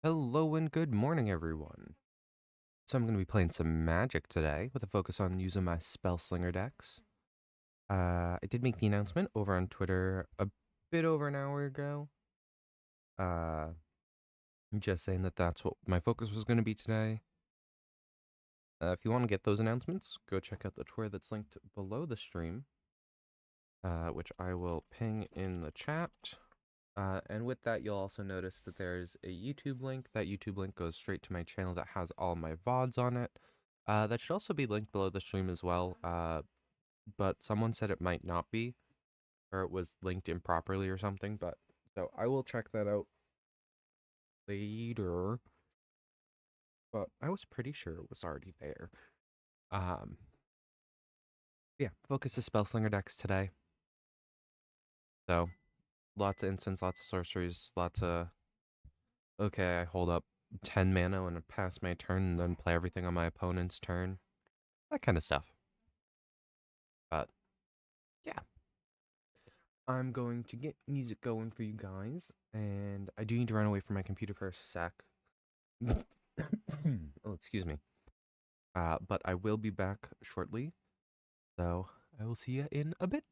Hello and good morning, everyone. So I'm going to be playing some Magic today with a focus on using my Spell Slinger decks. I did make the announcement over on Twitter a bit over an hour ago. Uh, just saying that that's what my focus was going to be today. If you want to get those announcements, go check out the Twitter that's linked below the stream, which I will ping in the chat. And with that, you'll also notice that there's a YouTube link. That YouTube link goes straight to my channel that has all my VODs on it. That should also be linked below the stream as well. But someone said it might not be, or it was linked improperly or something. But so I will check that out later. But I was pretty sure it was already there. Um, yeah, focus is Spellslinger decks today. So lots of instants, lots of sorceries, lots of okay, I hold up 10 mana and pass my turn and then play everything on my opponent's turn. That kind of stuff. But yeah, I'm going to get music going for you guys. And I do need to run away from my computer for a sec. Oh, excuse me. But I will be back shortly. So I will see you in a bit.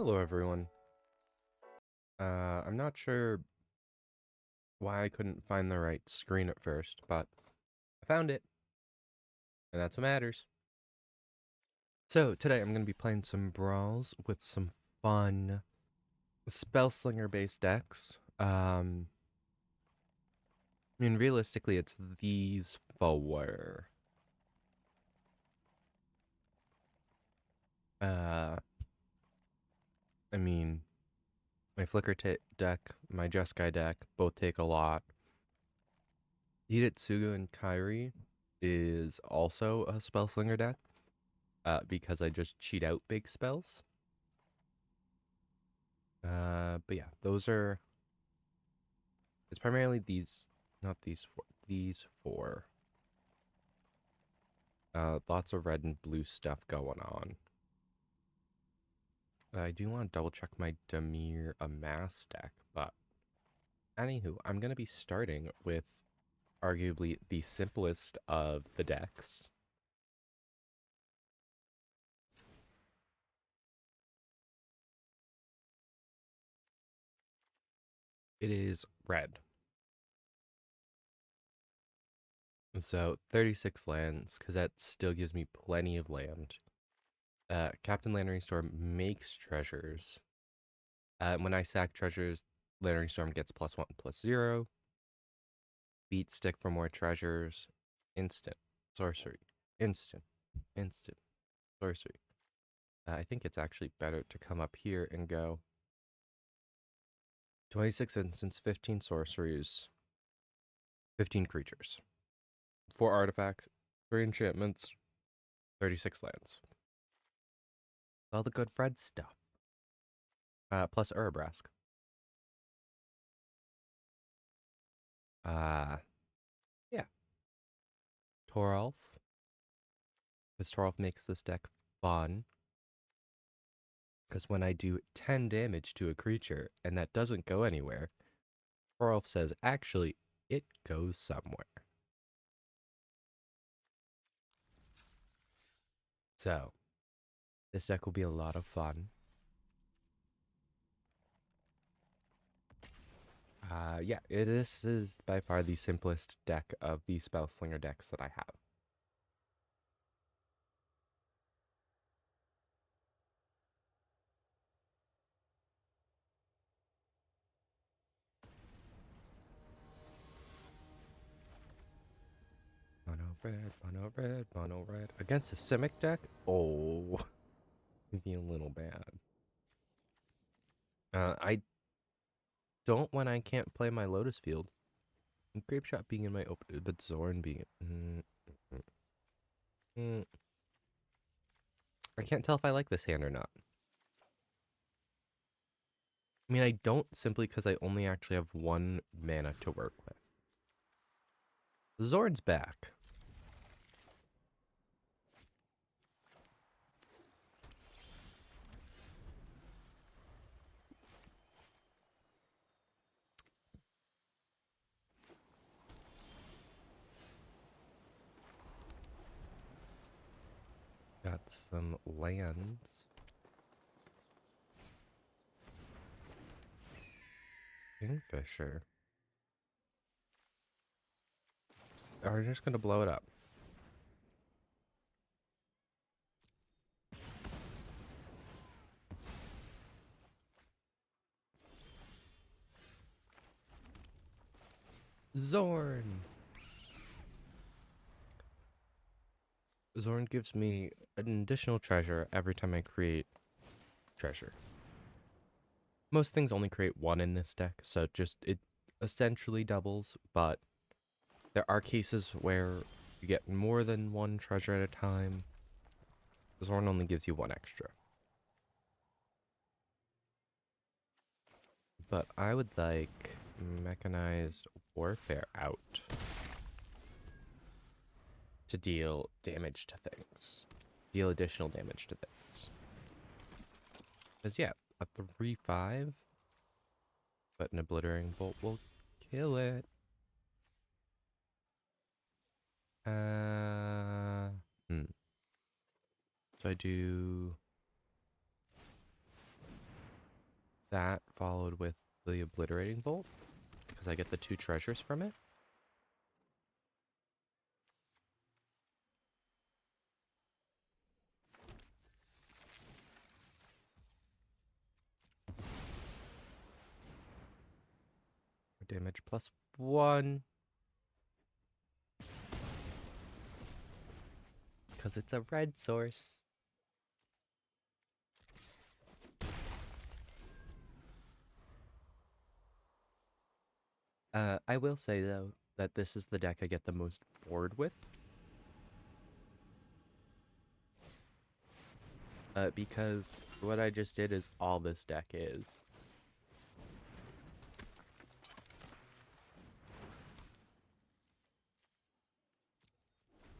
Hello, everyone. I'm not sure why I couldn't find the right screen at first, but I found it, and that's what matters. So, today I'm going to be playing some brawls with some fun Spellslinger-based decks. I mean, realistically, it's these four. Uh, I mean, my Flicker deck, my Jeskai deck, both take a lot. Hidetsugu and Kairi is also a Spellslinger deck. Because I just cheat out big spells. But yeah, those are. It's primarily these, not these four. These four. Lots of red and blue stuff going on. I do want to double check my Demir Amass deck, but anywho, I'm gonna be starting with arguably the simplest of the decks. It is red. So 36 lands, because that still gives me plenty of land. Captain Lantern Storm makes treasures. When I sack treasures, Lantern Storm gets +1/+0. Beat stick for more treasures. Instant. Sorcery. Instant. Instant. Sorcery. I think it's actually better to come up here and go 26 instants, 15 sorceries, 15 creatures, 4 artifacts, 3 enchantments, 36 lands. All the good Fred stuff. Plus Urabrask. Yeah. Toralf. Because Toralf makes this deck fun. Because when I do 10 damage to a creature and that doesn't go anywhere, Toralf says, actually, it goes somewhere. So, this deck will be a lot of fun. Yeah, this is by far the simplest deck of the Spellslinger decks that I have. Mono red, mono red. Against a Simic deck? Oh, maybe a little bad. I don't when I can't play my Lotus Field. Grape Shot being in my open, but Zorn being I can't tell if I like this hand or not. I mean, I don't simply because I only actually have 1 mana to work with. Zorn's back. Got some lands. Kingfisher. Are we just gonna blow it up? Zorn! Zorn gives me an additional treasure every time I create treasure. Most things only create 1 in this deck, so it essentially doubles, but there are cases where you get more than 1 treasure at a time. Zorn only gives you 1 extra. But I would like Mechanized Warfare out to deal damage to things. Deal additional damage to things. Because, yeah, a 3/5, but an Obliterating Bolt will kill it. So I do That followed with the Obliterating Bolt, because I get the 2 treasures from it. Damage +1. Because it's a red source. I will say, though, that this is the deck I get the most bored with. Because what I just did is all this deck is.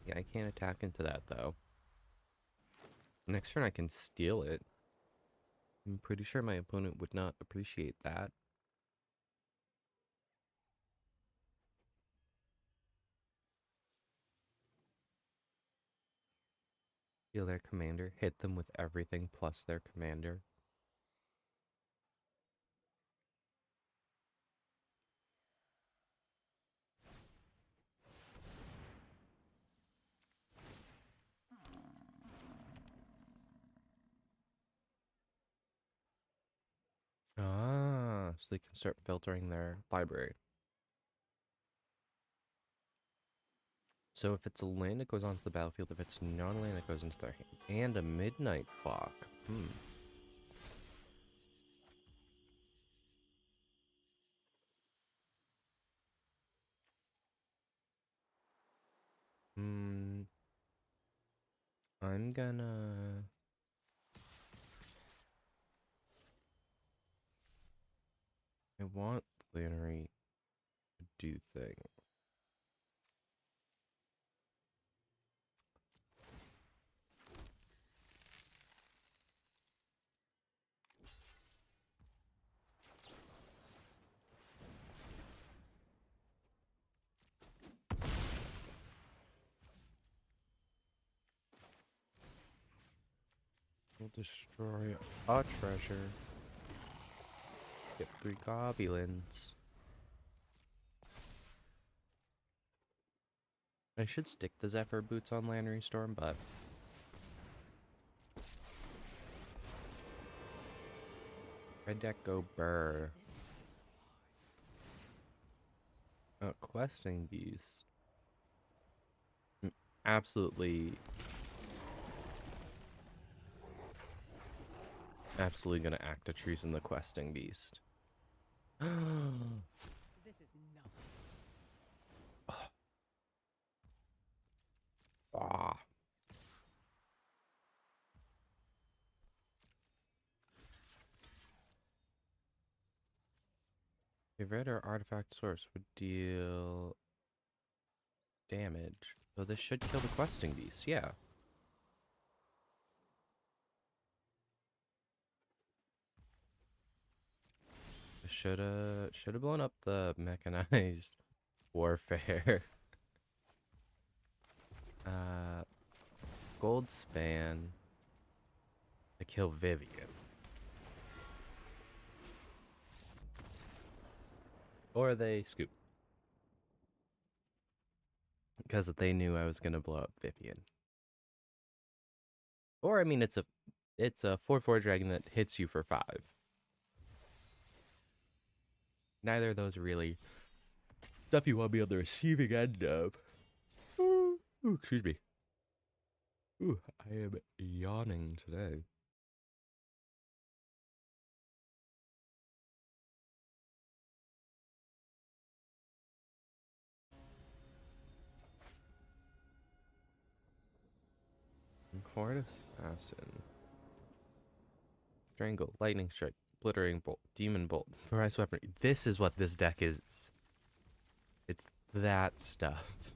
Yeah, I can't attack into that, though. Next turn I can steal it. I'm pretty sure my opponent would not appreciate that. Steal their commander. Hit them with everything plus their commander. Ah, so they can start filtering their library. So if it's a land, it goes onto the battlefield. If it's non-land, it goes into their hand. And a midnight clock. I'm gonna... I want Lannery to do things. We'll destroy a treasure. Get 3 goblins. I should stick the Zephyr boots on Lannery Storm, but... Red deck go burr. Questing Beast. Absolutely gonna act a treason the Questing Beast. This is nothing. Ah. A red or artifact source would deal damage. So this should kill the Questing Beast, yeah. Shoulda blown up the mechanized warfare. Gold span to kill Vivian. Or they scoop. Because they knew I was gonna blow up Vivian. Or I mean it's a 4/4 dragon that hits you for 5. Neither of those really stuff you want to be on the receiving end of. Ooh, excuse me. Ooh, I am yawning today. Horde Assassin. Strangle, Lightning Strike, Obliterating Bolt, Demon Bolt, Prized Weaponry. This is what this deck is. It's that stuff.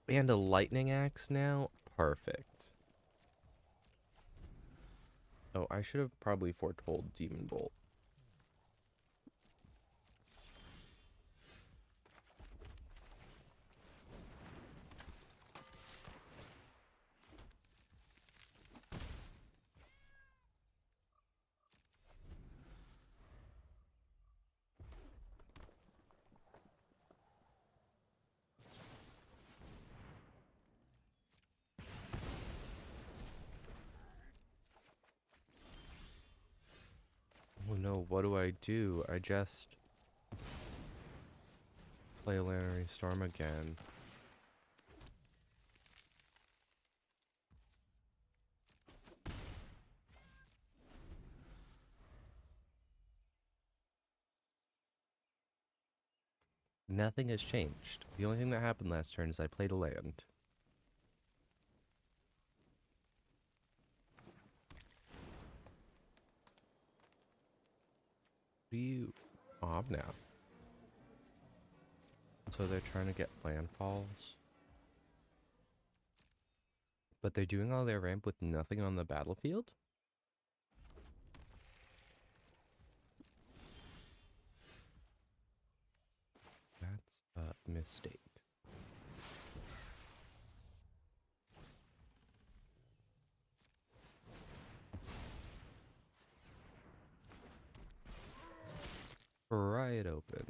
And a Lightning Axe now? Perfect. Oh, I should have probably foretold Demon Bolt. what do? I just play Lannery Storm again. Nothing has changed. The only thing that happened last turn is I played a land. Do you now? So they're trying to get landfalls. But they're doing all their ramp with nothing on the battlefield? That's a mistake. Pry it open.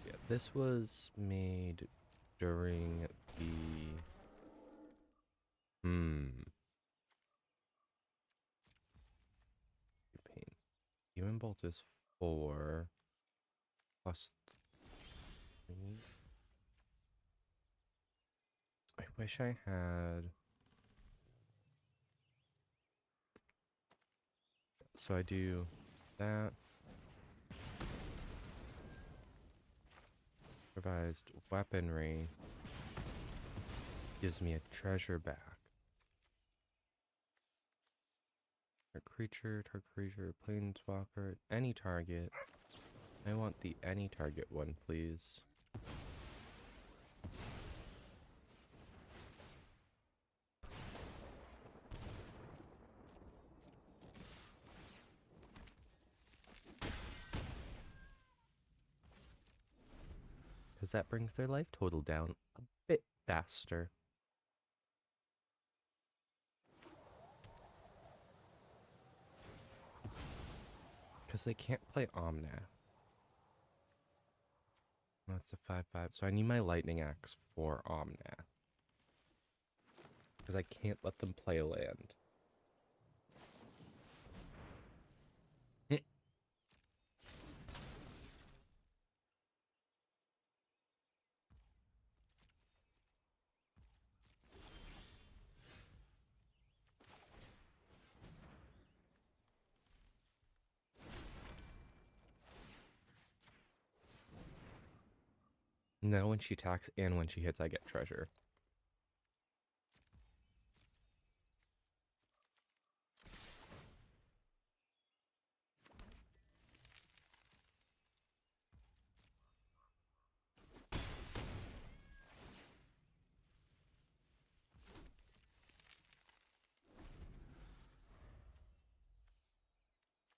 Yeah, this was made during the... Pain. Demon Bolt is 4 plus 3. I wish I had... So I do that. Revised weaponry gives me a treasure back. Target creature, planeswalker, any target. I want the any target one, please. Because that brings their life total down a bit faster. Because they can't play Omnath. That's a 5/5. So I need my Lightning Axe for Omnath. Because I can't let them play a land. Now when she attacks and when she hits, I get treasure.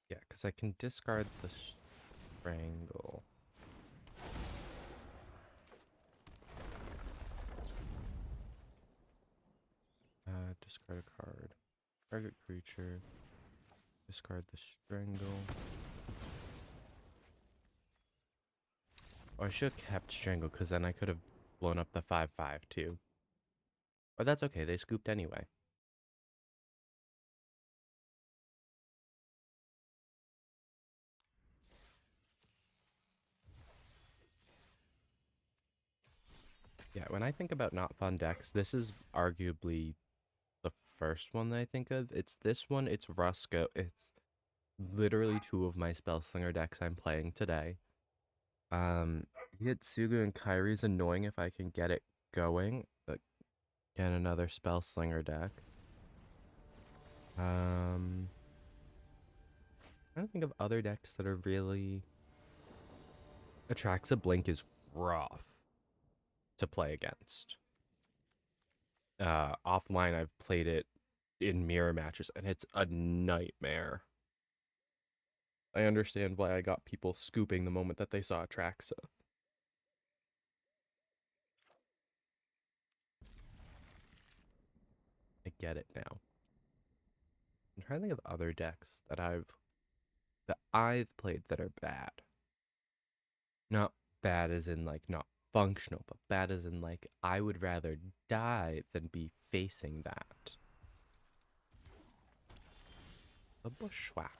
Yeah, because I can discard the Strangle. Discard a card. Target creature. Discard the Strangle. Oh, I should have kept Strangle because then I could have blown up the 5/5 too. But that's okay, they scooped anyway. Yeah, when I think about not fun decks, this is arguably the first one that I think of. It's this one, it's Rusko. It's literally 2 of my Spellslinger decks I'm playing today. Hitsugu and Kyrie's annoying if I can get it going. But get another Spellslinger deck. I don't think of other decks that are really... Atraxa Blink is rough to play against. Offline, I've played it in mirror matches, and it's a nightmare. I understand why I got people scooping the moment that they saw Atraxa. I get it now. I'm trying to think of other decks that I've that I've played that are bad. Not bad as in like not functional, but bad as in like I would rather die than be facing that. A bushwhack.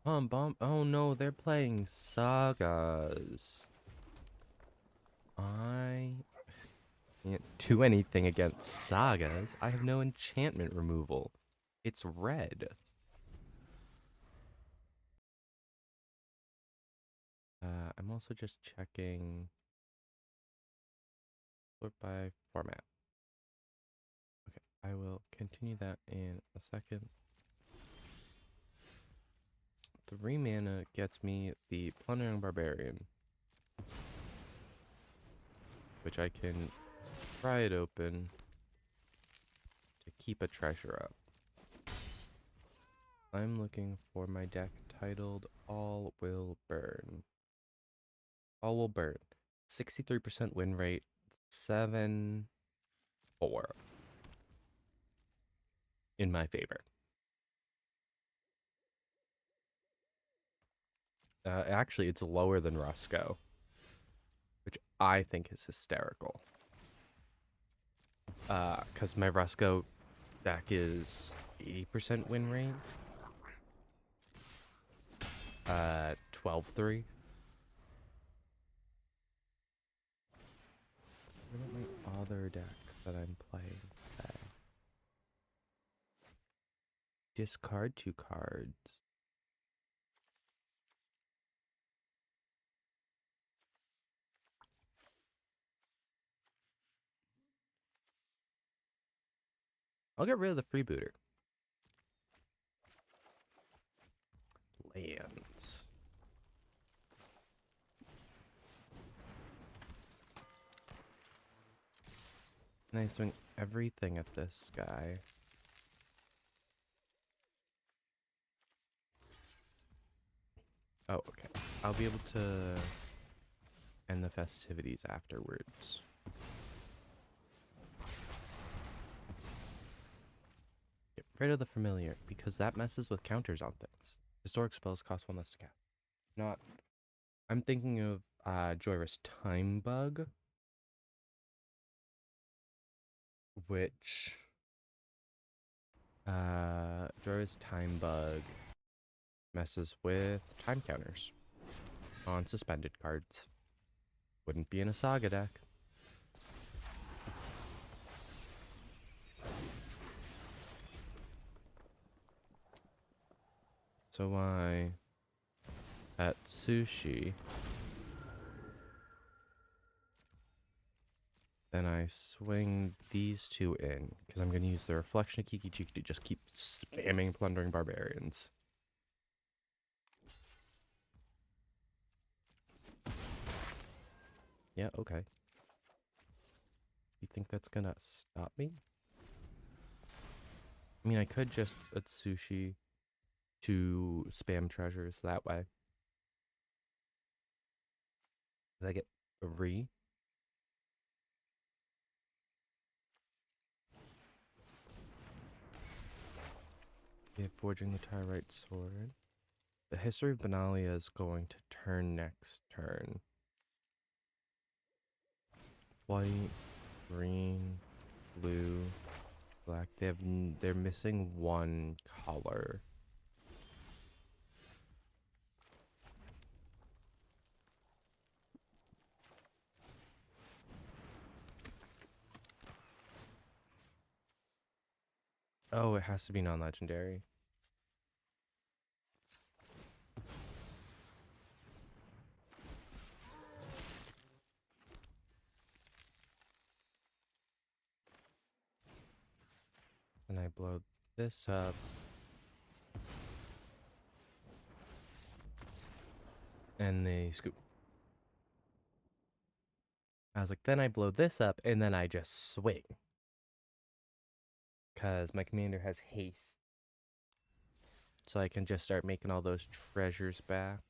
Bomb. Oh no, they're playing sagas. I can't do anything against sagas. I have no enchantment removal. It's red. I'm also just checking sort by format. Okay, I will continue that in a second. 3 mana gets me the Plundering Barbarian, which I can pry it open to keep a treasure up. I'm looking for my deck titled All Will Burn. All Will Burn. 63% win rate, 7-4 in my favor. Actually, it's lower than Rusco, which I think is hysterical. Because my Rusco deck is 80% win rate. 12-3. What about my other deck that I'm playing today? Discard 2 cards. I'll get rid of the freebooter. Lands. And I swing everything at this guy. Oh, okay. I'll be able to end the festivities afterwards. Get rid of the familiar, because that messes with counters on things. Historic spells cost 1 less to cast. Not... I'm thinking of Joyrus Time Bug, which... Joyrus Time Bug messes with time counters on suspended cards. Wouldn't be in a Saga deck. So I, at Sushi, then I swing these 2 in, because I'm going to use the Reflection of Kiki Chiki to just keep spamming Plundering Barbarians. Yeah, okay. You think that's gonna stop me? I mean, I could just Atsushi to spam treasures that way. Does I get a re? We have Forging the Tyrite Sword. The History of Benalia is going to turn next turn. White, green, blue, black. They're missing 1 color. Oh, it has to be non-legendary. And I blow this up. And they scoop. I was like, then I blow this up, and then I just swing. Because my commander has haste. So I can just start making all those treasures back.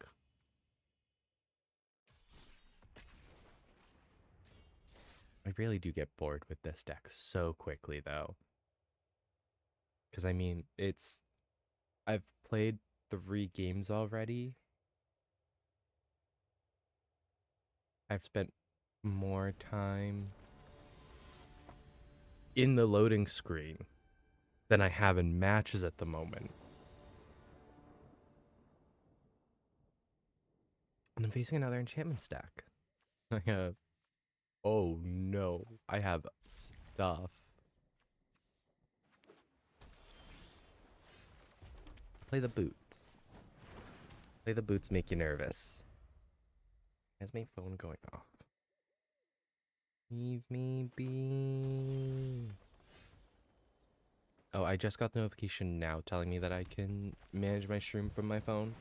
I really do get bored with this deck so quickly, though. Because, I mean, it's I've played 3 games already. I've spent more time in the loading screen than I have in matches at the moment. And I'm facing another enchantment stack. I have. Oh no, I have stuff. Play the boots. Play the boots make you nervous. Has my phone going off? Leave me be. Oh, I just got the notification now telling me that I can manage my stream from my phone.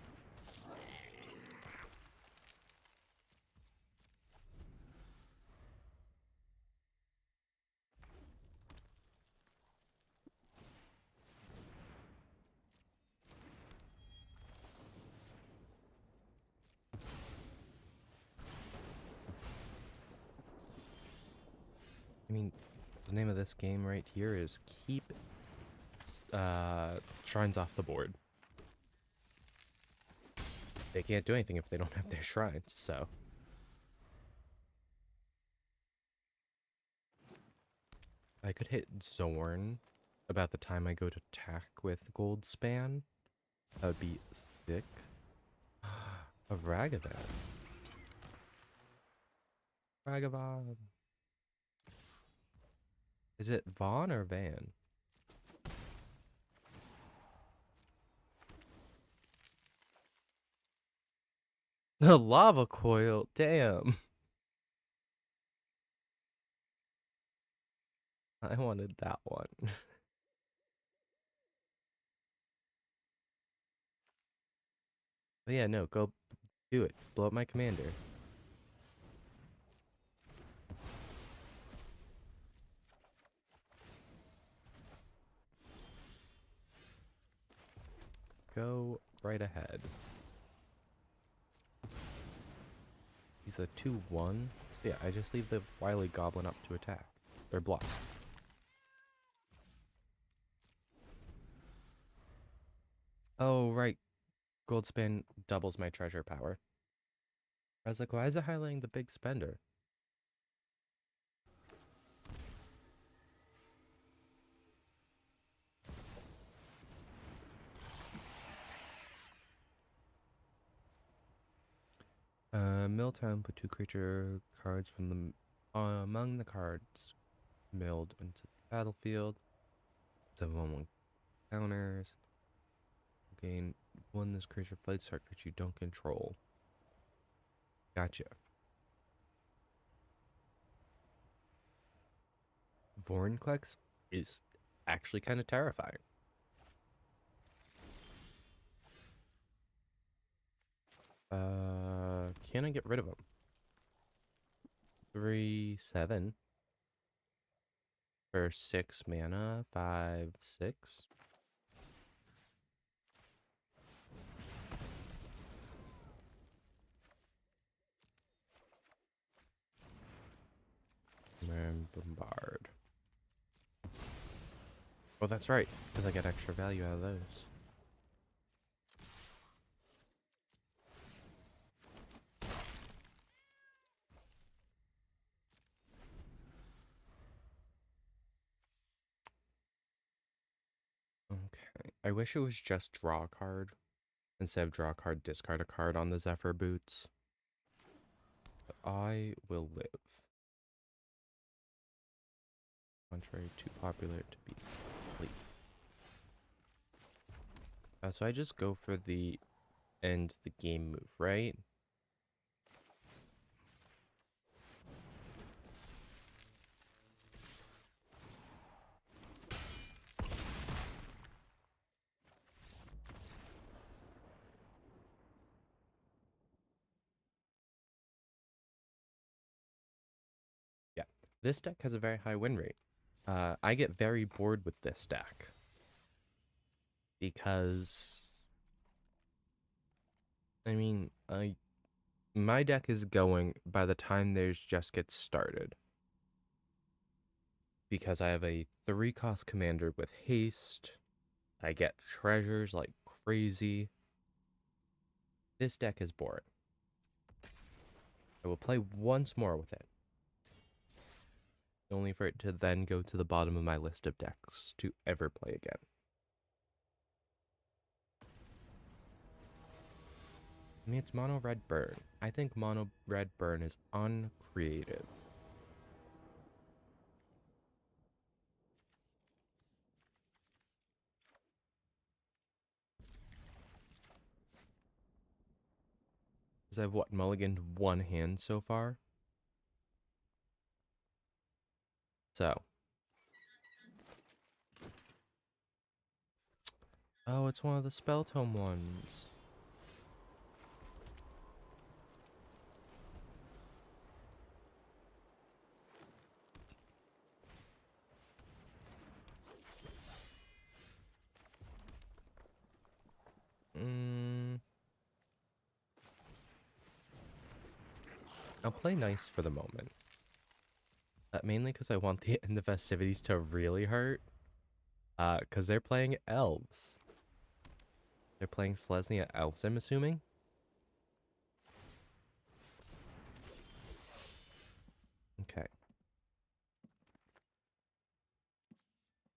I mean, the name of this game right here is Keep Shrines Off the Board. They can't do anything if they don't have their shrines, so. I could hit Zorn about the time I go to attack with Goldspan. That would be sick. A Ragavan. Ragavan. Is it Vaughn or Van? The lava coil, damn. I wanted that one. But yeah, no, go do it. Blow up my commander. Go right ahead. He's a 2/1. So yeah, I just leave the Wily Goblin up to attack. Or block. Oh, right. Goldspan doubles my treasure power. I was like, why is it highlighting the big spender? Milltown, put 2 creature cards from the among the cards milled into the battlefield. 7/1 counters. Gain 1 this creature fights target creature you don't control. Gotcha. Vorinclex is actually kind of terrifying. Can I get rid of him? 3/7 for 6 mana. 5/6. And bombard. Oh, that's right, because I get extra value out of those. Okay. I wish it was just draw a card instead of draw a card, discard a card on the Zephyr boots. But I will live. Contrary too popular to be leaf. So I just go for the end the game move, right? Yeah. This deck has a very high win rate. I get very bored with this deck because I mean, my deck is going by the time theirs just gets started because I have a 3-cost commander with haste. I get treasures like crazy. This deck is boring. I will play once more with it, only for it to then go to the bottom of my list of decks to ever play again. I mean, it's mono red burn. I think mono red burn is uncreative. Because I've mulliganed one hand so far. So. Oh, it's one of the spell tome ones. I'll play nice for the moment. Mainly because I want the end of festivities to really hurt. Because they're playing elves. They're playing Selesnya elves, I'm assuming. Okay.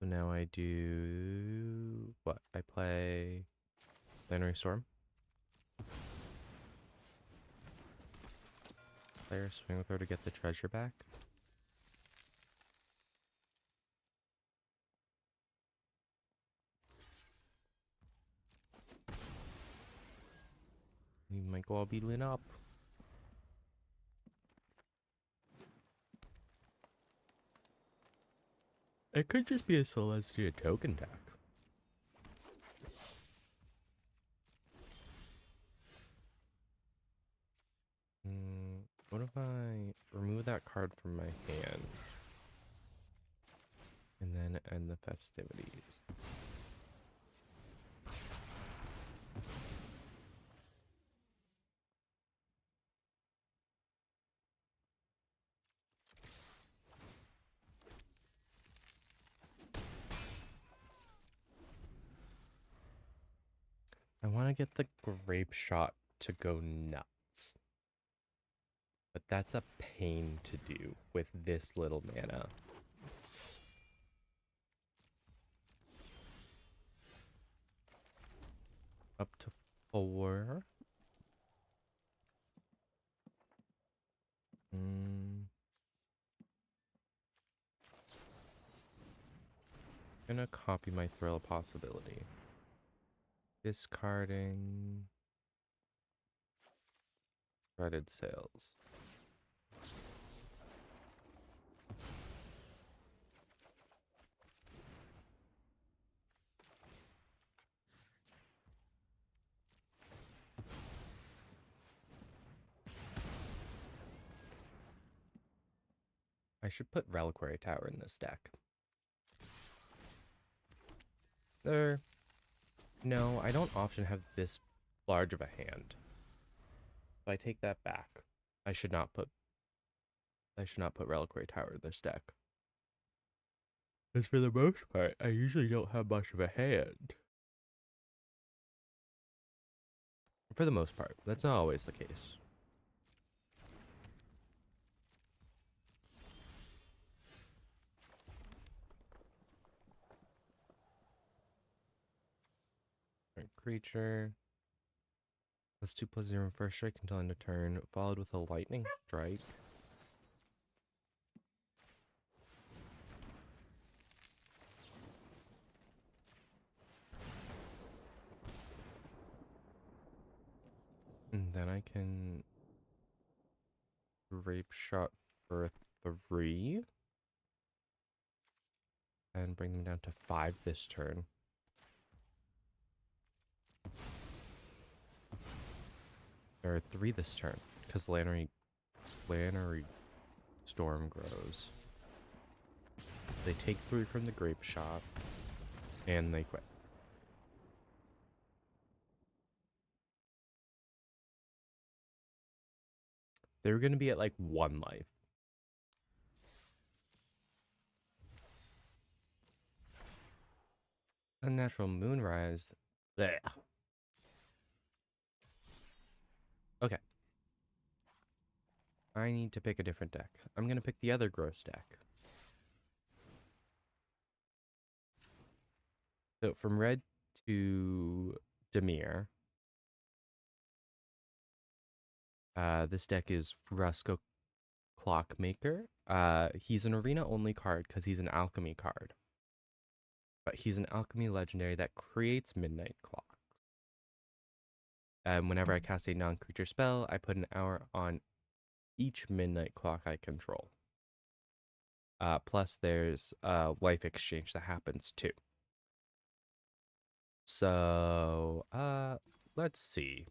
So now I do... what? I play... Planetary Storm. Player swing with her to get the treasure back. You might go all beetling up. It could just be a Celestia token deck. What if I remove that card from my hand? And then end the festivities. I want to get the grape shot to go nuts. But that's a pain to do with this little mana. Up to 4. Gonna copy my Thrill Possibility. Discarding Threaded Sails. I should put Reliquary Tower in this deck. No, I don't often have this large of a hand. So I take that back. I should not put Reliquary Tower in this deck. Because for the most part, I usually don't have much of a hand. For the most part, that's not always the case. Creature. Plus 2/+0 first strike until end of turn, followed with a lightning strike. And then I can Grape Shot for 3. And bring them down to 5 this turn. Or 3 this turn, because Planetary Storm grows. They take 3 from the Grape Shot, and they quit. They're going to be at like 1 life. Unnatural Moonrise. Blech. Okay. I need to pick a different deck. I'm going to pick the other gross deck. So from red to Demir, this deck is Rusko Clockmaker. He's an arena-only card because he's an alchemy card. But he's an alchemy legendary that creates Midnight Clock. Whenever I cast a non-creature spell, I put an hour on each Midnight Clock I control. Plus, there's a life exchange that happens too. So, let's see.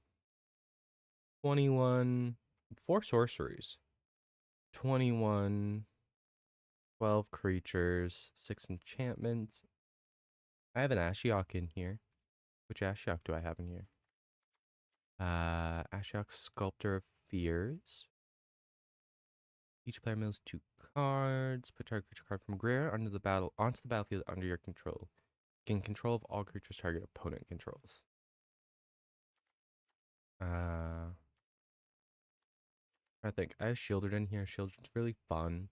21, 4 sorceries. 21, 12 creatures, 6 enchantments. I have an Ashiok in here. Which Ashiok do I have in here? Ashiok Sculptor of Fears. Each player mills 2 cards. Put target creature card from Greer onto the battlefield under your control. Gain control of all creatures target opponent controls. I think I have Shieldred in here. Shieldred's really fun.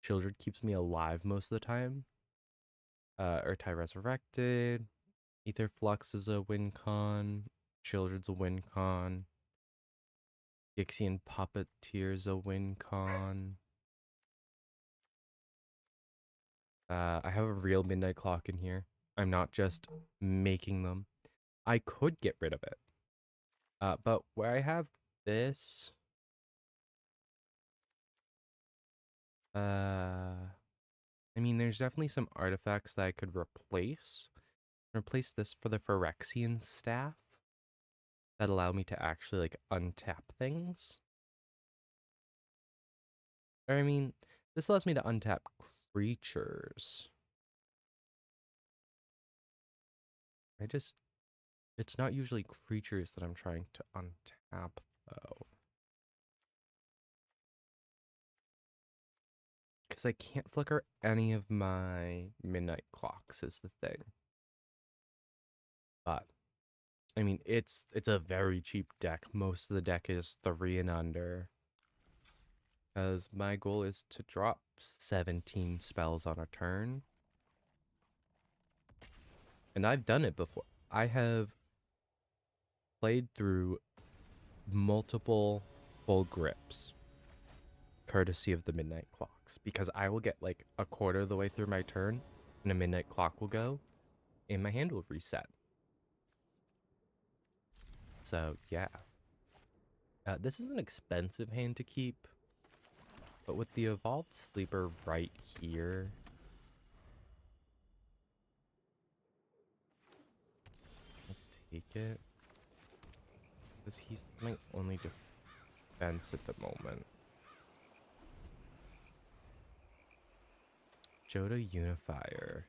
Shieldred keeps me alive most of the time. Urtai Resurrected. Ether Flux is a win con. Shieldred's a win con. Ixian Puppeteer's a win con. I have a real Midnight Clock in here. I'm not just making them. I could get rid of it. But where I have this, I mean, there's definitely some artifacts that I could replace. Replace this for the Phyrexian Staff that allow me to actually like untap things. Or I mean, this allows me to untap creatures. It's not usually creatures that I'm trying to untap though. Because I can't flicker any of my Midnight Clocks is the thing. But I mean, it's a very cheap deck. Most of the deck is 3 and under. As my goal is to drop 17 spells on a turn. And I've done it before. I have played through multiple full grips courtesy of the Midnight Clocks. Because I will get like a quarter of the way through my turn and a Midnight Clock will go and my hand will reset. So yeah. This is an expensive hand to keep. But with the Evolved Sleeper right here, I'll take it. Because he's my only defense at the moment. Joda Unifier.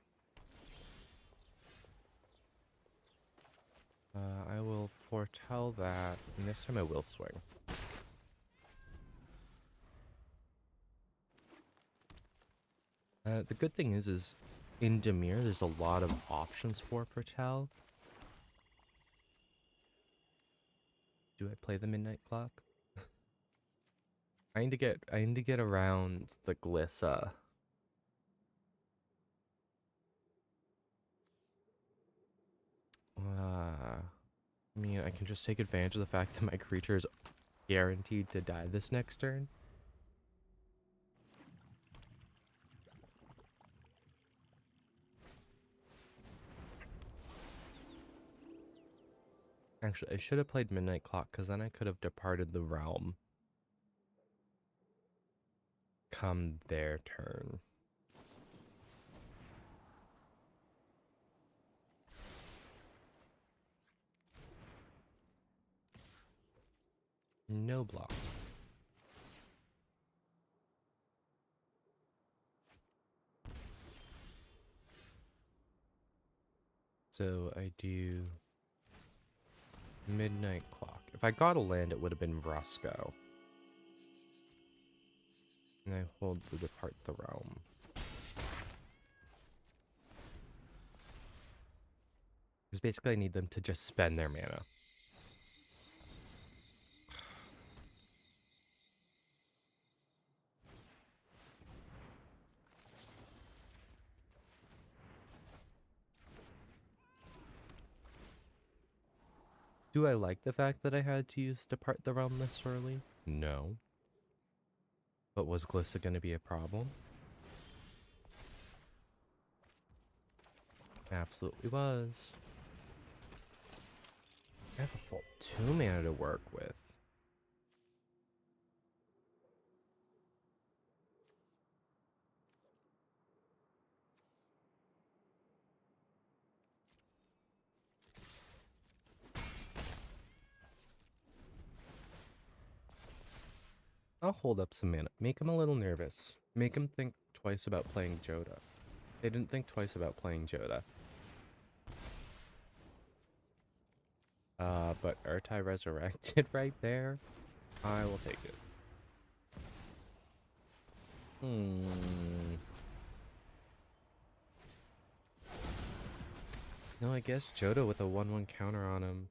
I will foretell that, and this time I will swing. The good thing is in Demir, there's a lot of options for foretell. Do I play the Midnight Clock? I need to get around the Glissa. I mean, I can just take advantage of the fact that my creature is guaranteed to die this next turn. Actually, I should have played Midnight Clock because then I could have departed the realm come their turn. No block. So I do Midnight Clock. If I got a land, it would have been Vrosco. And I hold to depart the realm. Because basically I need them to just spend their mana. Do I like the fact that I had to use Depart the Realm this early? No. But was Glissa going to be a problem? Absolutely was. I have a full 2 mana to work with. I'll hold up some mana. Make him a little nervous. Make him think twice about playing Joda. They didn't think twice about playing Joda. But Urtai resurrected right there. I will take it. No, I guess Joda with a 1/1 counter on him.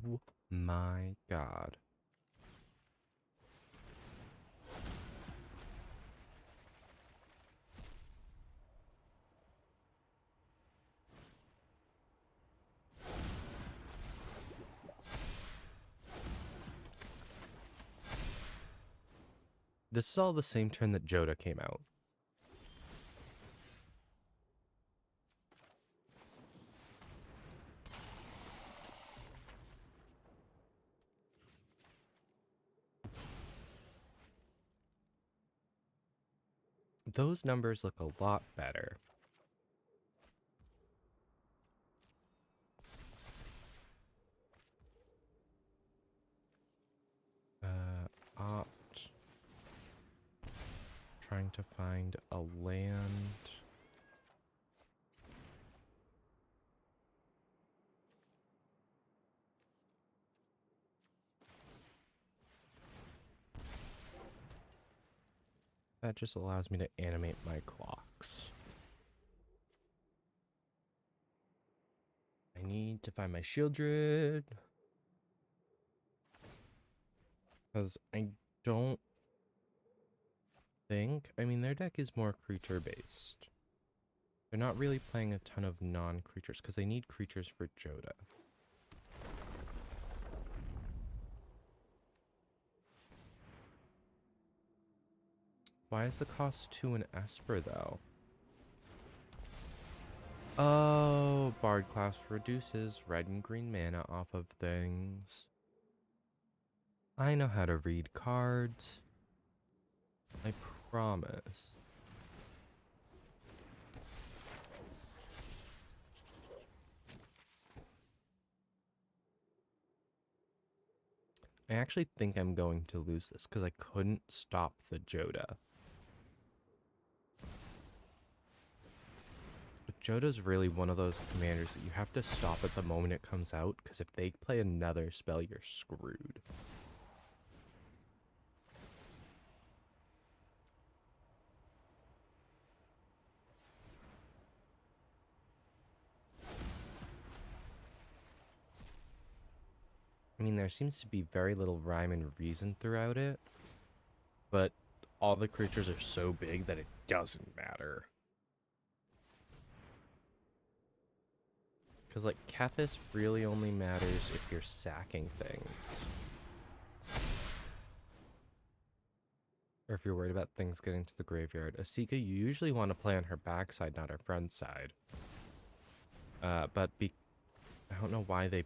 Oh my god. This is all the same turn that Joda came out. Those numbers look a lot better. Opt. Trying to find a land. That just allows me to animate my clocks. I need to find my Shieldred. Because I don't think... I mean, their deck is more creature-based. They're not really playing a ton of non-creatures, because they need creatures for Joda. Why is the cost 2 in Esper, though? Oh, Bard class reduces red and green mana off of things. I know how to read cards. I promise. I actually think I'm going to lose this because I couldn't stop the Joda. But Joda's really one of those commanders that you have to stop at the moment it comes out, because if they play another spell, you're screwed. I mean, there seems to be very little rhyme and reason throughout it, but all the creatures are so big that it doesn't matter. Because, like, Kethis really only matters if you're sacking things. Or if you're worried about things getting to the graveyard. Asika, you usually want to play on her backside, not her front side. But I don't know why they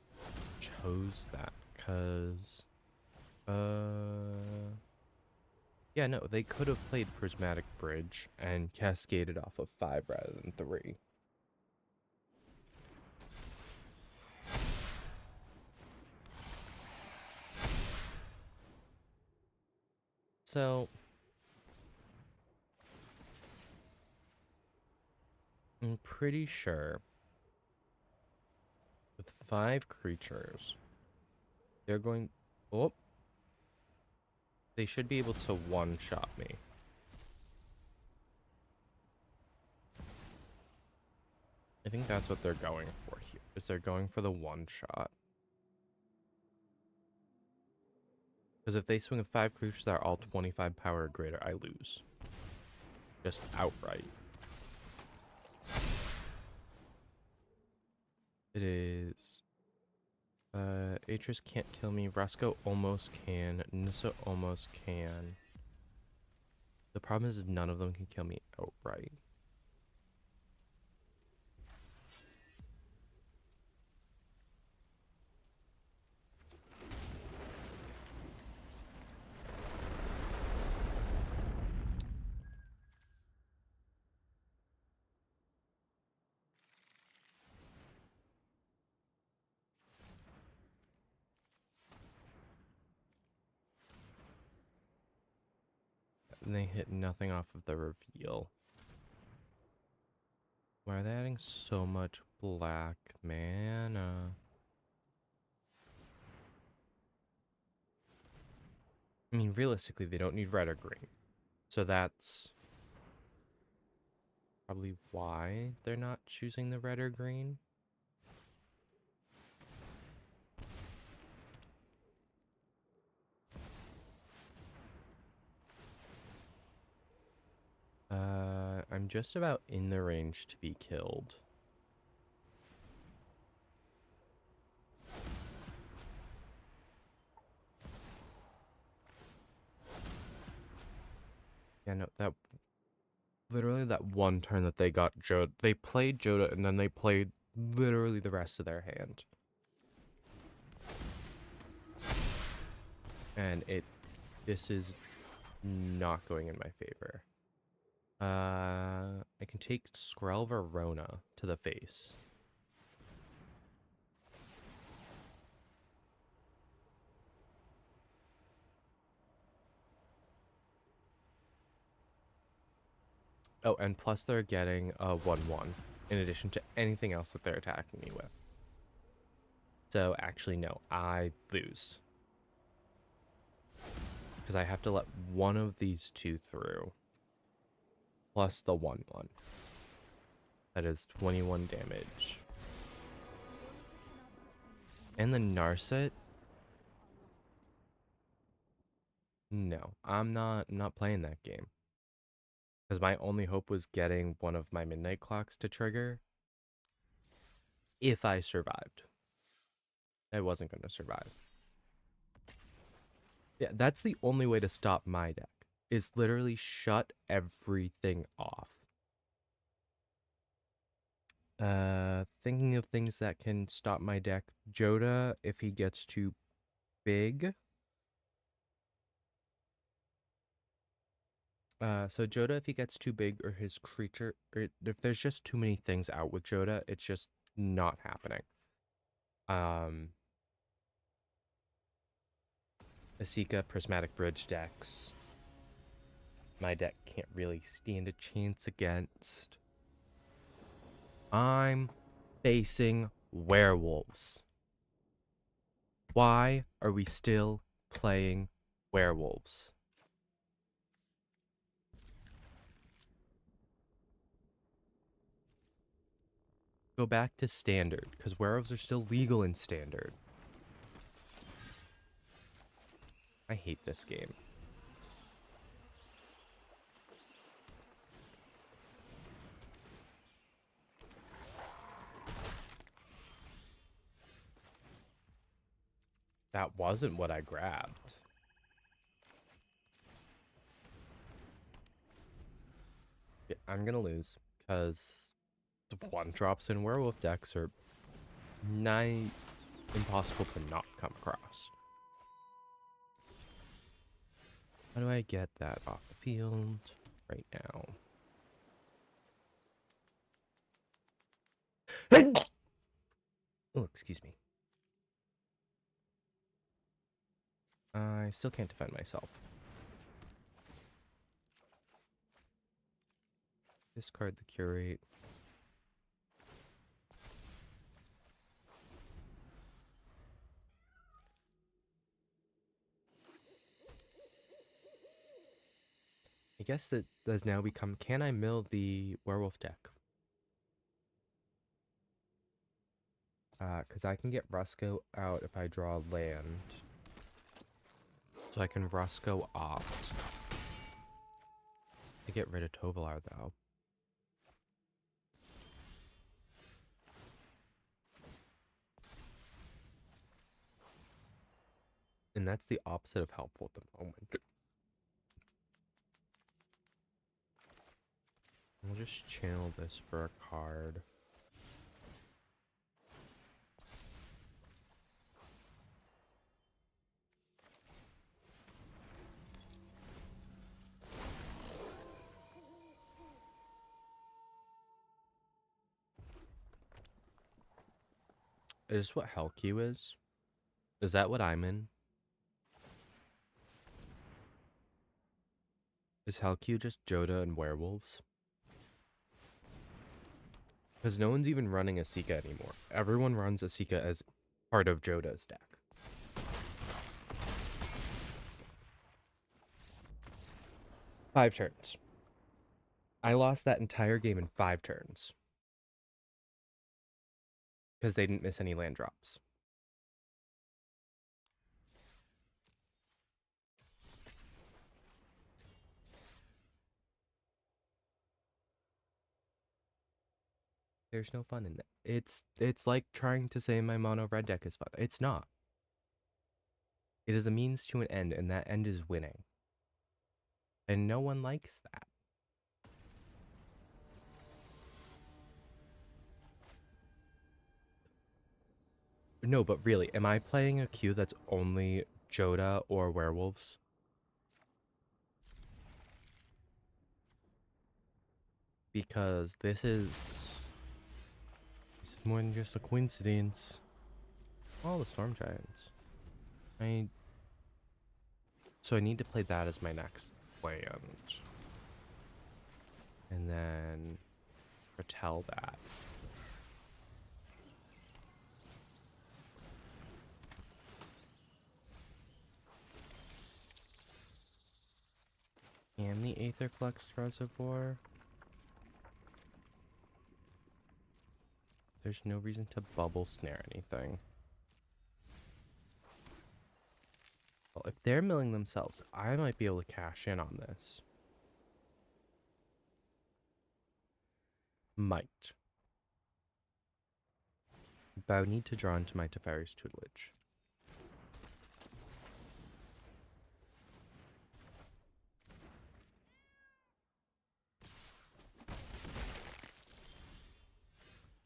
chose that, because... Yeah, no, they could have played Prismatic Bridge and cascaded off of 5 rather than 3. So... I'm pretty sure with 5 creatures, they're going... Oh, they should be able to one-shot me. I think that's what they're going for here, is they're going for the one-shot. Because if they swing with 5 creatures that are all 25 power or greater, I lose. Just outright. It is... Atris can't kill me. Vrasco almost can. Nissa almost can. The problem is none of them can kill me outright. And they hit nothing off of the reveal. Why are they adding so much black mana? I mean, realistically, they don't need red or green. So that's probably why they're not choosing the red or green. I'm just about in the range to be killed. Yeah, no, that literally that one turn that they got Joda, they played Joda and then they played literally the rest of their hand. And this is not going in my favor. I can take Skrell Verona to the face. Oh, and plus they're getting a 1/1 in addition to anything else that they're attacking me with. So actually, no, I lose. Because I have to let one of these two through. Plus the 1/1. That is 21 damage. And the Narset? No, I'm not playing that game. Because my only hope was getting one of my midnight clocks to trigger if I survived. I wasn't going to survive. Yeah, that's the only way to stop my deck, is literally shut everything off. Thinking of things that can stop my deck. Joda, if he gets too big. So Joda, if he gets too big, or his creature, or if there's just too many things out with Joda, it's just not happening. Asika, Prismatic Bridge decks. My deck can't really stand a chance against. I'm facing werewolves. Why are we still playing werewolves? Go back to standard, because werewolves are still legal in standard. I hate this game. That wasn't what I grabbed. Yeah, I'm gonna lose, because the 1-drops in werewolf decks are nigh impossible to not come across. How do I get that off the field right now? Oh, excuse me. I still can't defend myself. Discard the curate. I guess that has now become, can I mill the werewolf deck? Because I can get Rusco out if I draw land. So I can Rusco opt to get rid of Tovolar, though. And that's the opposite of helpful at the moment. We'll just channel this for a card. Is this what Hellq is? Is that what I'm in? Is Hellq just Joda and werewolves? Because no one's even running Asika anymore. Everyone runs Asika as part of Joda's deck. Five turns. I lost that entire game in 5 turns. Because they didn't miss any land drops. There's no fun in that. It's like trying to say my mono red deck is fun. It's not. It is a means to an end, and that end is winning. And no one likes that. No, but really, am I playing a queue that's only Joda or werewolves? Because this is more than just a coincidence. Oh, the Storm Giants. So I need to play that as my next land. And then retell that. And the Aetherflux Reservoir. There's no reason to bubble snare anything. Well, if they're milling themselves, I might be able to cash in on this. Might. But I would need to draw into my Teferi's Tutelage.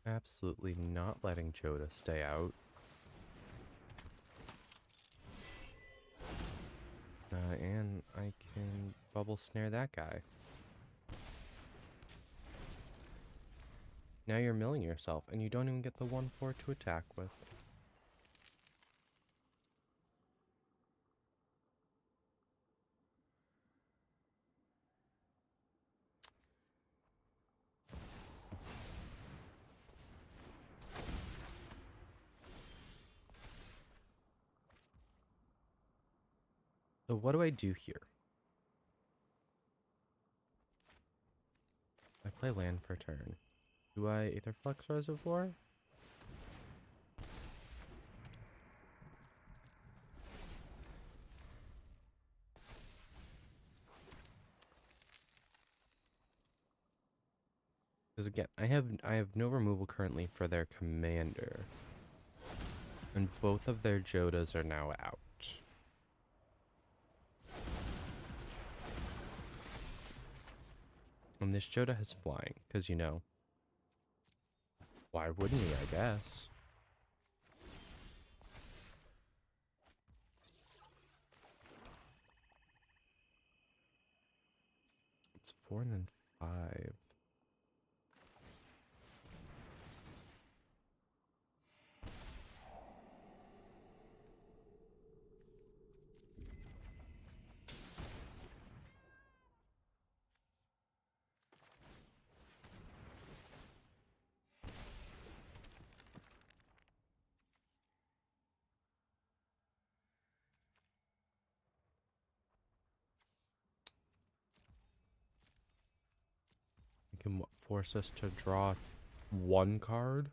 Absolutely not letting Joda stay out. And I can bubble snare that guy. Now you're milling yourself, and you don't even get the 1/4 to attack with. So what do I do here? I play land for turn. Do I Aetherflux Reservoir? Because again, I have no removal currently for their commander. And both of their Jodas are now out. And this Joda has flying, because you know. Why wouldn't he, I guess? It's 4 and then 5. can force us to draw one card.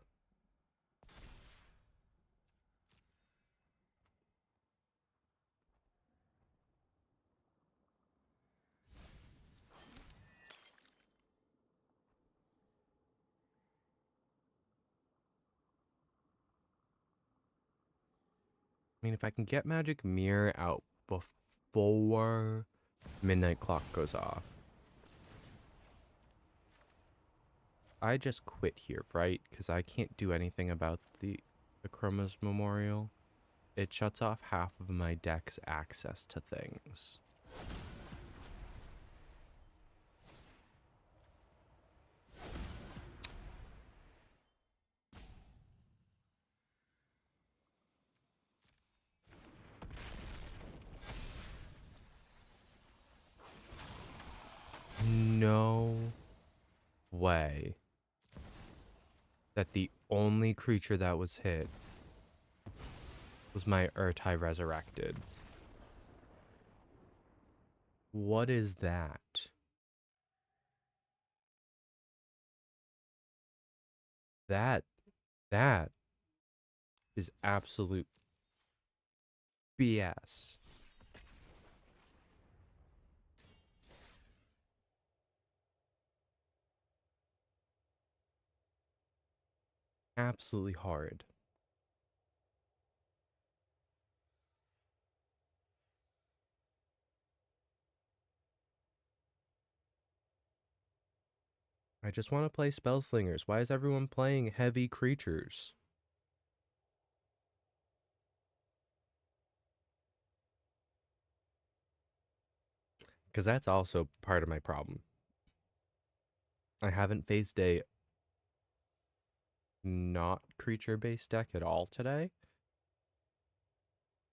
I mean, if I can get Magic Mirror out before Midnight Clock goes off. I just quit here, right? Because I can't do anything about the Chroma's Memorial. It shuts off half of my deck's access to things. No way that the only creature that was hit was my Urtai Resurrected. What is that? That is absolute BS. Absolutely horrid. I just want to play Spellslingers. Why is everyone playing heavy creatures? Because that's also part of my problem. I haven't faced a not creature-based deck at all today.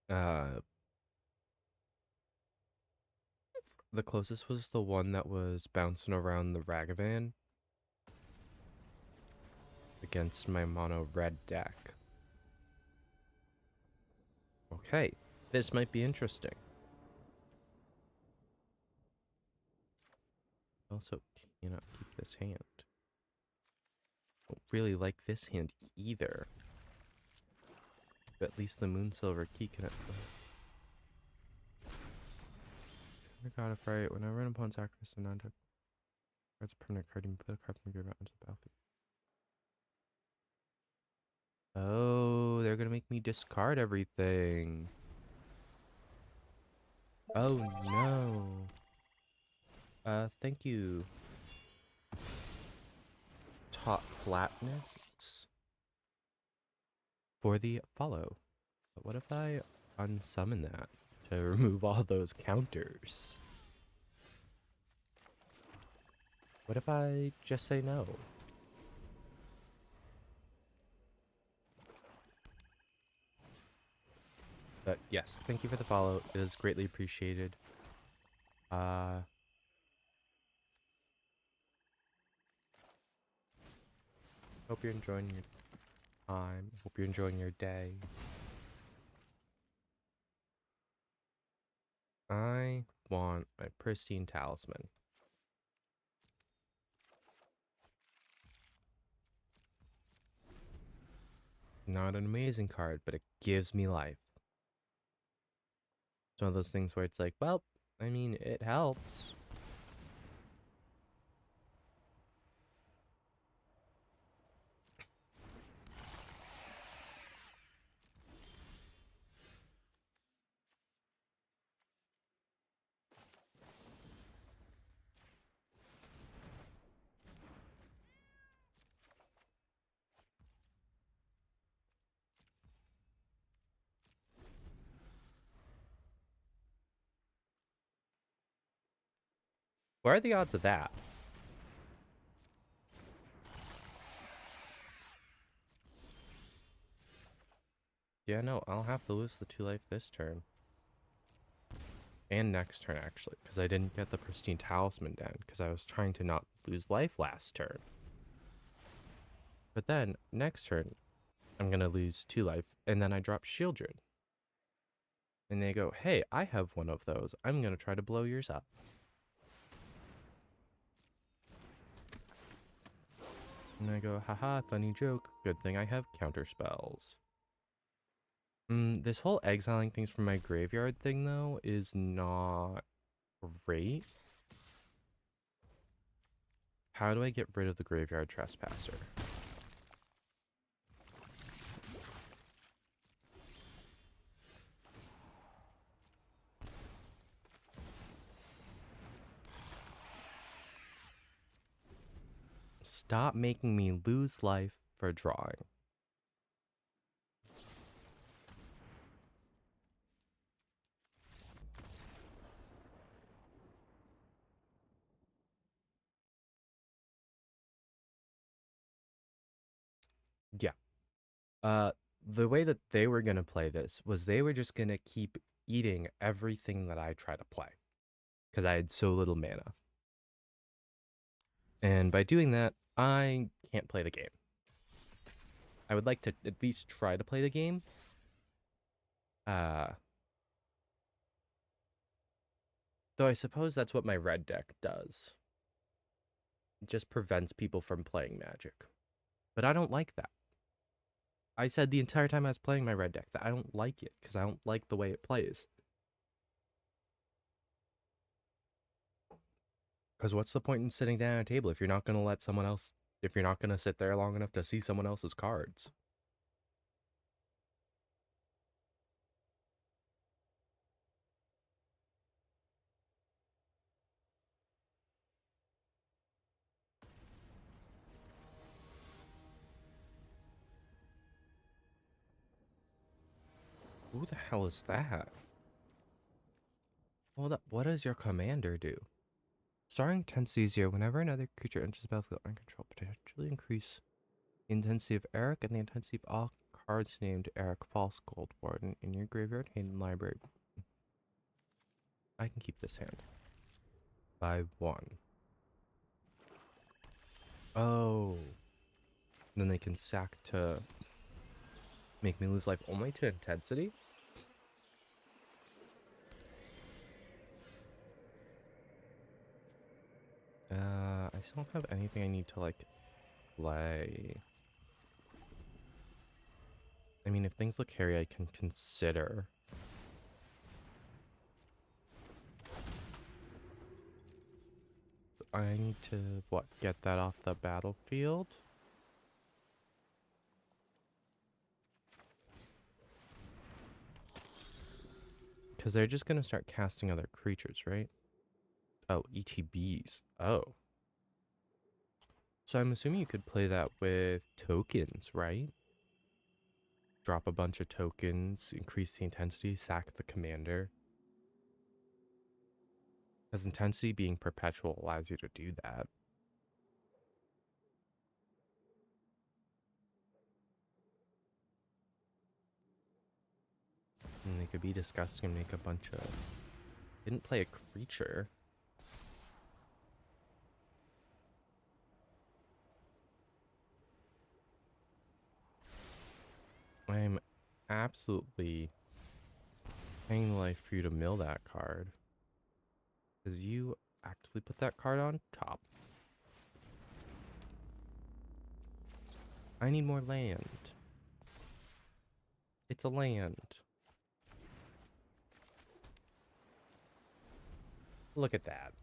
The closest was the one that was bouncing around the Ragavan against my mono red deck. Okay, this might be interesting. Also, cannot keep this hand. Don't really like this hand either. But at least the Moonsilver Key can. God of Fright. When I run upon sacrifice and non-type cards, a permanent card, you put a card from your graveyard onto the battlefield. Oh, they're gonna make me discard everything. Oh no. Thank you. Top Flatness for the follow. But what if I unsummon that to remove all those counters? What if I just say no? But yes, thank you for the follow. It is greatly appreciated. Hope you're enjoying your time. Hope you're enjoying your day. I want my pristine talisman. Not an amazing card, but it gives me life. It's one of those things where it's like, well, I mean, it helps. What are the odds of that? Yeah, no, I'll have to lose the 2 life this turn. And next turn, actually, because I didn't get the pristine talisman down, because I was trying to not lose life last turn. But then, next turn, I'm going to lose 2 life, and then I drop Shieldred. And they go, hey, I have one of those. I'm going to try to blow yours up. And I go, haha, funny joke. Good thing I have counter spells. This whole exiling things from my graveyard thing, though, is not great. How do I get rid of the graveyard trespasser? Stop making me lose life for drawing. Yeah. The way that they were gonna play this was they were just gonna keep eating everything that I try to play because I had so little mana. And by doing that, I can't play the game. I would like to at least try to play the game. Uh, though I suppose that's what my red deck does. It just prevents people from playing Magic. But I don't like that. I said the entire time I was playing my red deck that I don't like it because I don't like the way it plays. Because what's the point in sitting down at a table if you're not going to let someone else, if you're not going to sit there long enough to see someone else's cards? Who the hell is that? Hold up, what does your commander do? Starting intensity is here. Whenever another creature enters the battlefield uncontrolled, potentially increase the intensity of Eric and the intensity of all cards named Eric False Gold Warden in your graveyard, hidden library. I can keep this hand. By 1. Oh. Then they can sack to make me lose life only to intensity? I still don't have anything I need to, like, play. I mean, if things look hairy, I can consider. I need to, what, get that off the battlefield? Because they're just going to start casting other creatures, right? Oh, ETBs. Oh. So I'm assuming you could play that with tokens, right? Drop a bunch of tokens, increase the intensity, sack the commander. Because intensity being perpetual allows you to do that. And they could be disgusting and make a bunch of... Didn't play a creature. I'm absolutely paying life for you to mill that card. Because you actively put that card on top. I need more land. It's a land. Look at that.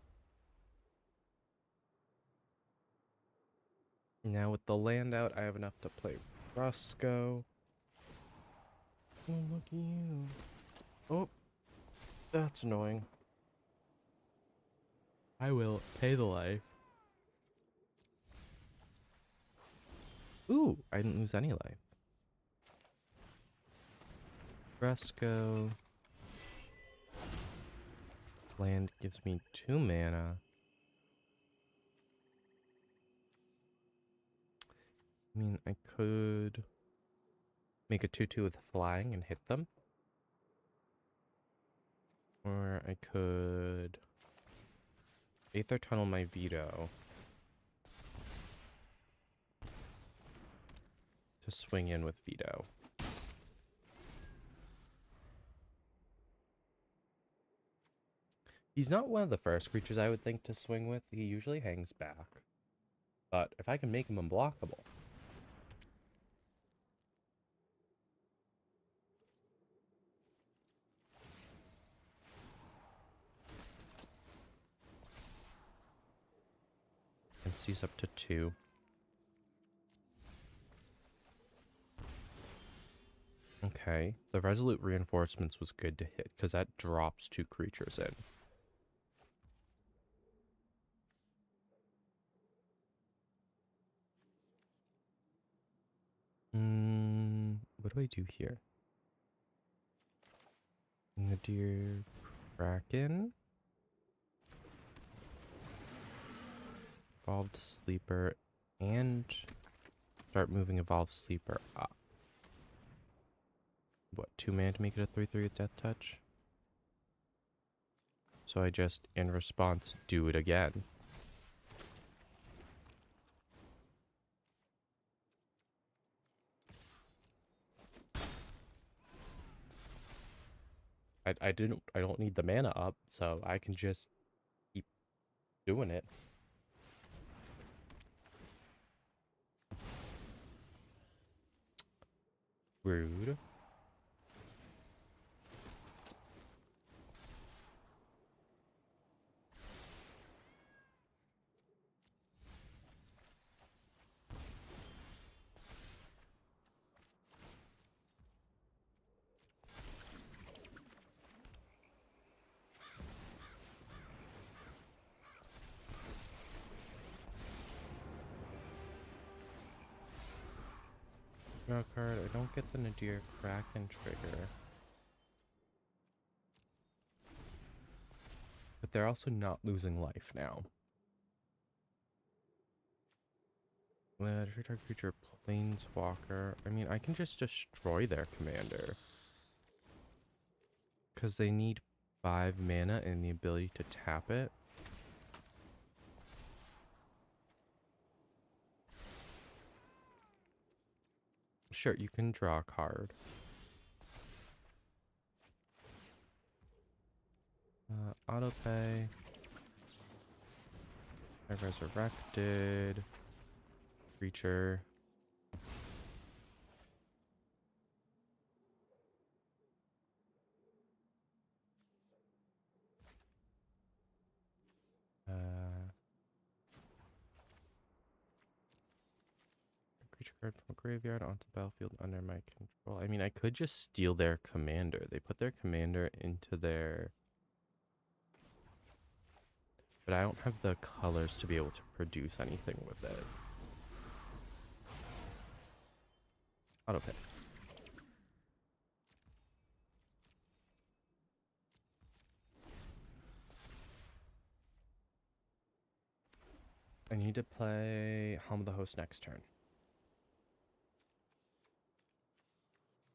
Now with the land out, I have enough to play Rusco. Oh, look at you. Oh, that's annoying. I will pay the life. Ooh, I didn't lose any life. Rusco. Land gives me 2 mana. I mean, I could make a 2/2 with flying and hit them. Or I could Aether Tunnel my veto to swing in with veto. He's not one of the first creatures I would think to swing with. He usually hangs back. But if I can make him unblockable... Let's use up to 2. Okay, the Resolute Reinforcements was good to hit, because that drops 2 creatures in. What do I do here? Nadir Kraken. Evolved Sleeper, and start moving Evolved Sleeper up. What, 2 mana to make it a 3/3 with Death Touch? So I just, in response, do it again. I don't need the mana up, so I can just keep doing it. Rude. Draw card. I don't get the Nadir Kraken trigger. But they're also not losing life now. Treat our creature Planeswalker. I mean, I can just destroy their commander. Because they need 5 mana and the ability to tap it. Sure, you can draw a card. Autopay. I resurrected. Creature. Creature card from a graveyard onto the battlefield under my control. I mean, I could just steal their commander. They put their commander into their... But I don't have the colors to be able to produce anything with it. Autopay. I need to play Helm of the Host next turn.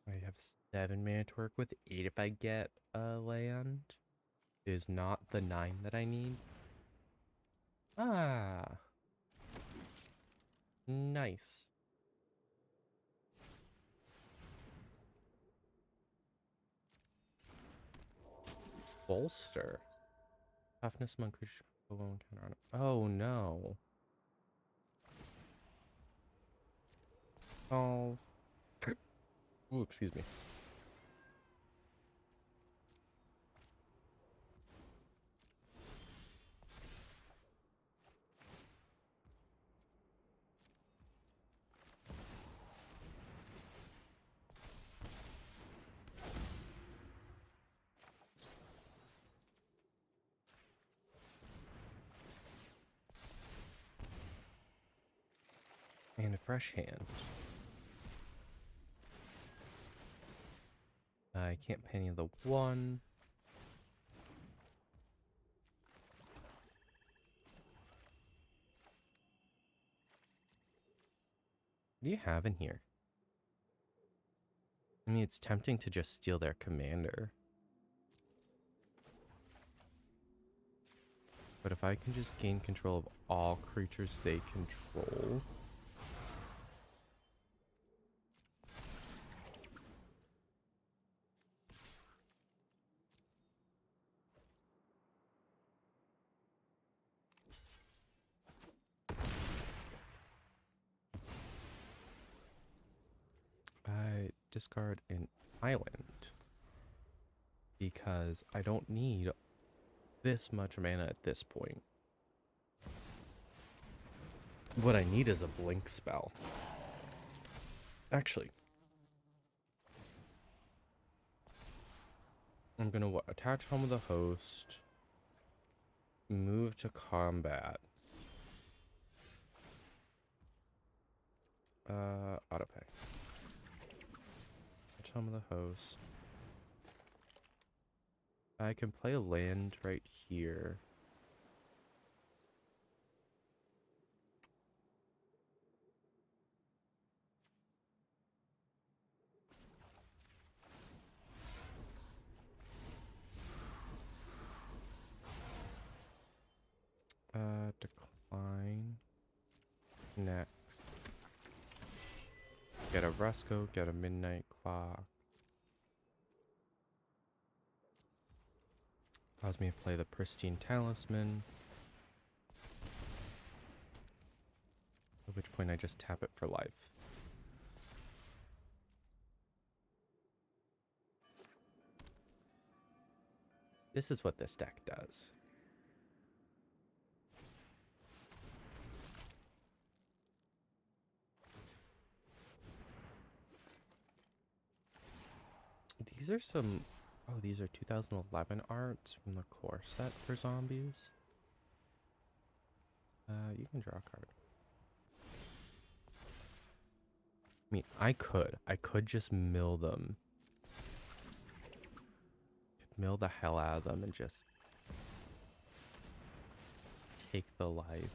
I have 7 mana to work with. 8 if I get a land. It is not the 9 that I need. Ah. Nice. Bolster. Toughness among creatures below encounter on it. Oh no. Oh. Ooh, excuse me. And a fresh hand. I can't pay any of the 1. What do you have in here? I mean, it's tempting to just steal their commander. But if I can just gain control of all creatures they control... discard an island because I don't need this much mana at this point. What I need is a blink spell. Actually, I'm gonna attach Home of the Host, move to combat. Autopay. Attach Home of the Host. I can play a land right here. Decline. Next. Get a Rusco, get a Midnight Clock. Allows me to play the Pristine Talisman. At which point I just tap it for life. This is what this deck does. These are some... Oh, these are 2011 arts from the core set for zombies. You can draw a card. I mean, I could just mill them. Could mill the hell out of them and just take the life.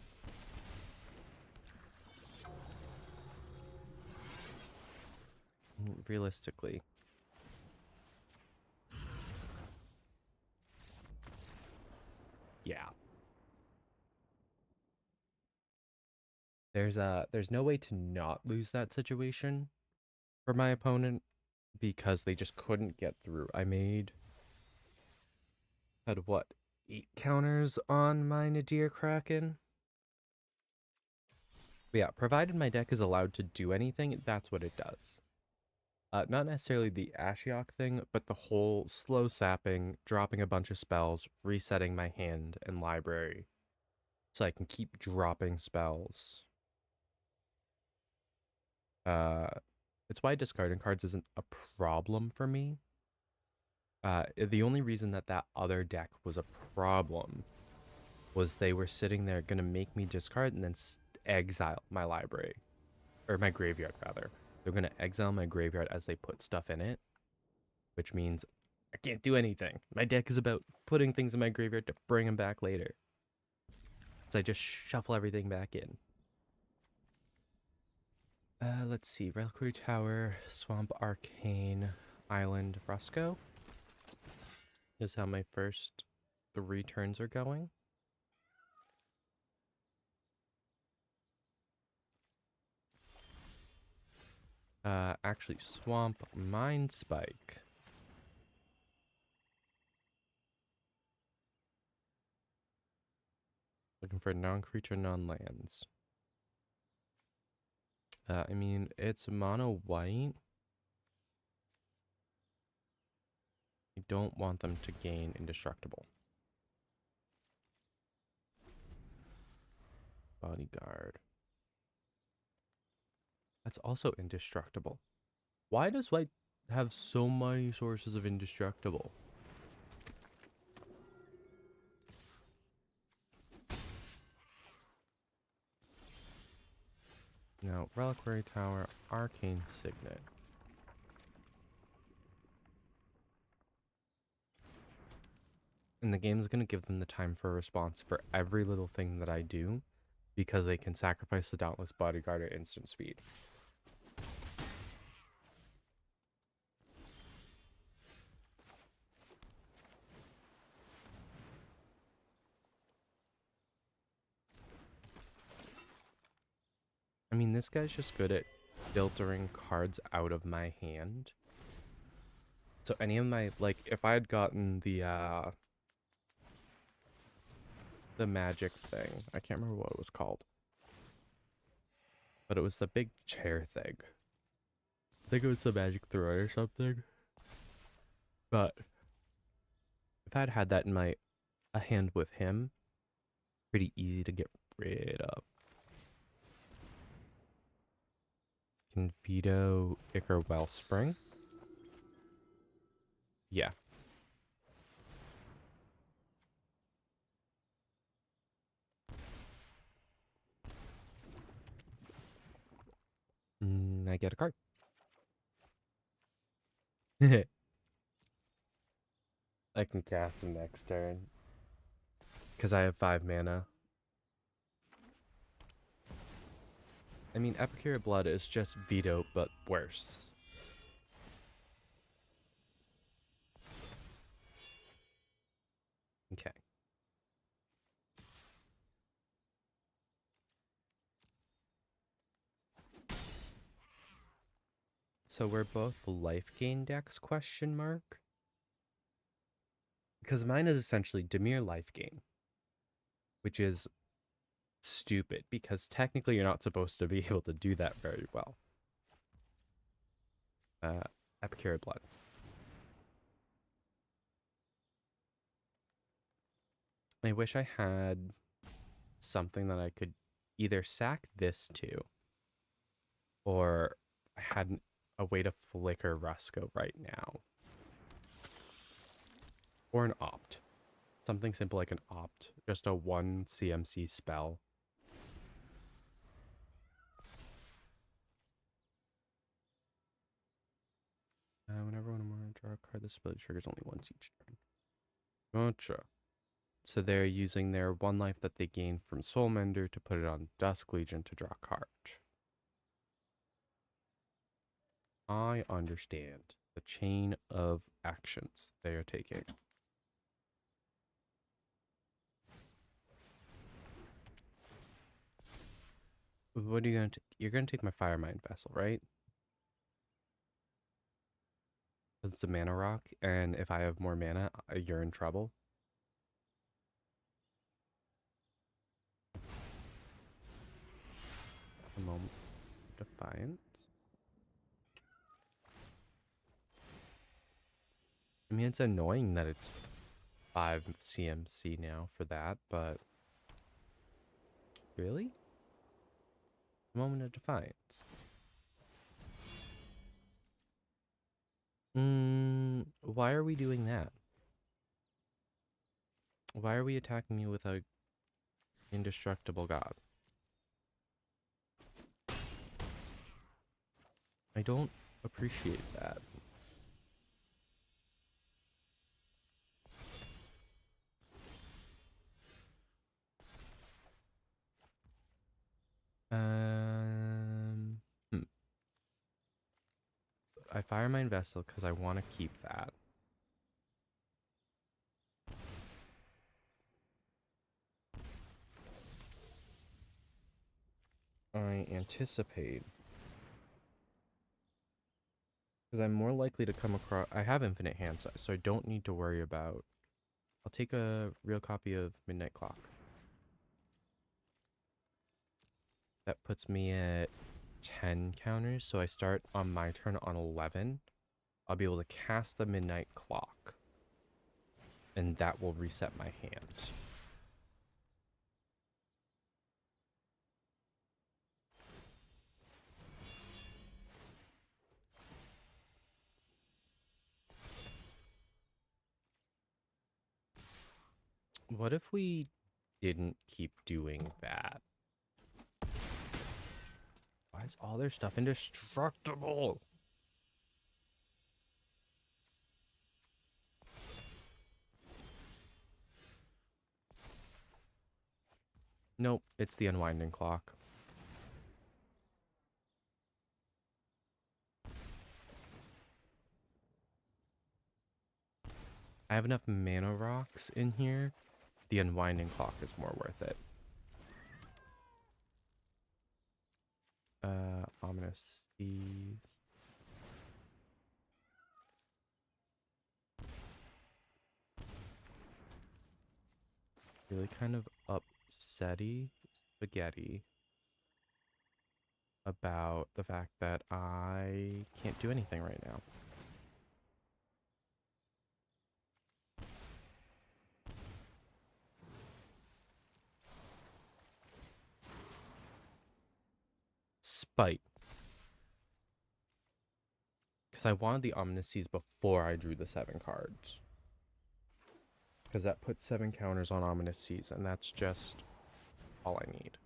Realistically. Yeah. There's no way to not lose that situation for my opponent because they just couldn't get through. I had what, 8 counters on my Nadir Kraken? But yeah, provided my deck is allowed to do anything, that's what it does. Not necessarily the Ashiok thing, but the whole slow sapping, dropping a bunch of spells, resetting my hand and library so I can keep dropping spells. It's why discarding cards isn't a problem for me. The only reason that other deck was a problem was they were sitting there gonna make me discard and then exile my library. Or my graveyard, rather. They're gonna exile my graveyard as they put stuff in it. Which means I can't do anything. My deck is about putting things in my graveyard to bring them back later. So I just shuffle everything back in. Let's see. Reliquary Tower, Swamp Arcane, Island, Rusco. Is how my first 3 turns are going. Actually, Swamp, Mind Spike. Looking for non-creature, non-lands. I mean, it's mono white. I don't want them to gain indestructible. Bodyguard. That's also indestructible. Why does white have so many sources of indestructible? Now, Reliquary Tower, Arcane Signet. And the game is going to give them the time for a response for every little thing that I do because they can sacrifice the Dauntless Bodyguard at instant speed. I mean, this guy's just good at filtering cards out of my hand. So any of my, like, if I had gotten the magic thing, I can't remember what it was called, but it was the big chair thing. think it was the magic throw or something. But if I'd had that in a hand with him, pretty easy to get rid of. Can veto Ichor Wellspring. Yeah. I get a card. I can cast him next turn. Because I have 5 mana. I mean, Epicure Blood is just veto, but worse. Okay. So we're both life gain decks, question mark? Because mine is essentially Dimir life gain, which is stupid because technically you're not supposed to be able to do that very well. Epicure Blood. I wish I had something that I could either sack this to, or I had a way to flicker Rusco right now. Or an opt. Something simple like an opt. Just a 1 CMC spell. Whenever one or more draw a card, this ability triggers only once each turn. Gotcha. So they're using their 1 life that they gain from Soulmender to put it on Dusk Legion to draw a card. I understand the chain of actions they are taking. What are you going to take? You're going to take my Firemind Vessel, right? It's a mana rock, and if I have more mana, you're in trouble. A moment. Defiance. I mean, it's annoying that it's 5 CMC now for that, but really? Moment of Defiance. Why are we doing that? Why are we attacking me with a indestructible god? I don't appreciate that. Um, hmm. I Firemind Vessel because I want to keep that. I anticipate because I'm more likely to come across. I have infinite hand size, so I don't need to worry about. I'll take a real copy of Midnight Clock. That puts me at 10 counters, so I start on my turn on 11. I'll be able to cast the Midnight Clock, and that will reset my hand. What if we didn't keep doing that? Why is all their stuff indestructible? Nope, it's the Unwinding Clock. I have enough mana rocks in here. The Unwinding Clock is more worth it. Ominous Seas. Really kind of upsetty. Spaghetti. about the fact that I can't do anything right now. Spite. Because I wanted the Omnises before I drew the 7 cards. Because that puts 7 counters on Omnises, and that's just all I need.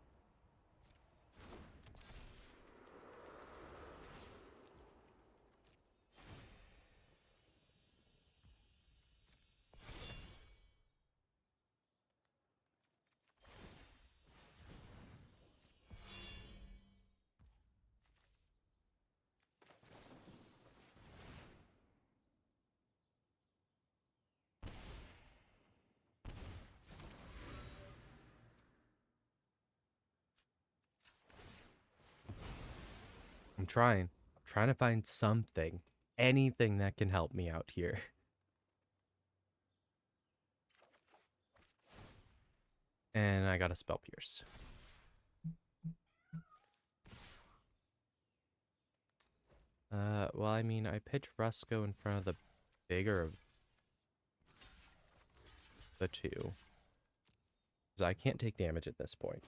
I'm trying. I'm trying to find something. Anything that can help me out here. And I got a Spell Pierce. Well, I mean, I pitched Rusco in front of the bigger of the two. Because I can't take damage at this point.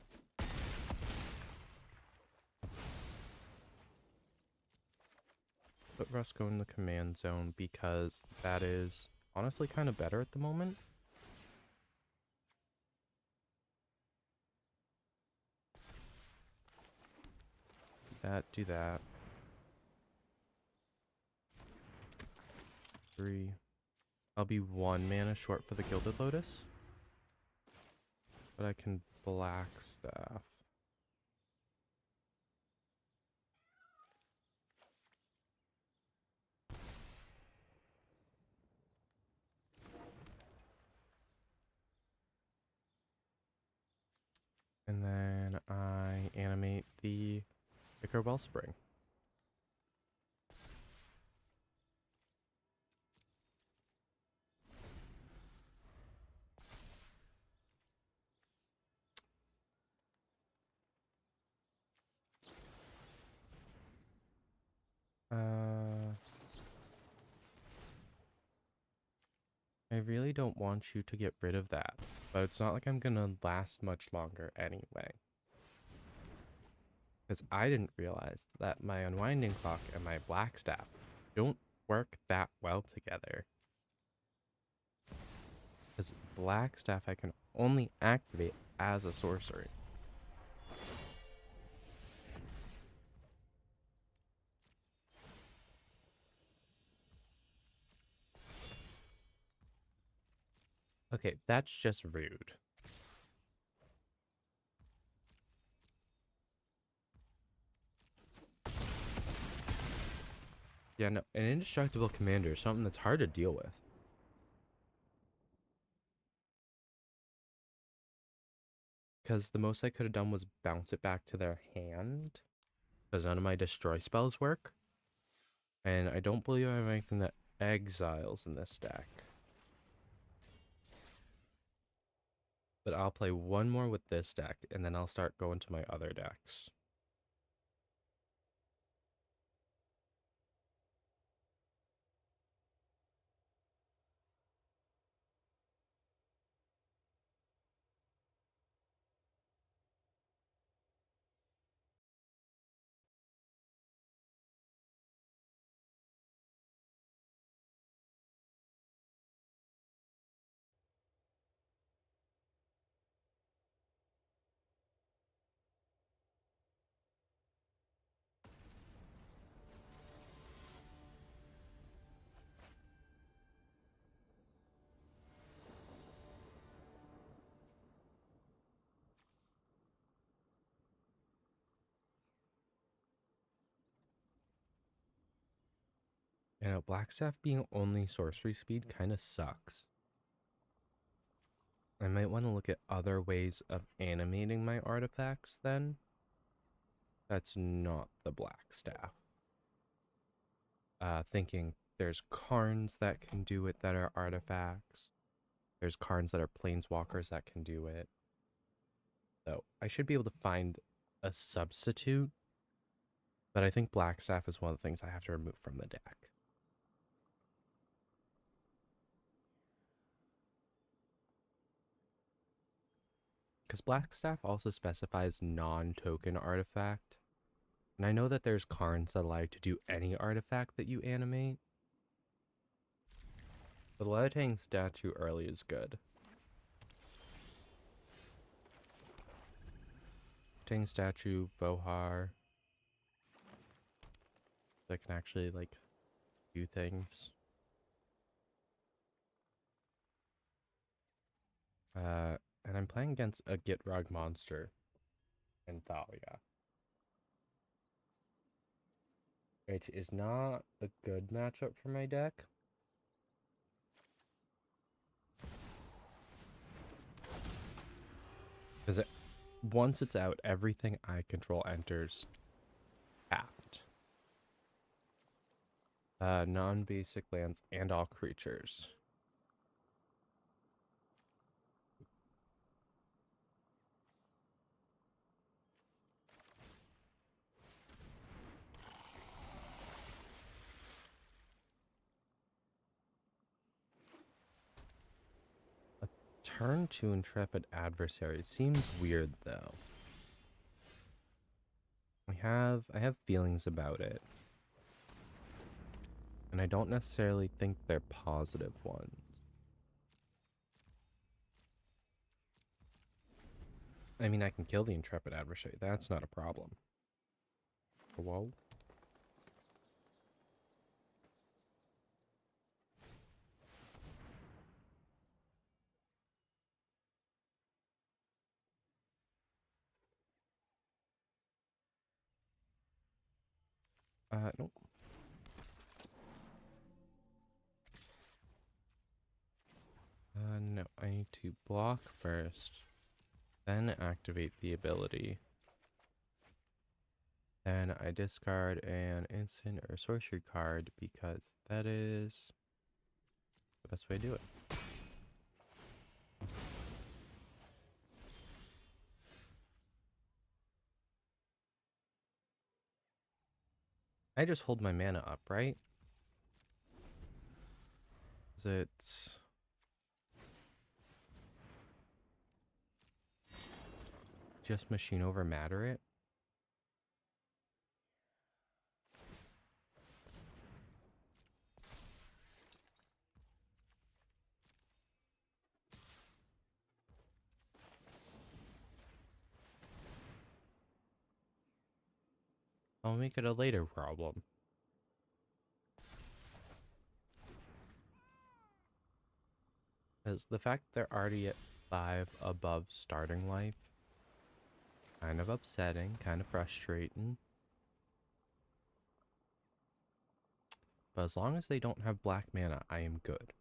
Put Rusco in the command zone because that is honestly kind of better at the moment. Do that. 3. I'll be 1 mana short for the Gilded Lotus. But I can Black Staff. And then I animate the Ichor Wellspring. I really don't want you to get rid of that, but it's not like I'm gonna last much longer anyway. Because I didn't realize that my Unwinding Clock and my Black Staff don't work that well together. Because Black Staff I can only activate as a sorcery. Okay, that's just rude. Yeah, no, an indestructible commander is something that's hard to deal with. Because the most I could have done was bounce it back to their hand. Because none of my destroy spells work. And I don't believe I have anything that exiles in this deck. But I'll play one more with this deck, and then I'll start going to my other decks. You know, Blackstaff being only sorcery speed kind of sucks. I might want to look at other ways of animating my artifacts then. That's not the Blackstaff. Thinking there's Karns that can do it that are artifacts. There's Karns that are planeswalkers that can do it. So I should be able to find a substitute But I think Black Staff is one of the things I have to remove from the deck. Because Black Staff also specifies non-token artifact. And I know that there's cards that allow you to do any artifact that you animate. The Levitating Statue early is good. Levitating Statue, Vohar. That can actually, like, do things. And I'm playing against a Gitrog monster and Thalia, which is not a good matchup for my deck. Because once it's out, everything I control enters tapped. Non-basic lands and all creatures. A turn 2 Intrepid Adversary seems weird though. I have feelings about it. And I don't necessarily think they're positive ones. I mean, I can kill the Intrepid Adversary. That's not a problem. Whoa. Nope. No, I need to block first, then activate the ability. Then I discard an instant or sorcery card because that is the best way to do it. I just hold my mana up, right? Is it... just machine over matter it? I'll make it a later problem. Because the fact they're already at 5 above starting life, kind of upsetting, kind of frustrating. But as long as they don't have black mana, I am good.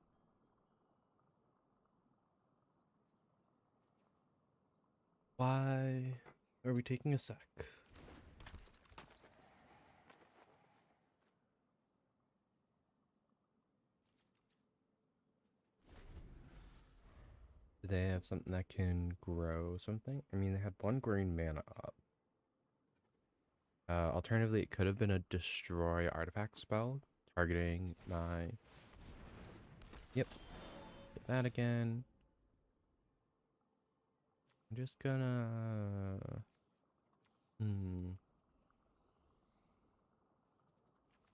Why are we taking a sec? Do they have something that can grow something? I mean, they had 1 green mana up. Alternatively, it could have been a destroy artifact spell, targeting my... Yep. Get that again. I'm just gonna...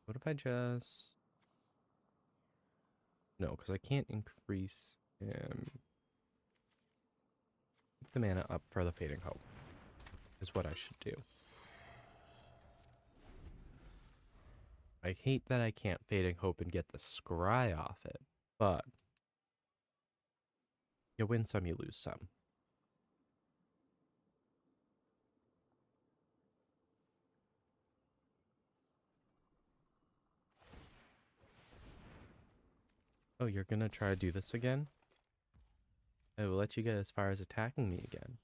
What if I just... No, because I can't increase him. Keep the mana up for the Fading Hope, is what I should do. I hate that I can't Fading Hope and get the scry off it, but you win some, you lose some. Oh, you're gonna try to do this again? I will let you get as far as attacking me again.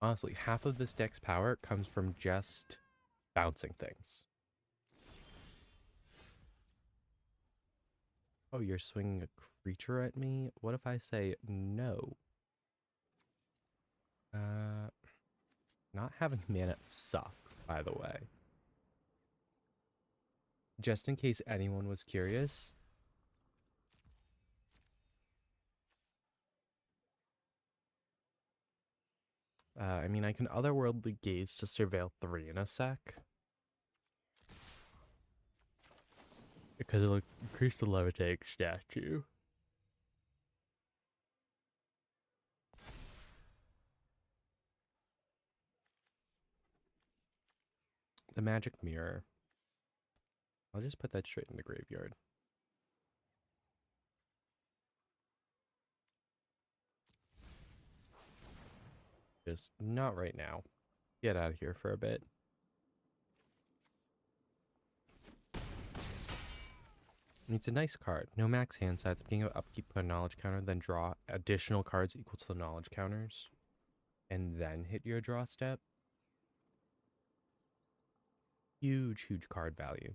Honestly, half of this deck's power comes from just bouncing things. Oh, you're swinging a creature at me? What if I say no? Uh, Not having mana sucks, by the way. Just in case anyone was curious. I mean, I can otherworldly gaze to surveil 3 in a sec. Because it'll increase the levitating statue. The magic mirror. I'll just put that straight in the graveyard. Just not right now. Get out of here for a bit. It's a nice card. No max hand size. Being able to upkeep, put a knowledge counter, then draw additional cards equal to the knowledge counters. And then hit your draw step. Huge, huge card value.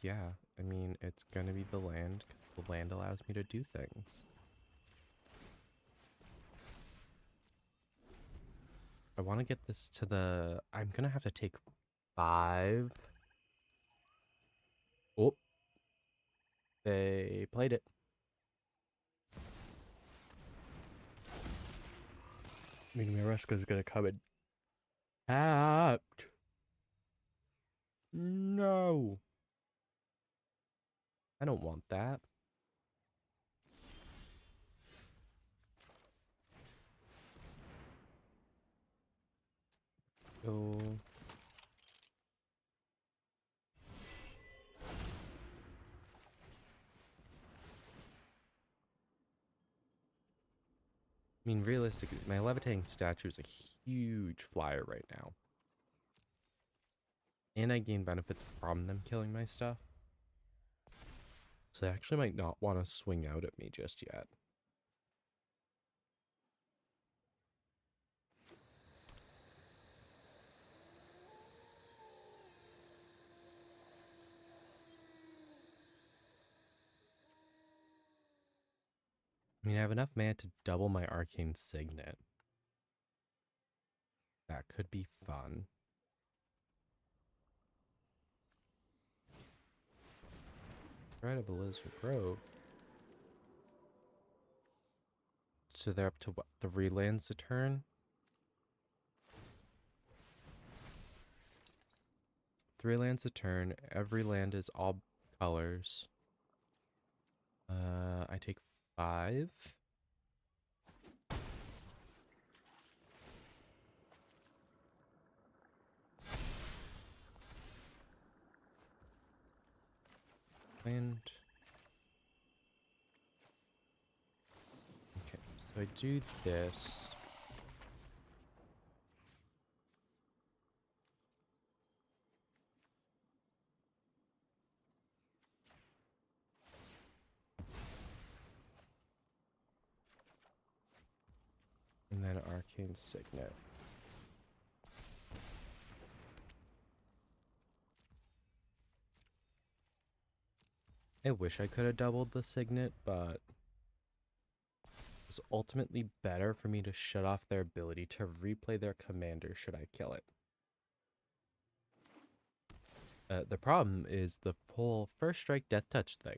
Yeah. I mean, it's gonna be the land, because the land allows me to do things. I want to get this to the... I'm gonna have to take 5. Oh. They played it. I mean, Mareska's gonna come in tapped. No. I don't want that. Oh. I mean, realistically, my levitating statue is a huge flyer right now. And I gain benefits from them killing my stuff. So they actually might not want to swing out at me just yet. I mean, I have enough mana to double my arcane signet. That could be fun. Right of a Lizard Grove. So they're up to what? 3 lands a turn? 3 lands a turn. Every land is all colors. I take 5. And okay, so I do this. And then Arcane Signet. I wish I could have doubled the Signet, but it was ultimately better for me to shut off their ability to replay their commander should I kill it. The problem is the whole first strike death touch thing,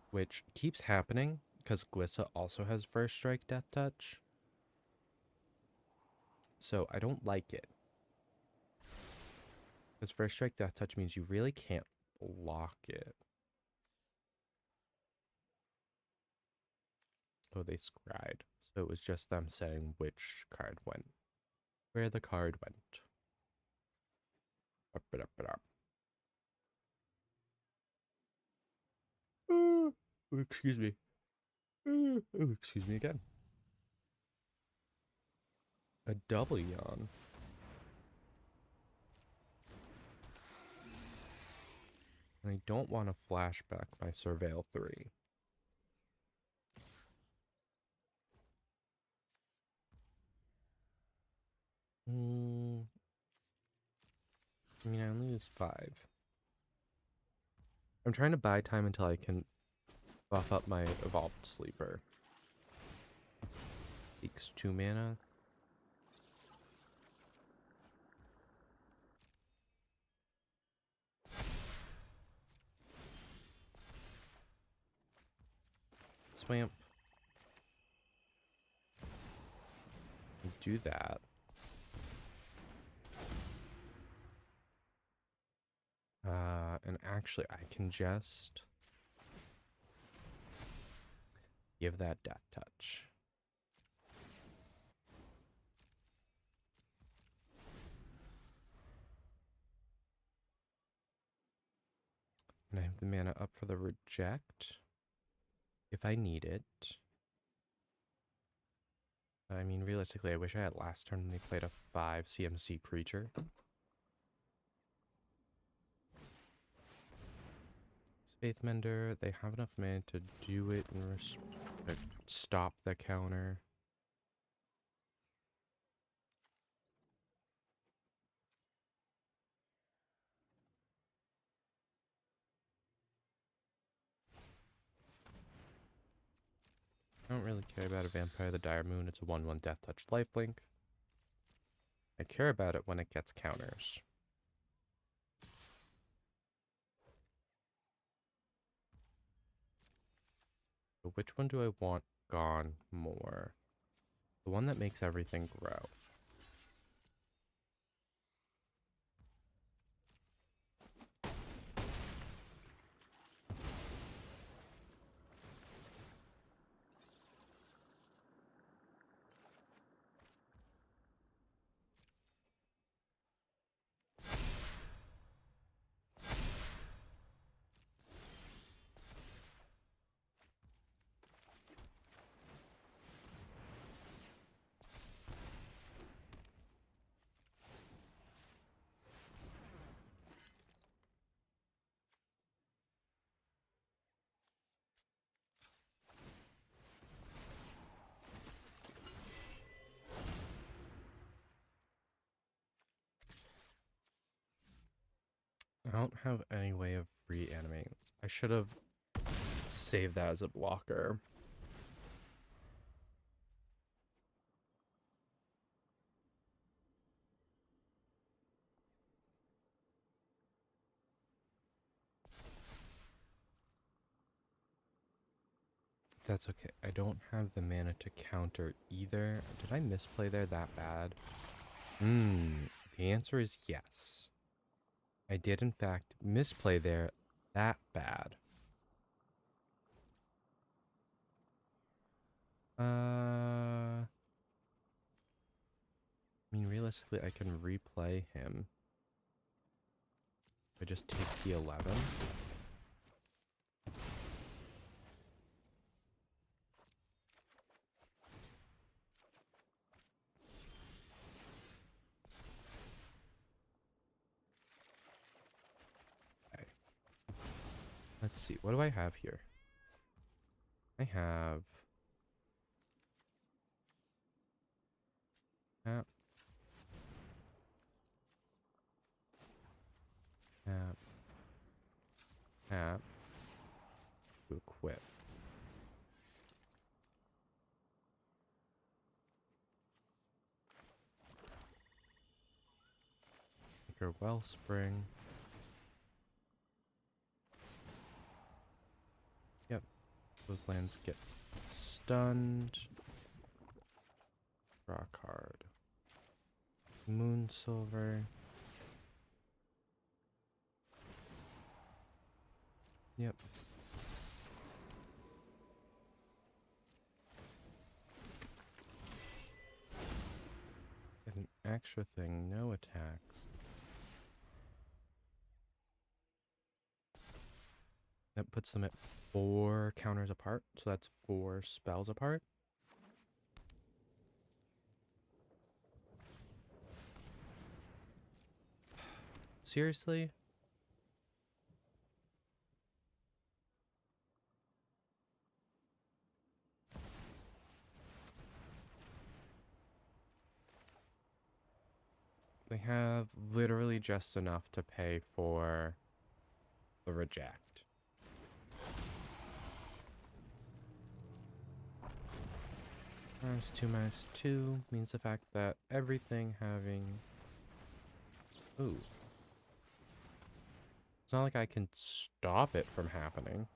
which keeps happening because Glissa also has first strike death touch. So I don't like it. Because first strike death touch means you really can't block it. Oh, they scried. So it was just them saying which card went. Where the card went. Up it up it up. Oh, excuse me. Oh, excuse me again. A double yawn. I don't want to flashback my Surveil 3. I mean, I only use 5. I'm trying to buy time until I can buff up my Evolved Sleeper. Takes 2 mana. Swamp. Do that. And actually, I can just give that Death Touch. And I have the mana up for the Reject if I need it. I mean, realistically, I wish I had last turn when they played a 5 CMC creature. Faithmender, they have enough mana to do it and stop the counter. I don't really care about a Vampire the Dire Moon. It's a 1/1 Death Touch lifelink. I care about it when it gets counters. So which one do I want gone more? The one that makes everything grow. I don't have any way of reanimating this. I should have saved that as a blocker. That's okay. I don't have the mana to counter either. Did I misplay there that bad? The answer is yes. I did in fact misplay there that bad. I mean, realistically, I can replay him. I just take the 11. Okay. Let's see. What do I have here? I have tap, tap, tap to equip. Maker Wellspring. Yep. Those lands get stunned. Draw a card. Moonsilver. Yep. Get an extra thing, no attacks. That puts them at 4 counters apart, so that's 4 spells apart. Seriously? They have literally just enough to pay for the reject. -2 means the fact that everything having... Ooh. It's not like I can stop it from happening.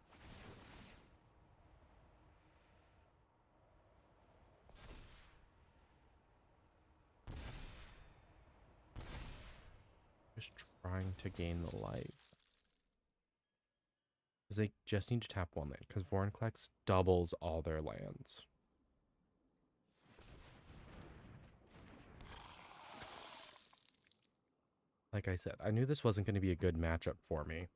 Just trying to gain the life. Because they just need to tap one land. Because Vorinclex doubles all their lands. Like I said, I knew this wasn't going to be a good matchup for me.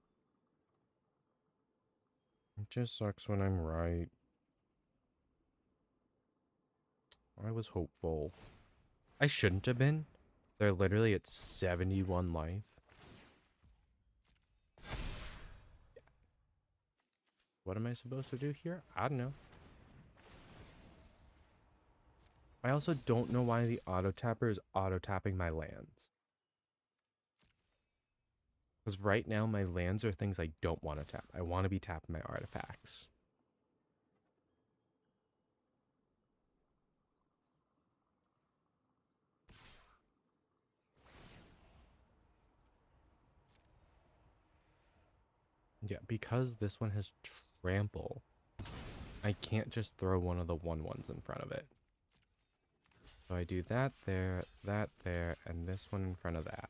It just sucks when I'm right. I was hopeful. I shouldn't have been. They're literally at 71 life. What am I supposed to do here? I don't know. I also don't know why the auto tapper is auto tapping my lands. Because right now my lands are things I don't want to tap. I want to be tapping my artifacts. Yeah, because this one has trample, I can't just throw one of the 1/1s in front of it. So I do that there, and this one in front of that.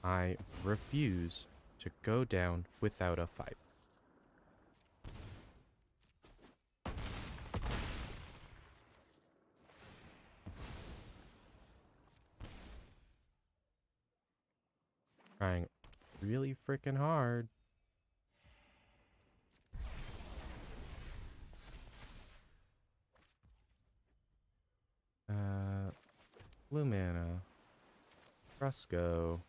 I refuse to go down without a fight. Trying really freaking hard. Blue mana. Fresco.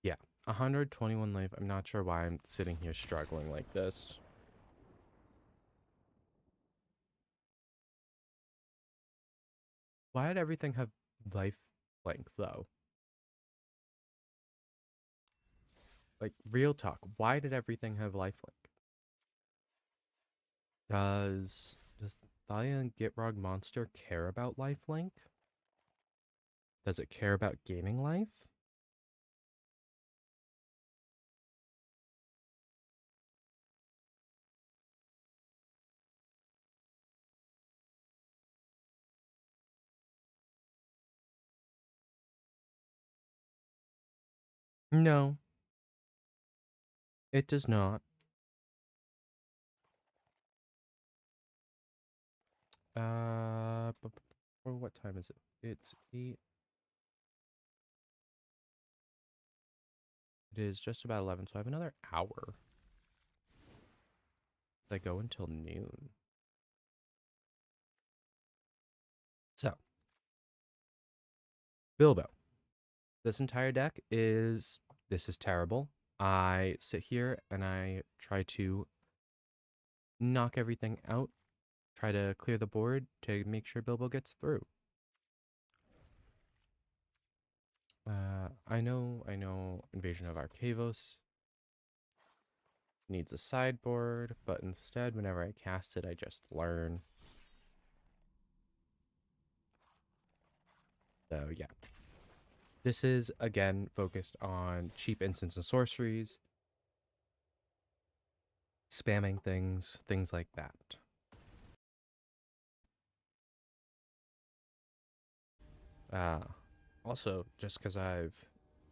Yeah, 121 life. I'm not sure why I'm sitting here struggling like this. Why did everything have life length, though? Like, real talk. Why did everything have lifelink? Does Thalia and Gitrog Monster care about lifelink? Does it care about gaining life? No, it does not. Or what time is it? It's 8. It is just about 11, so I have another hour. I go until noon. So, Bilbo. This entire deck is... This is terrible. I sit here and I try to knock everything out. Try to clear the board to make sure Bilbo gets through. I know Invasion of Arcavos needs a sideboard, but instead, whenever I cast it, I just learn. So, yeah. This is, again, focused on cheap instants and sorceries, spamming things like that. Also, just because I've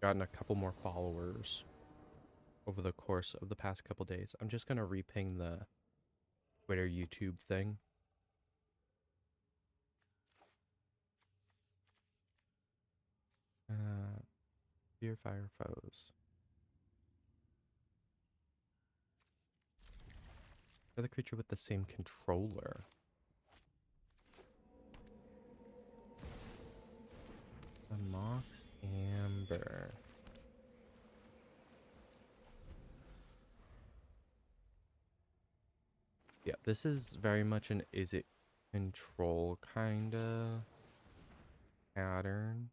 gotten a couple more followers over the course of the past couple days, I'm just going to reping the Twitter, YouTube thing. Fear Fire Foes. For the creature with the same controller. A Mox Amber. Yeah, this is very much an is it control kind of pattern.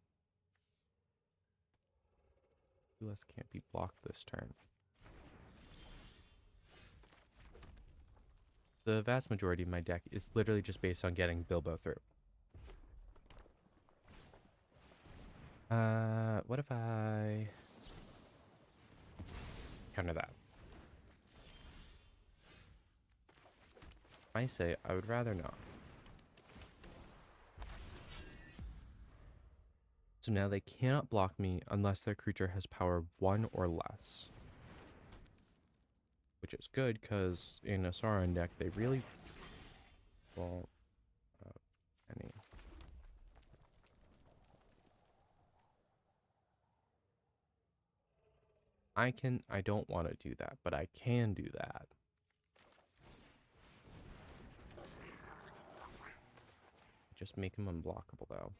US can't be blocked this turn. The vast majority of my deck is literally just based on getting Bilbo through. What if I counter that? I say I would rather not. So now they cannot block me unless their creature has power 1 or less. Which is good, because in a Sauron deck, they really won't any. I don't want to do that, but I can do that. Just make him unblockable, though.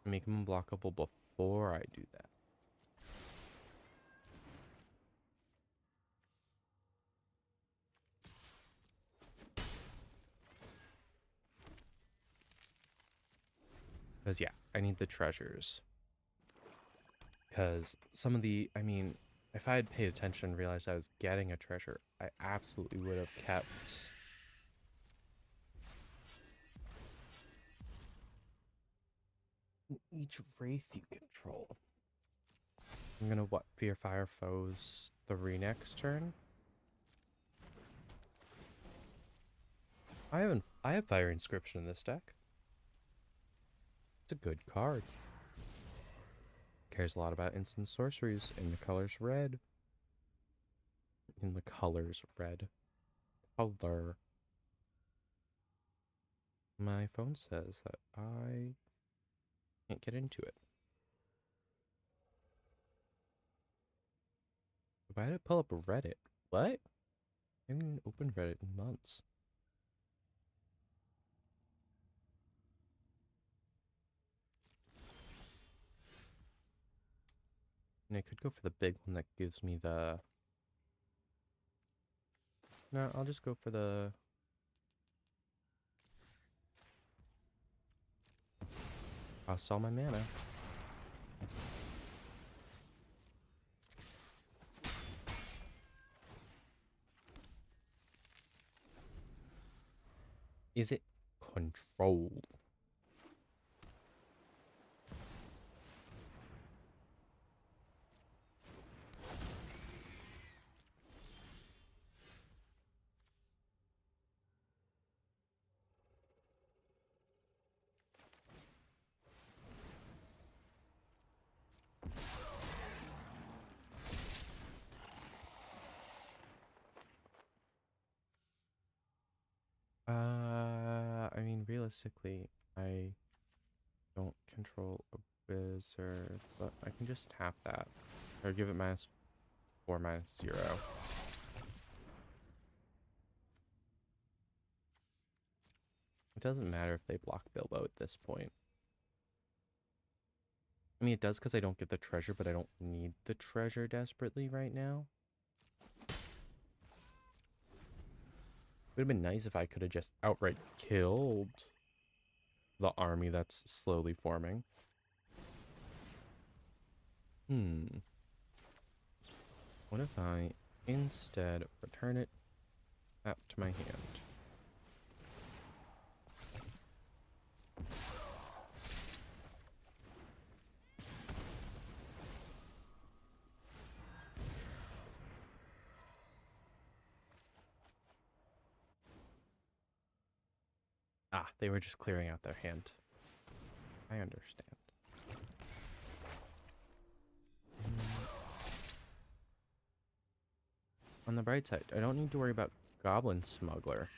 Make him unblockable before I do that. Because, yeah, I need the treasures. Because some of the, I mean, if I had paid attention and realized I was getting a treasure, I absolutely would have kept each wraith you control. I'm gonna what? Fear Fire Foes 3 next turn? I have Fire Inscription in this deck. It's a good card. Cares a lot about instant sorceries in the colors red. In the colors red. Color. My phone says that I can't get into it. Why did it pull up Reddit? What? I haven't even opened Reddit in months. And I could go for the big one that gives me the... No, I'll just go for the... I'll sell my mana. Is it controlled? I mean, realistically, I don't control a wizard, but I can just tap that. Or give it -4, -0. It doesn't matter if they block Bilbo at this point. I mean, it does because I don't get the treasure, but I don't need the treasure desperately right now. It would have been nice if I could have just outright killed the army that's slowly forming. What if I instead return it back to my hand? Ah, they were just clearing out their hand. I understand. On the bright side, I don't need to worry about Goblin Smuggler.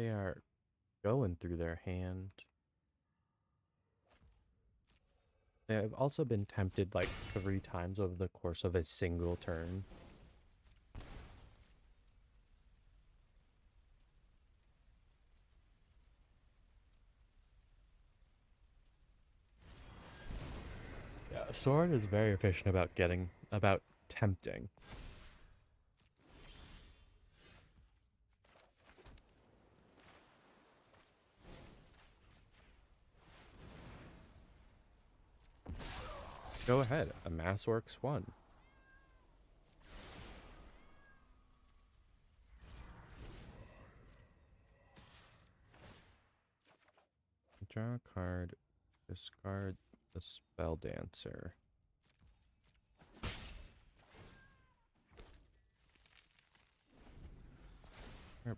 They are going through their hand. They have also been tempted like 3 times over the course of a single turn. Yeah, Sword is very efficient about tempting. Go ahead, a Mass Orcs 1. Draw a card, discard the Spell Dancer.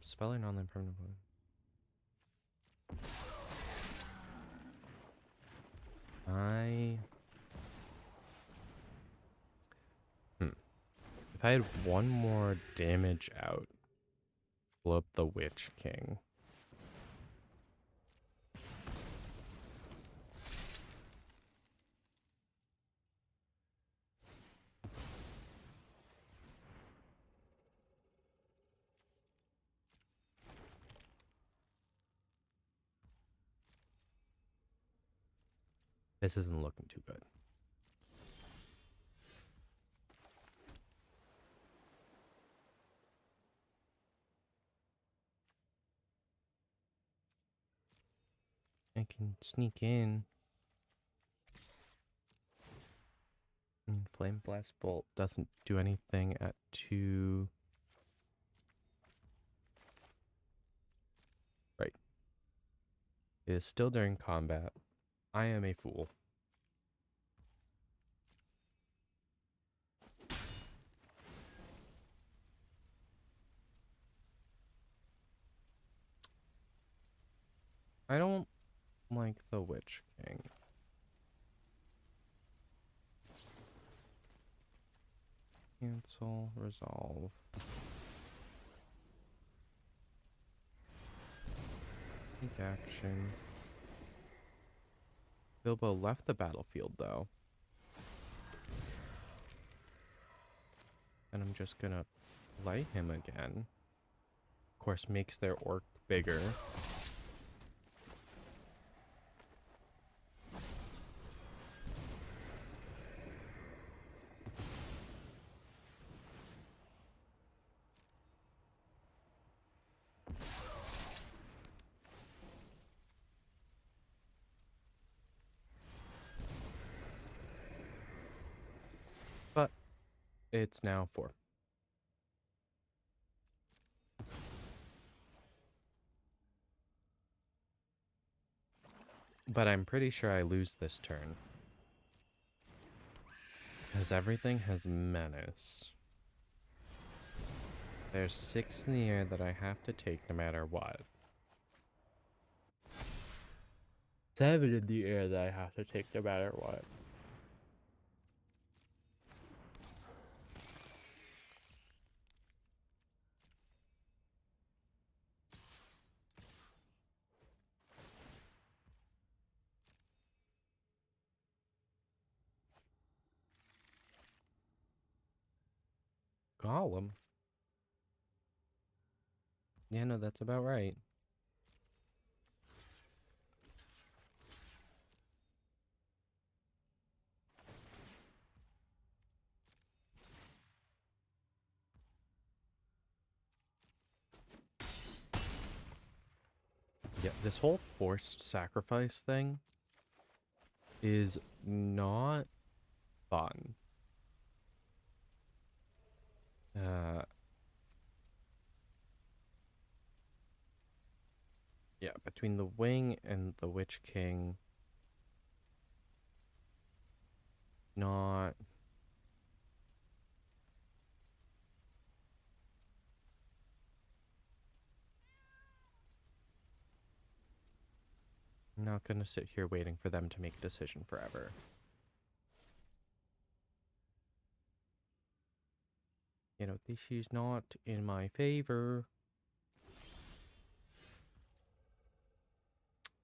Spelling online permanent. If I had one more damage out, blow up the Witch King. This isn't looking too good. I can sneak in. I mean, Flame Blast Bolt doesn't do anything at 2. Right. It is still during combat. I am a fool. I don't like the Witch King. Cancel, resolve. Take action. Bilbo left the battlefield though. And I'm just gonna light him again. Of course, makes their orc bigger. But it's now 4. But I'm pretty sure I lose this turn. Because everything has menace. There's 6 in the air that I have to take no matter what. 7 in the air that I have to take no matter what. Golem? Yeah, no, that's about right. Yeah, this whole forced sacrifice thing is not fun. Yeah, between the Wing and the Witch King, not not gonna sit here waiting for them to make a decision forever. You know, this is not in my favor.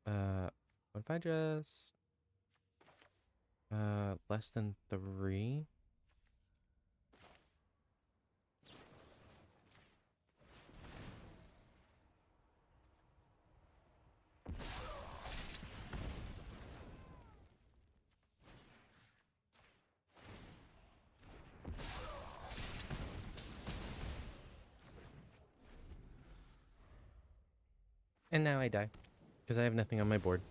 What if I just less than 3? And now I die because I have nothing on my board.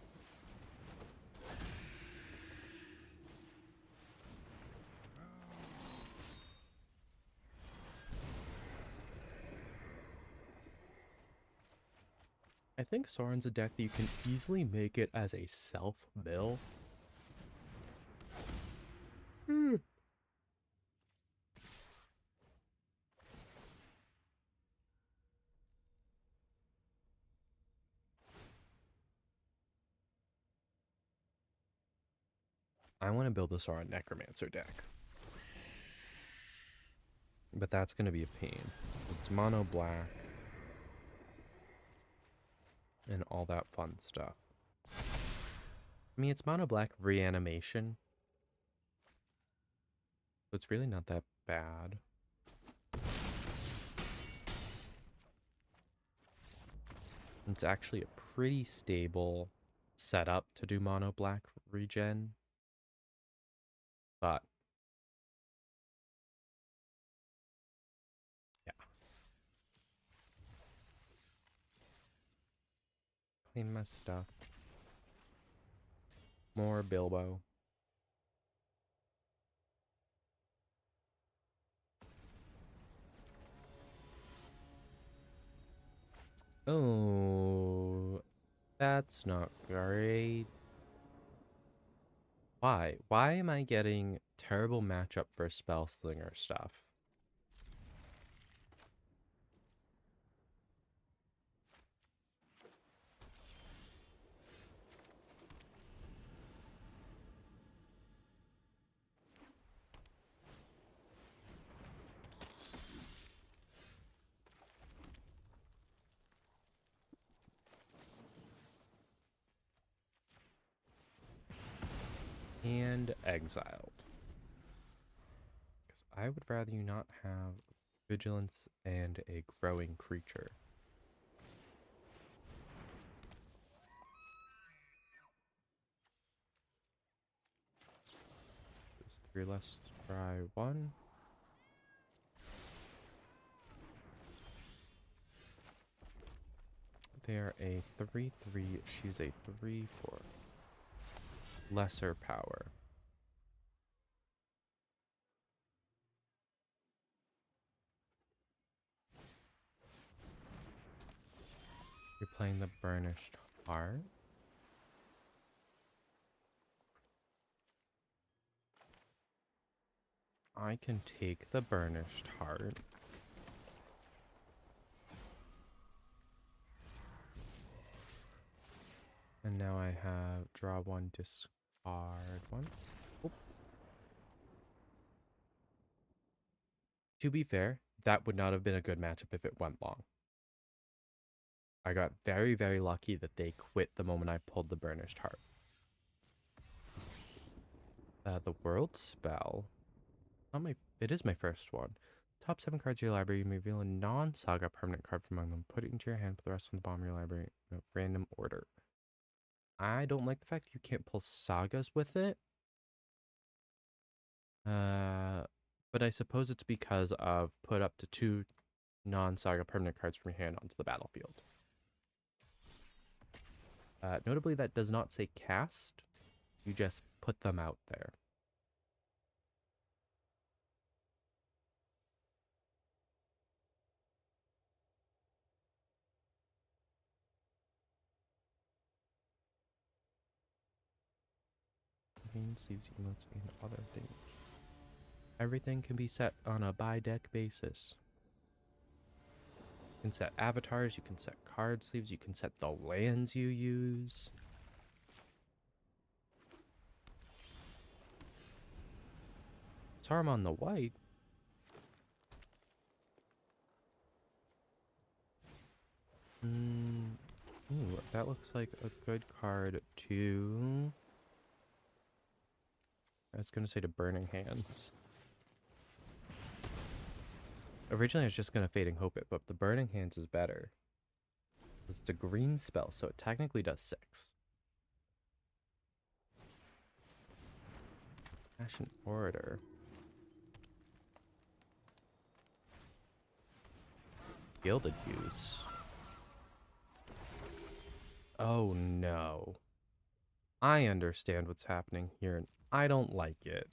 I think Sauron's a deck that you can easily make it as a self-mill. I want to build a Sauron Necromancer deck. But that's going to be a pain. It's mono black. And all that fun stuff. I mean, it's mono black reanimation. So it's really not that bad. It's actually a pretty stable setup to do mono black regen. But yeah. Clean my stuff. More Bilbo. Oh, that's not great. Why? Why am I getting terrible matchup for spell slinger stuff? And exiled. Because I would rather you not have vigilance and a growing creature. There's 3 less. Try 1. They are a 3/3. She's a 3/4. Lesser power. You're playing the Burnished Heart. I can take the Burnished Heart. And now I have draw 1, discard 1. Oop. To be fair, that would not have been a good matchup if it went long. I got very, very lucky that they quit the moment I pulled the Burnished Heart. The World Spell. It is my first one. Top 7 cards of your library, you may reveal a non-saga permanent card from among them. Put it into your hand, put the rest on the bottom of your library in a random order. I don't like the fact that you can't pull sagas with it. But I suppose it's because of put up to 2 non-saga permanent cards from your hand onto the battlefield. Notably, that does not say cast. You just put them out there. Seeds, emotes, and other things. Everything can be set on a by deck basis. You can set avatars, you can set card sleeves, you can set the lands you use. Saruman the White. Ooh, that looks like a good card to... I was going to say to Burning Hands. Originally, I was just going to Fading Hope it, but the Burning Hands is better. It's a green spell, so it technically does 6. Passion Orator. Gilded Goose. Oh no. I understand what's happening here, and I don't like it.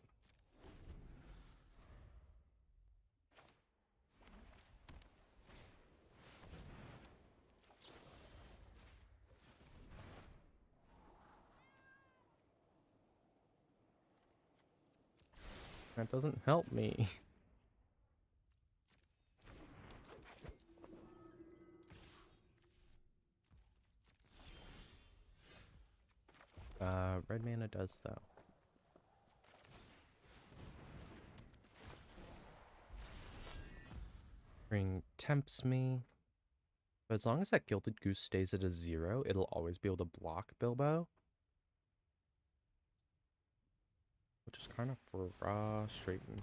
That doesn't help me. Red mana does, though. Ring tempts me. But as long as that Gilded Goose stays at a 0, it'll always be able to block Bilbo. Which is kind of frustrating.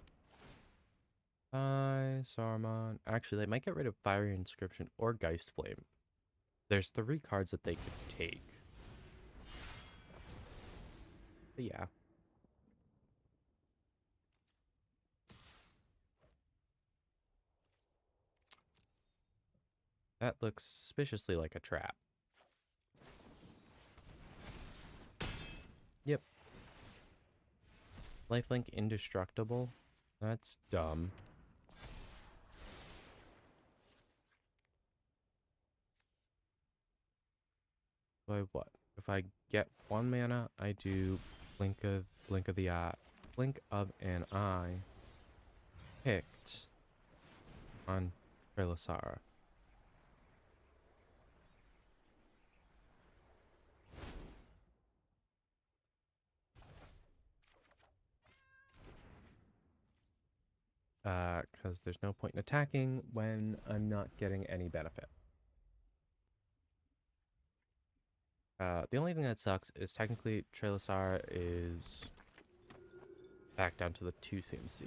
Bye, Saruman. Actually, they might get rid of Fiery Inscription or Geist Flame. There's 3 cards that they could take. But yeah. That looks suspiciously like a trap. Yep. Lifelink indestructible? That's dumb. So what? If I get 1 mana, I do blink of the eye, blink of an eye. Picked on Trilasara. Because there's no point in attacking when I'm not getting any benefit. The only thing that sucks is technically Trilasara is back down to the 2 CMC.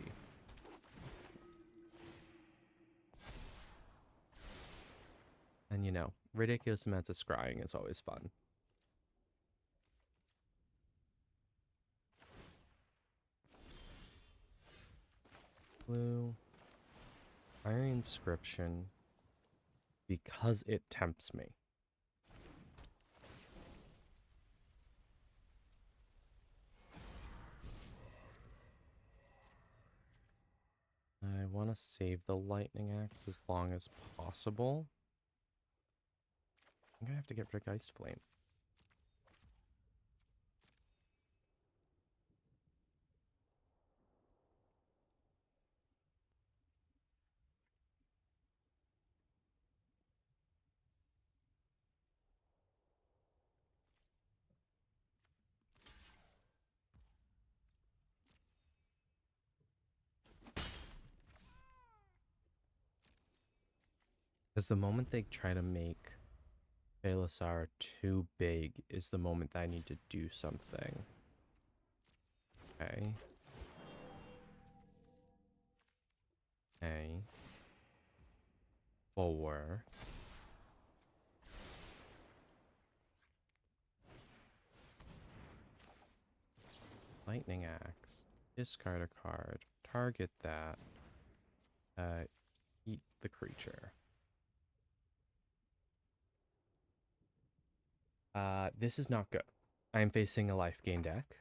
And you know, ridiculous amounts of scrying is always fun. Blue. Iron Inscription. Because it tempts me. I want to save the Lightning Axe as long as possible. I'm going to have to get rid of Geist Flame. Because the moment they try to make Balasar too big is the moment that I need to do something. Okay. Okay. 4. Lightning Axe. Discard a card. Target that. Eat the creature. This is not good. I am facing a life gain deck.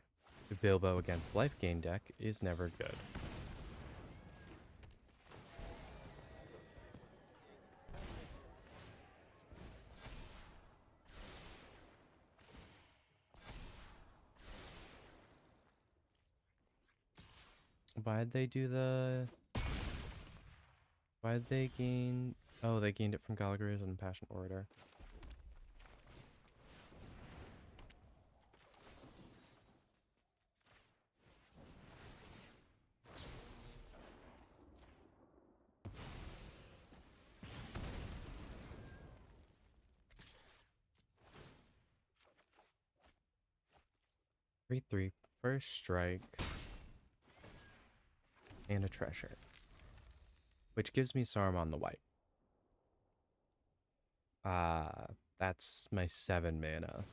Bilbo against life gain deck is never good. Why'd they do the... Why'd they gain... Oh, they gained it from Gallagher's and Passion Orator. 3/3, first strike, and a treasure, which gives me Saruman the White. That's my 7 mana.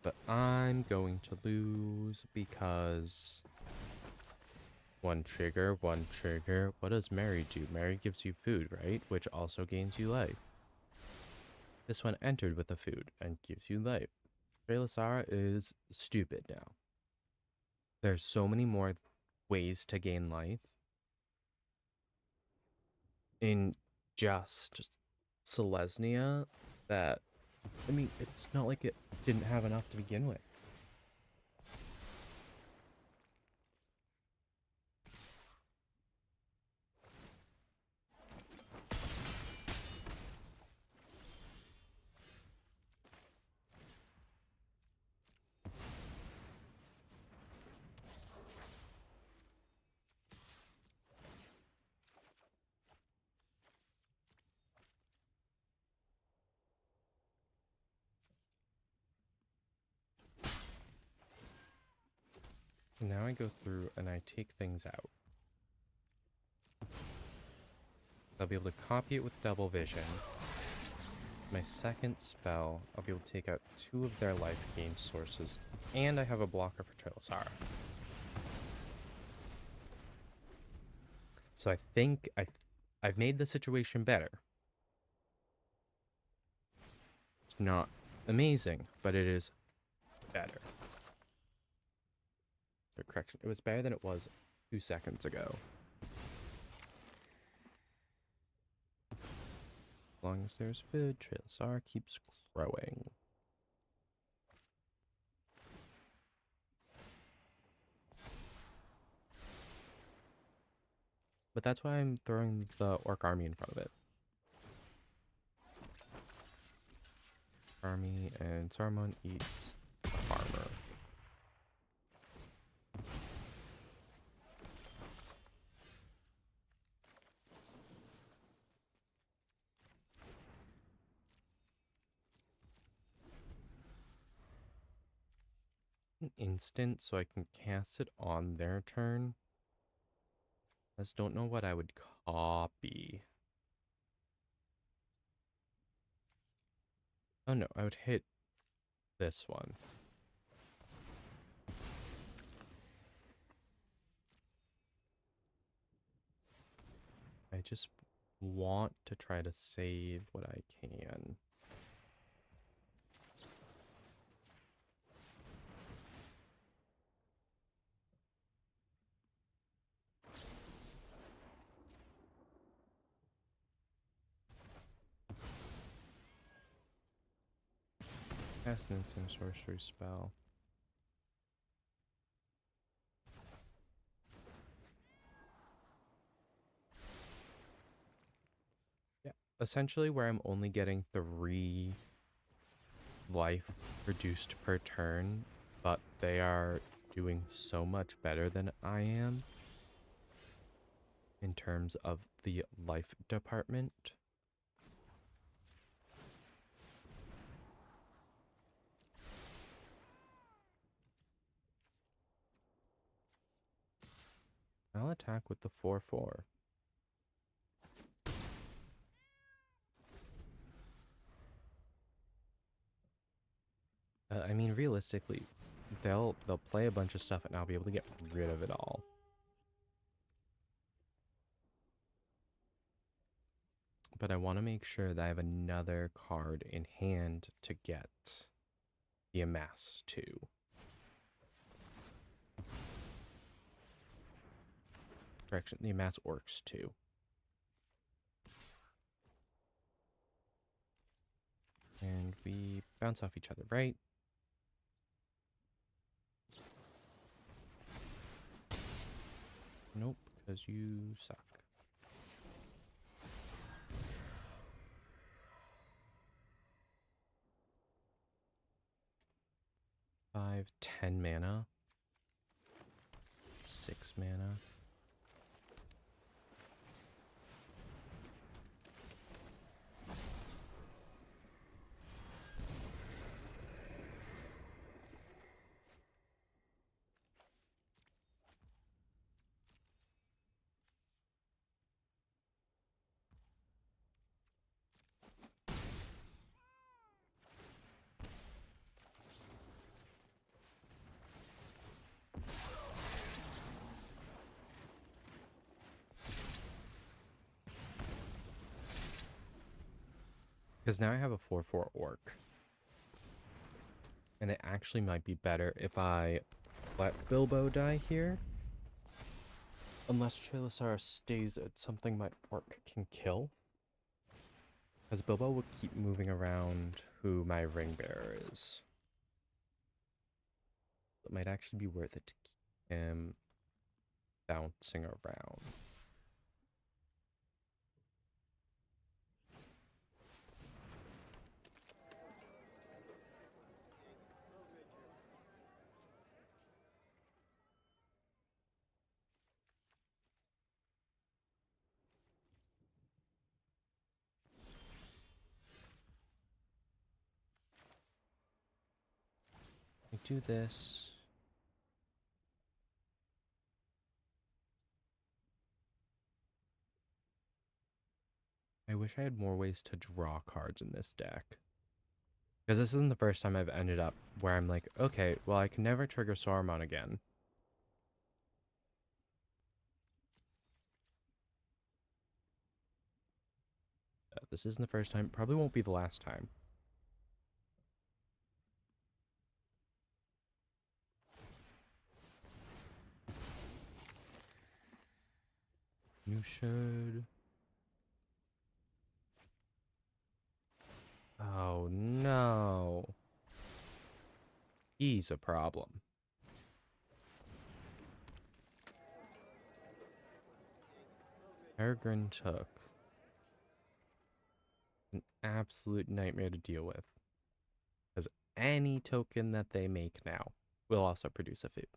But I'm going to lose because one trigger, one trigger. What does Mary do? Mary gives you food, right? Which also gains you life. This one entered with the food and gives you life. Trailasara is stupid now. There's so many more ways to gain life in just Selesnya that, I mean, it's not like it didn't have enough to begin with. Now I go through and I take things out. I'll be able to copy it with double vision. My second spell, I'll be able to take out 2 of their life gain sources, and I have a blocker for Trailasara. So I think I've made the situation better. It's not amazing, but it is better. Correction, it was better than it was 2 seconds ago. As long as there's food, Trailasara keeps growing. But that's why I'm throwing the Orc army in front of it. Army and Saruman eats a farmer. An instant so I can cast it on their turn. I just don't know what I would copy. Oh no, I would hit this one. I just want to try to save what I can. Cast an instant sorcery spell. Yeah, essentially where I'm only getting 3 life reduced per turn, but they are doing so much better than I am in terms of the life department. I'll attack with the 4/4. I mean, realistically, they'll play a bunch of stuff and I'll be able to get rid of it all. But I want to make sure that I have another card in hand to get the Amass too. Correction, the Amass Orcs too. And we bounce off each other, right? Nope, because you suck. 5, 10 mana. 6 mana. Because now I have a 4/4 orc. And it actually might be better if I let Bilbo die here. Unless Trailosaurus stays at something my orc can kill. Because Bilbo will keep moving around who my ring bearer is. It might actually be worth it to keep him bouncing around. I do this. I wish I had more ways to draw cards in this deck. Because this isn't the first time I've ended up where I'm like, okay, well, I can never trigger Saruman again. This isn't the first time. Probably won't be the last time. You should. Oh, no. He's a problem. Peregrine took. An absolute nightmare to deal with. Because any token that they make now will also produce a food.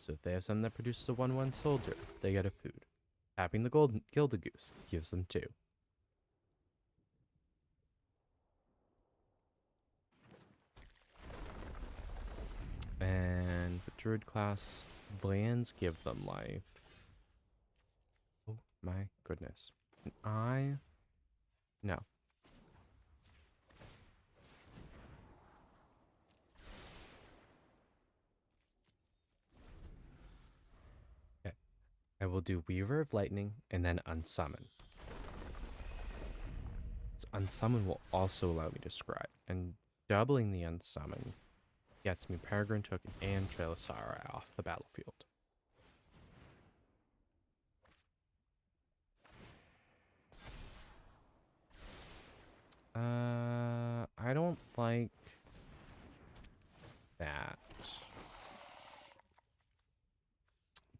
So if they have something that produces a 1/1 soldier, they get a food. Tapping the Gilded Goose gives them 2. And the Druid class lands give them life. Oh my goodness. And no. Okay. I will do Weaver of Lightning and then Unsummon. Unsummon will also allow me to Scry, and doubling the Unsummon gets me Peregrine Token and Trailosaurus off the battlefield. I don't like that.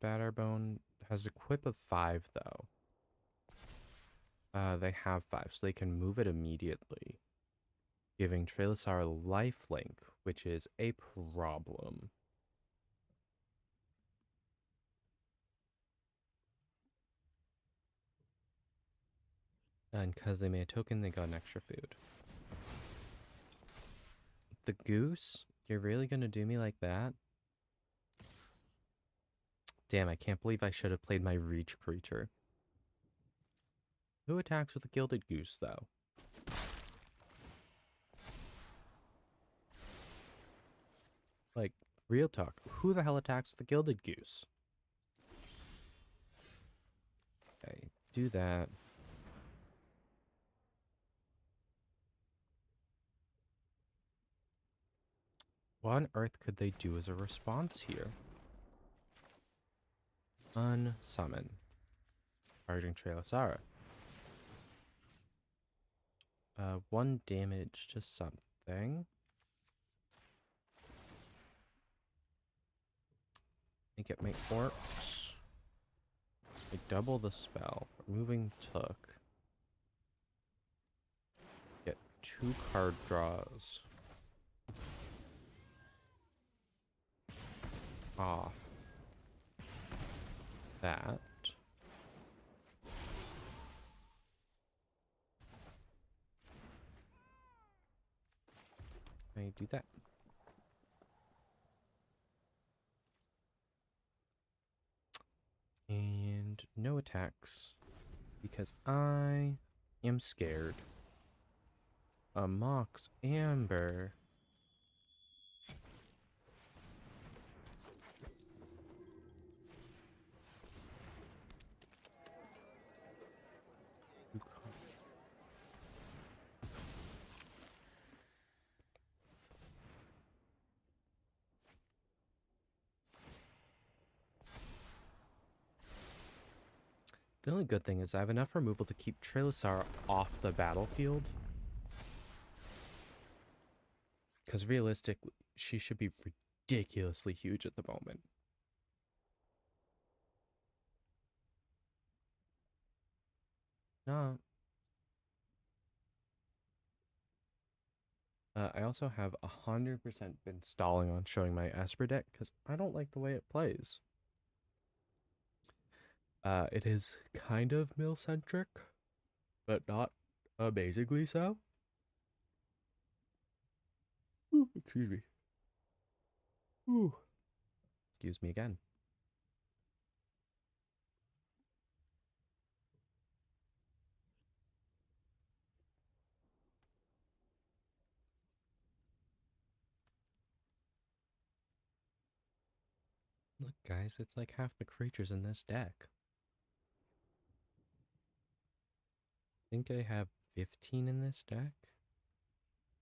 Batterbone has a quip of 5 though. They have 5, so they can move it immediately, giving Trailosaurus lifelink, which is a problem. And because they made a token, they got an extra food. The goose? You're really gonna do me like that? Damn, I can't believe I should have played my reach creature. Who attacks with a Gilded Goose, though? Like, real talk, who the hell attacks with a Gilded Goose? Okay, do that. What on earth could they do as a response here? Unsummon. Targeting Trailosaurus. 1 damage to something. I get my orcs. I double the spell. Removing took. Get 2 card draws. Off that. I do that. And no attacks because I am scared. A Mox Amber. The only good thing is I have enough removal to keep Trilisar off the battlefield. Because realistically, she should be ridiculously huge at the moment. No. I also have 100% been stalling on showing my Esper deck because I don't like the way it plays. It is kind of mill-centric, but not amazingly so. Ooh, excuse me. Ooh. Excuse me again. Look, guys, it's like half the creatures in this deck. I think I have 15 in this deck.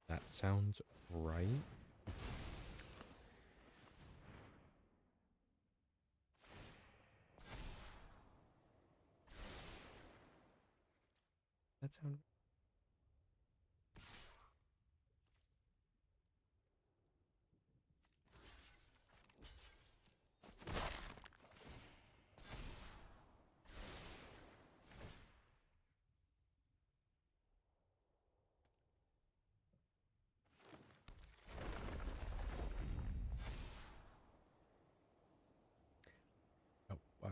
That sounds right. That sounds... Oh,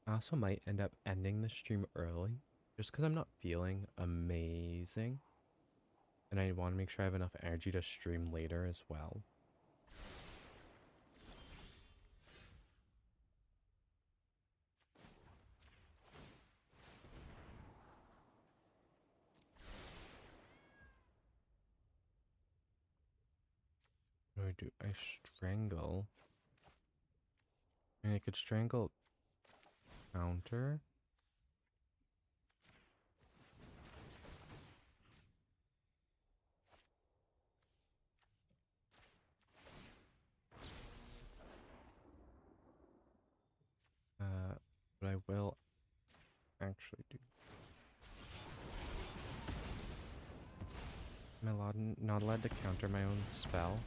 I also might end up ending the stream early just because I'm not feeling amazing. And I want to make sure I have enough energy to stream later as well. What do I do? I strangle. And I could strangle counter. But I will actually do. Am I not allowed to counter my own spell?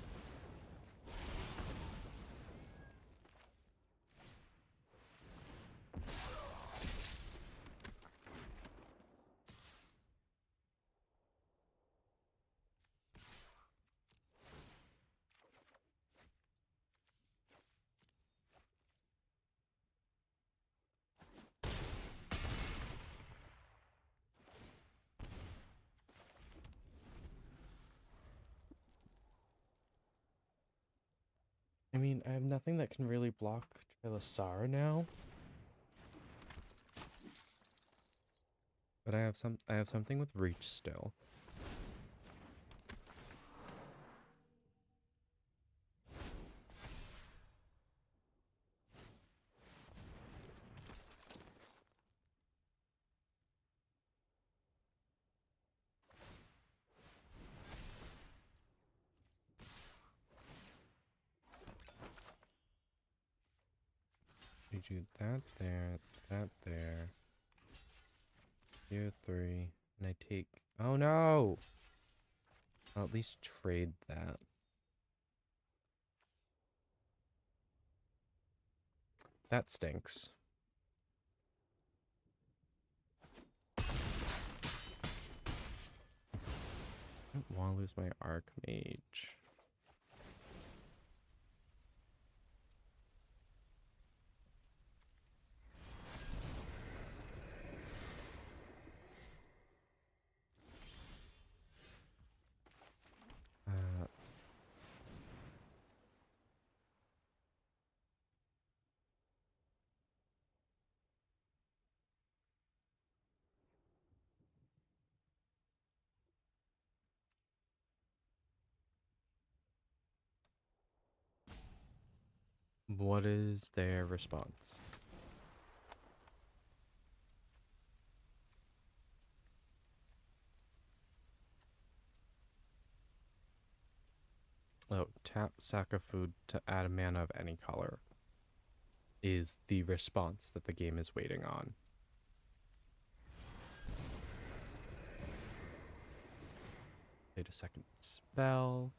I mean, I have nothing that can really block Trilisara now. But I have something with reach still. You do that there. Here 3. And I take... Oh no! I'll at least trade that. That stinks. I don't want to lose my Archmage. What is their response? Oh, tap sack of food to add a mana of any color is the response that the game is waiting on. Played a second spell.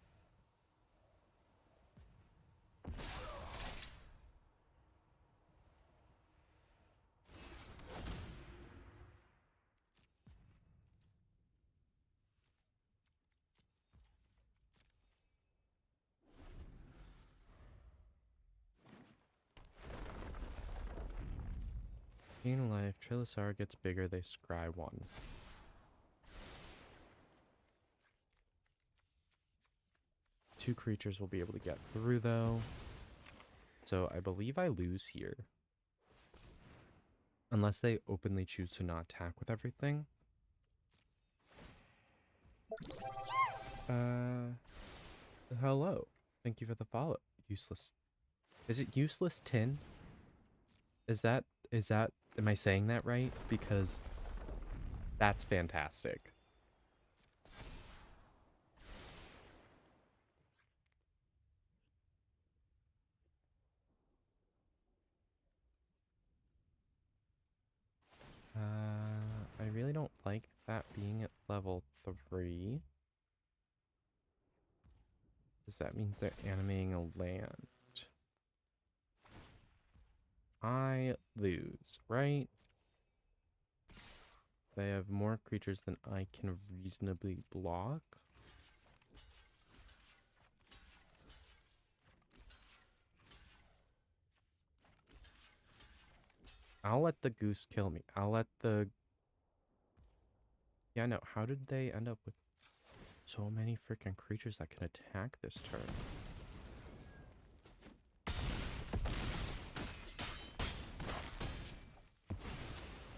Gain life. Trilisar gets bigger. They scry 1. Two creatures will be able to get through, though. So I believe I lose here. Unless they openly choose to not attack with everything. Hello. Thank you for the follow. Useless. Is it useless tin? Is that, am I saying that right? Because that's fantastic. I really don't like that being at level 3. Because that means they're animating a land. I lose, right? They have more creatures than I can reasonably block. I'll let the goose kill me. I'll let the... Yeah, no, how did they end up with so many freaking creatures that can attack this turn?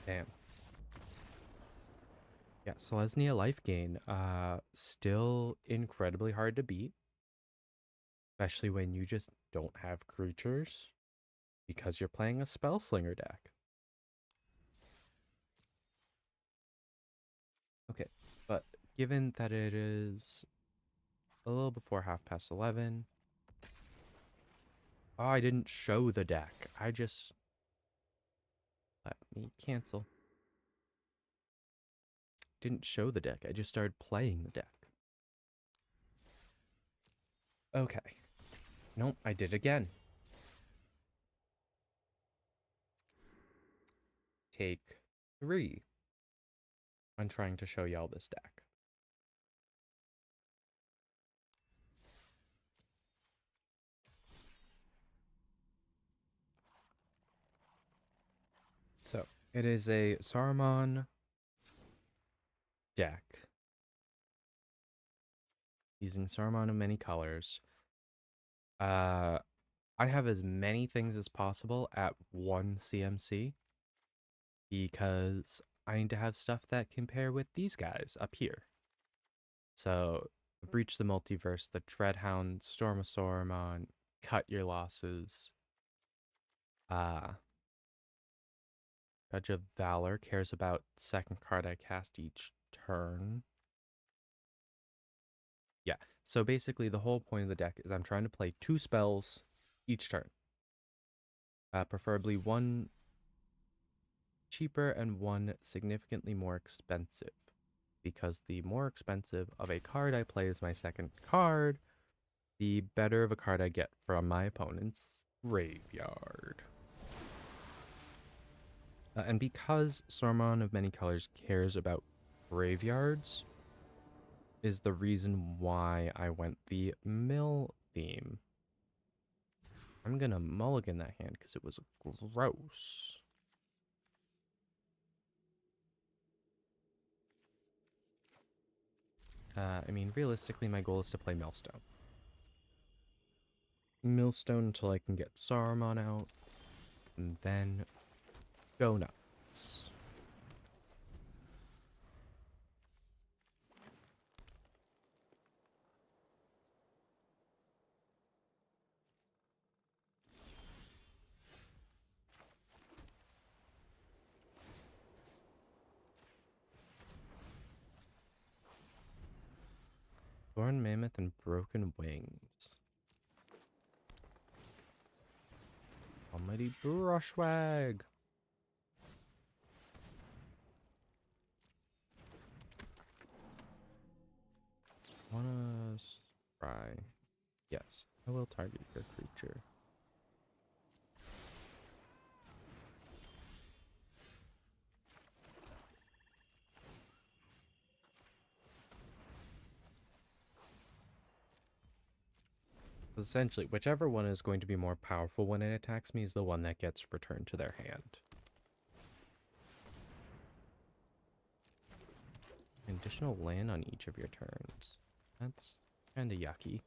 Damn. Yeah, Selesnya life gain, still incredibly hard to beat. Especially when you just don't have creatures. Because you're playing a Spellslinger deck. Okay, but given that it is a little before 11:30. Oh, I didn't show the deck. I just... Let me cancel. Didn't show the deck. I just started playing the deck. Okay. Nope, I did again. Take 3 when trying to show y'all this deck. So, it is a Saruman deck. Using Saruman of many colors. I have as many things as possible at 1 CMC. Because I need to have stuff that can pair with these guys up here. So, Breach the Multiverse, the Dreadhound, Storm of Saruman, Cut Your Losses. Judge of Valor cares about second card I cast each turn. Yeah, so basically the whole point of the deck is I'm trying to play 2 spells each turn. Preferably 1 cheaper and 1 significantly more expensive. Because the more expensive of a card I play as my second card, the better of a card I get from my opponent's graveyard. And because Saruman of Many Colors cares about graveyards, is the reason why I went the mill theme. I'm gonna mulligan that hand because it was gross. I mean, realistically, my goal is to play Millstone. Millstone until I can get Saruman out, and then go nuts. Thorn Mammoth and Broken Wings. Almighty Brushwag. Wanna try? Yes, I will target your creature. Essentially, whichever one is going to be more powerful when it attacks me is the one that gets returned to their hand. Additional land on each of your turns. That's kind of yucky.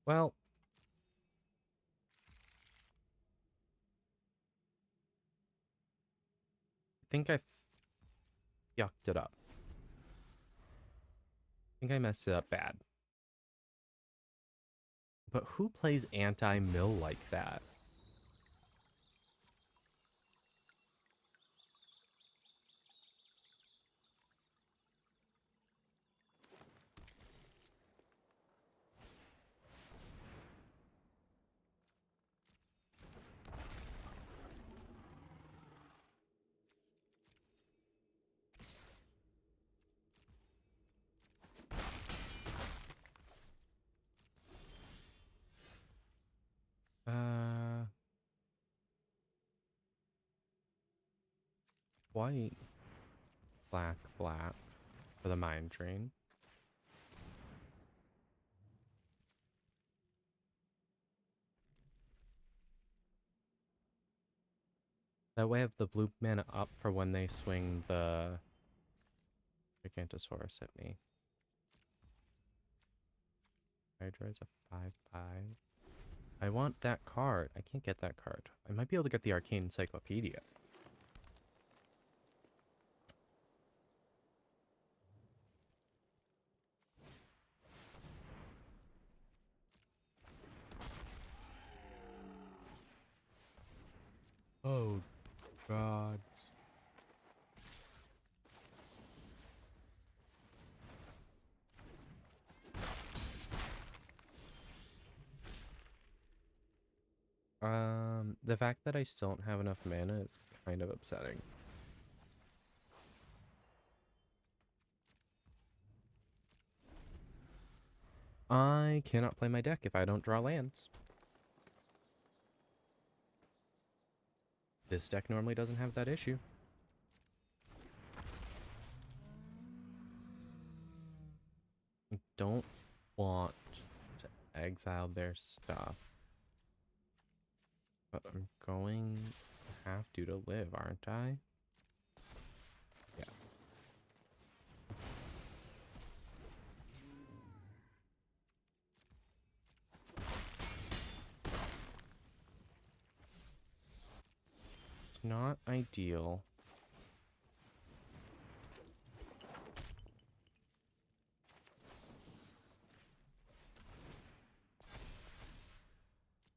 Well, I think I yucked it up. I think I messed it up bad. But who plays anti-mill like that? White, black, black for the Mind Drain. That way I have the blue mana up for when they swing the Gigantosaurus at me. Hydra is a 5/5. I want that card. I can't get that card. I might be able to get the Arcane Encyclopedia. Oh, God. The fact that I still don't have enough mana is kind of upsetting. I cannot play my deck if I don't draw lands. This deck normally doesn't have that issue. I don't want to exile their stuff. But I'm going to have to live, aren't I? Yeah. It's not ideal.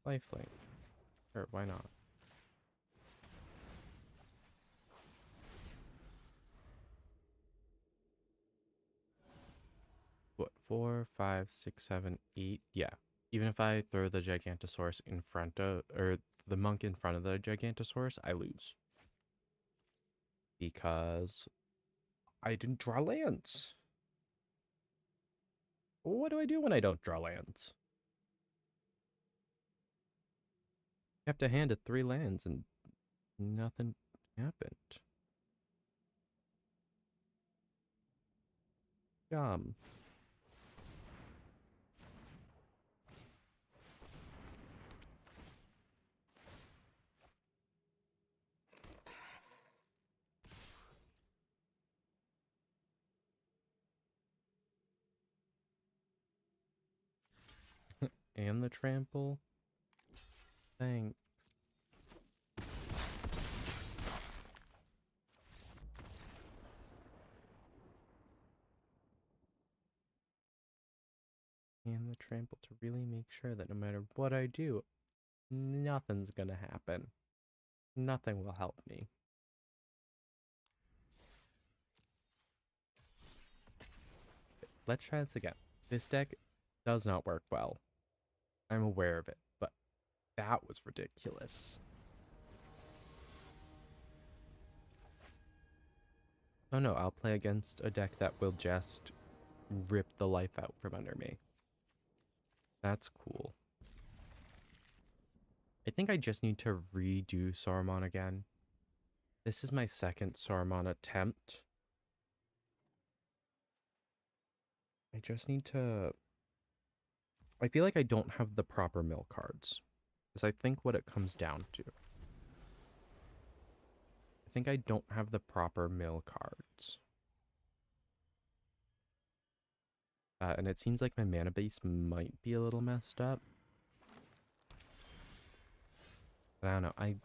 Lifelink. Sure, why not? What, 4, 5, 6, 7, 8? Yeah. Even if I throw the Gigantosaurus in front of, or the monk in front of the Gigantosaurus, I lose. Because I didn't draw lands. What do I do when I don't draw lands? I have to hand it 3 lands and nothing happened. Dumb. And the trample. Thanks. And the trample to really make sure that no matter what I do, nothing's gonna happen. Nothing will help me. Let's try this again. This deck does not work well. I'm aware of it, but that was ridiculous. Oh no, I'll play against a deck that will just rip the life out from under me. That's cool. I think I just need to redo Saruman again. This is my second Saruman attempt. I just need to... I feel like I don't have the proper mill cards. Because I think what it comes down to. I think I don't have the proper mill cards. And it seems like my mana base might be a little messed up. But I don't know. I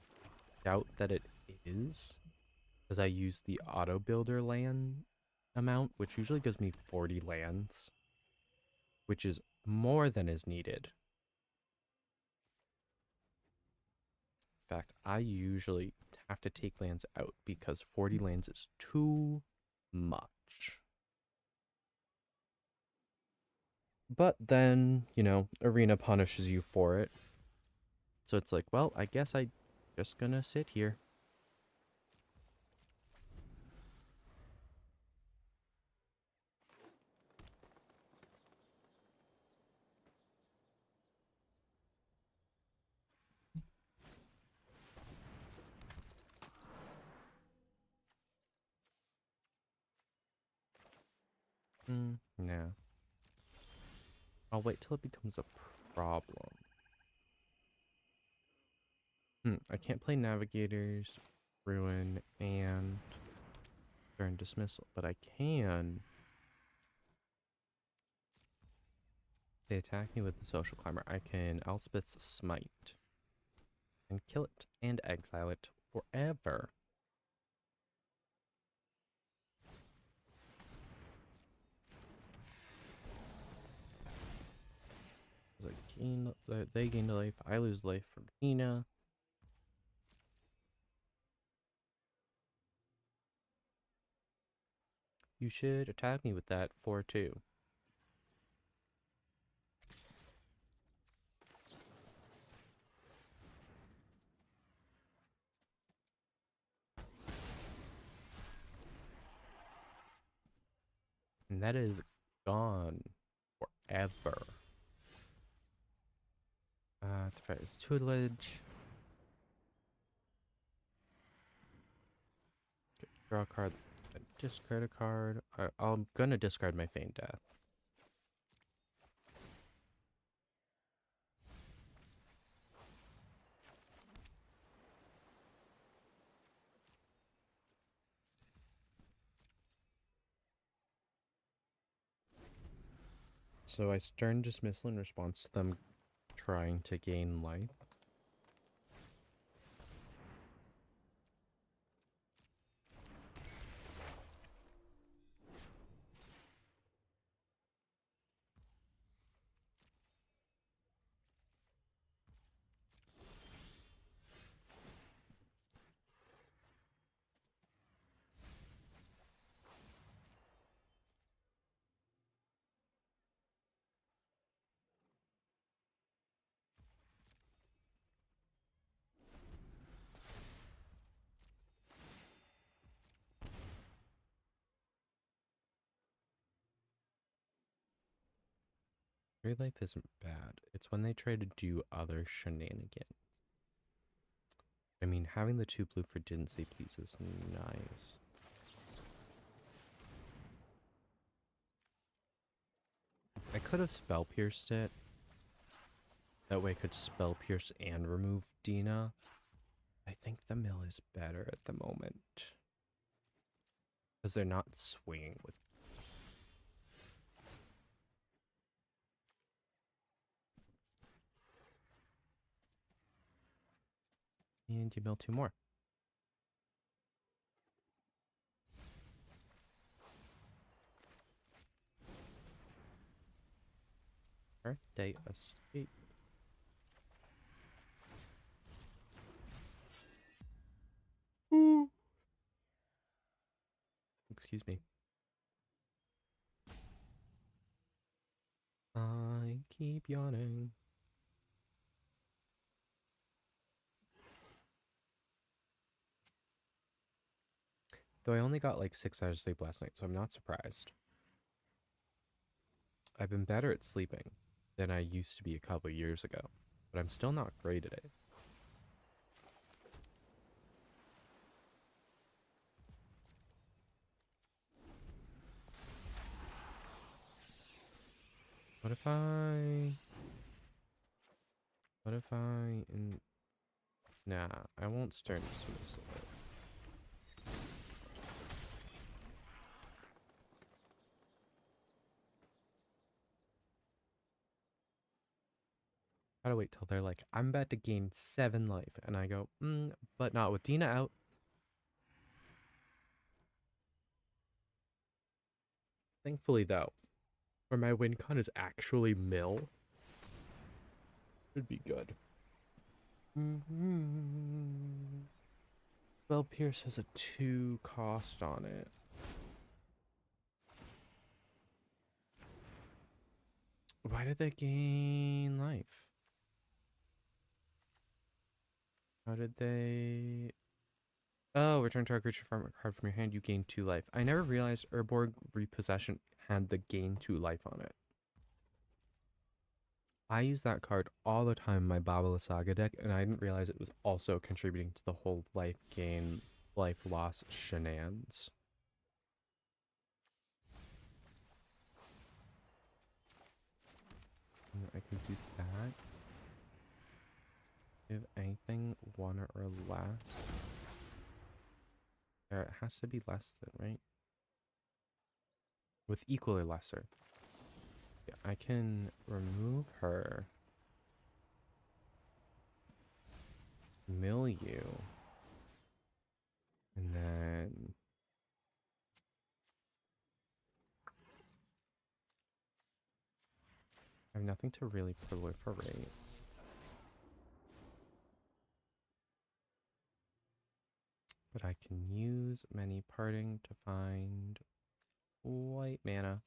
doubt that it is. Because I use the auto builder land amount, which usually gives me 40 lands. Which is more than is needed. In fact, I usually have to take lands out because 40 lands is too much. But then, you know, Arena punishes you for it. So it's like, well, I guess I just gonna sit here. No. I'll wait till it becomes a problem. I can't play Navigators, Ruin, and Stern Dismissal, but I can. They attack me with the Social Climber. I can Elspeth's Smite and kill it and exile it forever. They gain life, I lose life from Tina. You should attack me with that 4-2. And that is gone forever. Teferi's Tutelage. Okay, draw a card, discard a card. I'm gonna discard my Feign Death. So I Stern Dismissal in response to them trying to gain life. Free life isn't bad. It's when they try to do other shenanigans. I mean, having the 2 blue for Didn't Say Please is nice. I could have Spell Pierced it. That way I could Spell Pierce and remove Dina. I think the mill is better at the moment. Because they're not swinging with... And you mill 2 more. Birthday escape. Ooh. Excuse me. I keep yawning. Though I only got like 6 hours of sleep last night, so I'm not surprised. I've been better at sleeping than I used to be a couple years ago, but I'm still not great at it. What if I... What if I... Nah, I won't stern dismissal it. Gotta wait till they're like, I'm about to gain 7 life. And I go, but not with Dina out. Thankfully, though, where my win con is actually mill, should be good. Spell Pierce has a 2 cost on it. Why did they gain life? How did they... Oh, return target creature from a card from your hand. You gain 2 life. I never realized Urborg Repossession had the gain 2 life on it. I use that card all the time in my Babala Saga deck, and I didn't realize it was also contributing to the whole life gain, life loss shenanigans. I can do that. Give anything 1 or less. It has to be less than, right? With equal or lesser. Yeah, I can remove her. Mill you. And then... I have nothing to really proliferate. But I can use many parting to find white mana.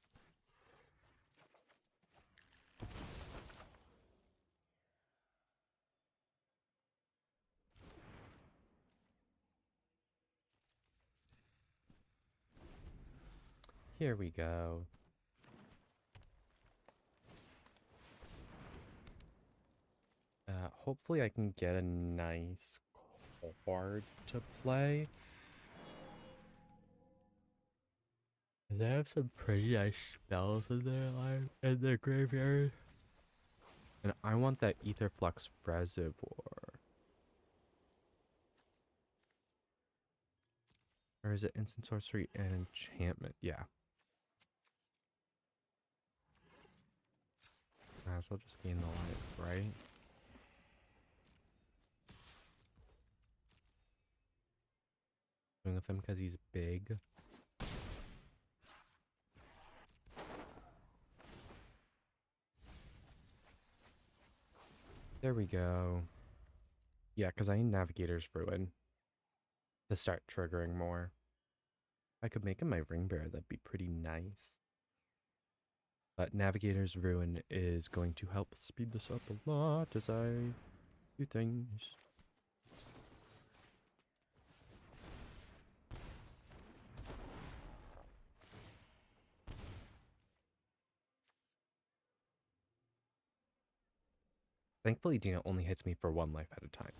Here we go. Hopefully I can get a nice card to play. They have some pretty nice spells in their graveyard. And I want that Etherflux Reservoir. Or is it instant sorcery and enchantment? Yeah. Might as well just gain the life, right? Going with him because he's big. There we go. Yeah, because I need Navigator's Ruin to start triggering more. If I could make him my Ring Bearer, that'd be pretty nice. But Navigator's Ruin is going to help speed this up a lot as I do things. Thankfully, Dina only hits me for 1 life at a time.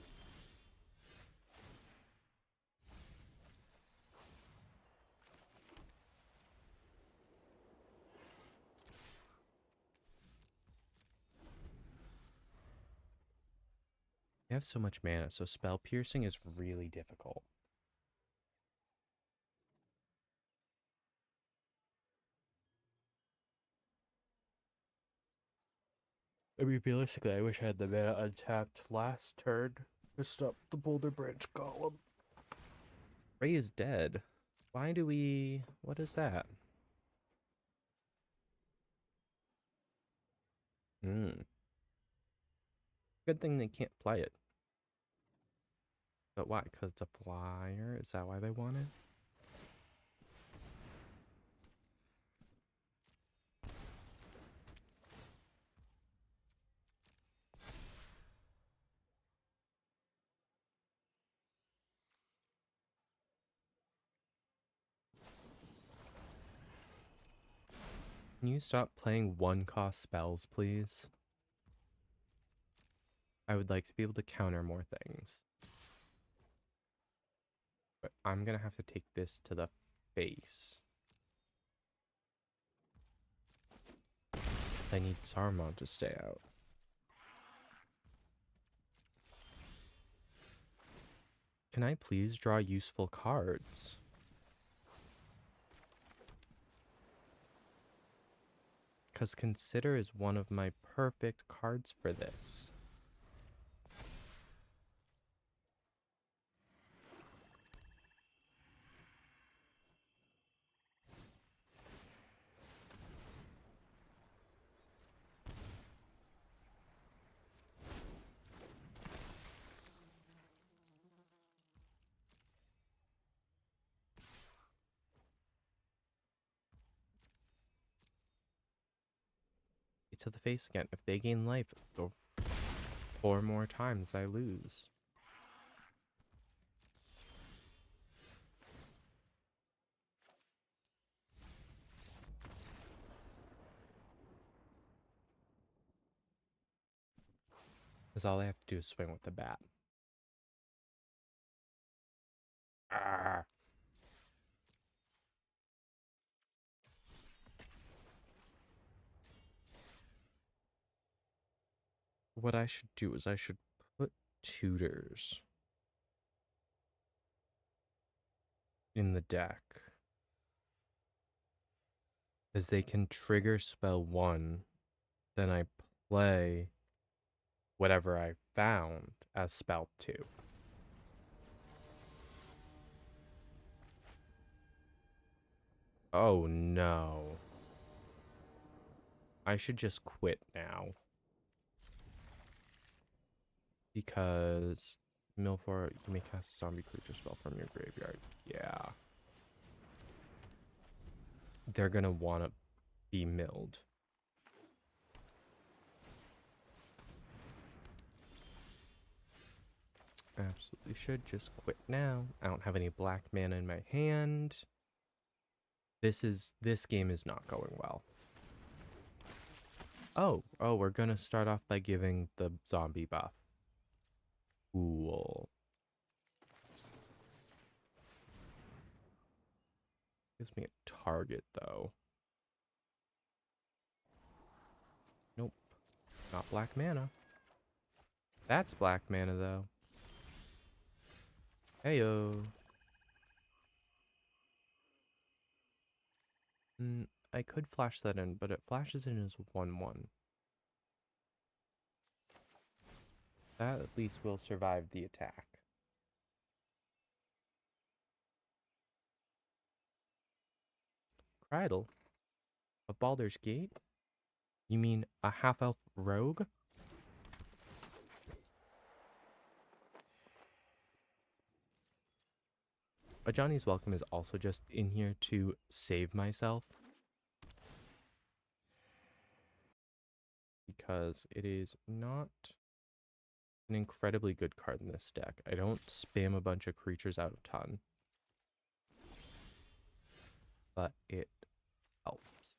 I have so much mana, so spell piercing is really difficult. I mean, realistically, I wish I had the mana untapped last turn to stop the Boulder Branch Golem. Ray is dead. Why do we... What is that? Hmm. Good thing they can't play it. But why? Because it's a flyer? Is that why they want it? Can you stop playing one-cost spells, please? I would like to be able to counter more things. But I'm gonna have to take this to the face. Because I need Saruman to stay out. Can I please draw useful cards? Because Consider is one of my perfect cards for this. To the face again. If they gain life, go 4 more times, I lose. Because all I have to do is swing with the bat. Arrgh. What I should do is I should put tutors in the deck. Because they can trigger spell 1. Then I play whatever I found as spell 2. Oh no. I should just quit now. Because Milfor, you may cast a zombie creature spell from your graveyard. Yeah. They're gonna want to be milled. Absolutely should just quit now. I don't have any black mana in my hand. This game is not going well. Oh, we're gonna start off by giving the zombie buff. Cool. Gives me a target though. Nope. Not black mana. That's black mana though. Heyo. I could flash that in, but it flashes in as 1/1. That at least will survive the attack. Cradle of Baldur's Gate? You mean a half-elf rogue? A Johnny's Welcome is also just in here to save myself. Because it is not an incredibly good card in this deck. I don't spam a bunch of creatures out a ton. But it helps.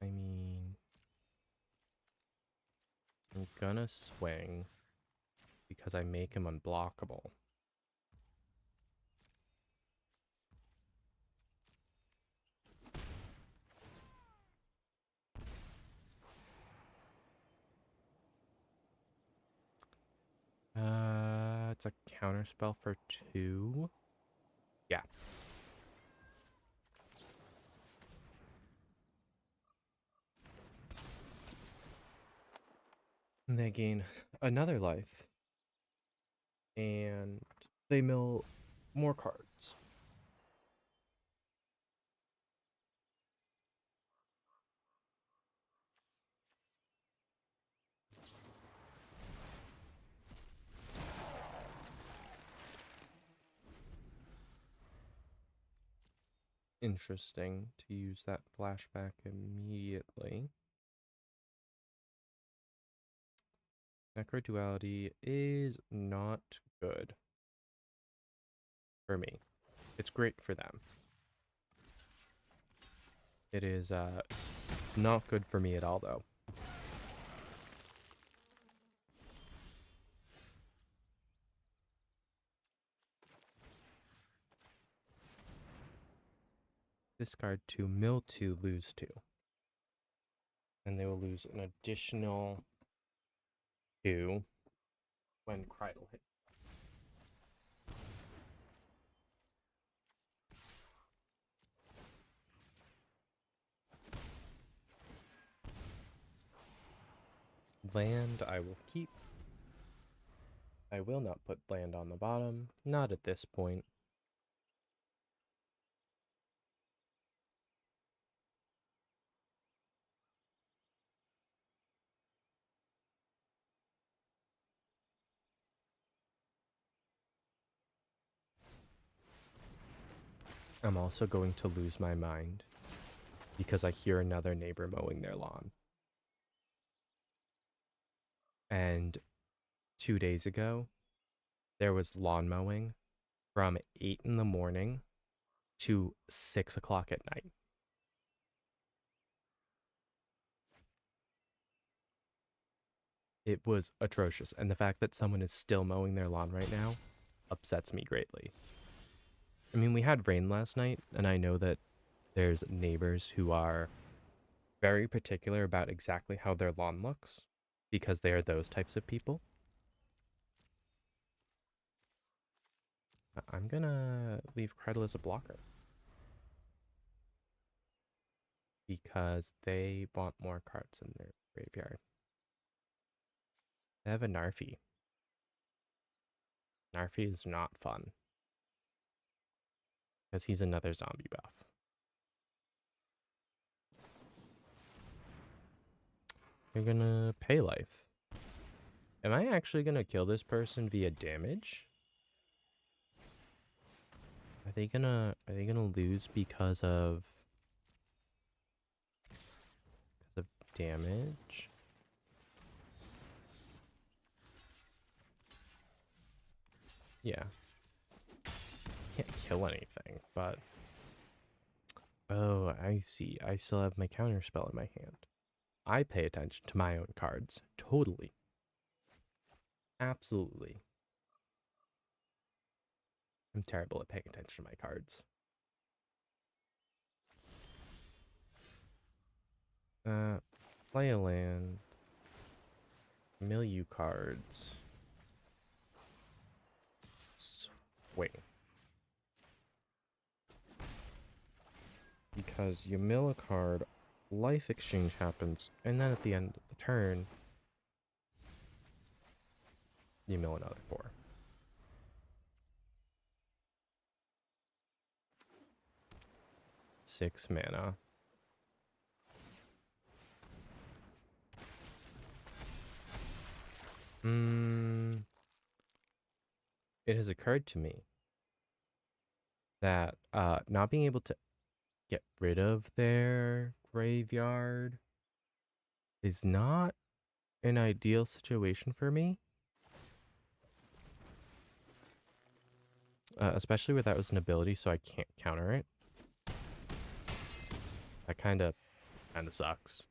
I mean, I'm gonna swing because I make him unblockable. It's a counter spell for 2. Yeah. And they gain another life. And they mill more cards. interesting to use that flashback immediately. Necro duality is not good for me. It's great for them. It is not good for me at all, though. Discard 2, mill 2, lose 2. And they will lose an additional 2 when Cridle hits. Land I will keep. I will not put land on the bottom. Not at this point. I'm also going to lose my mind because I hear another neighbor mowing their lawn. And 2 days ago, there was lawn mowing from 8 in the morning to 6 o'clock at night. It was atrocious. And the fact that someone is still mowing their lawn right now upsets me greatly. I mean, we had rain last night, and I know that there's neighbors who are very particular about exactly how their lawn looks because they are those types of people. I'm gonna leave Credle as a blocker because they want more cards in their graveyard. They have a Narfi. Narfi is not fun because he's another zombie buff. You're gonna pay life. Am I actually gonna kill this person via damage? Are they gonna lose because of damage? Yeah. Can't kill anything, but oh, I see. I still have my counter spell in my hand. I pay attention to my own cards. Totally. Absolutely. I'm terrible at paying attention to my cards. Play a land. Mill you cards. Swing. Because you mill a card, life exchange happens, and then at the end of the turn, you mill another 4. Six mana. It has occurred to me that not being able to get rid of their graveyard is not an ideal situation for me. Especially where that was an ability, so I can't counter it. That kind of sucks.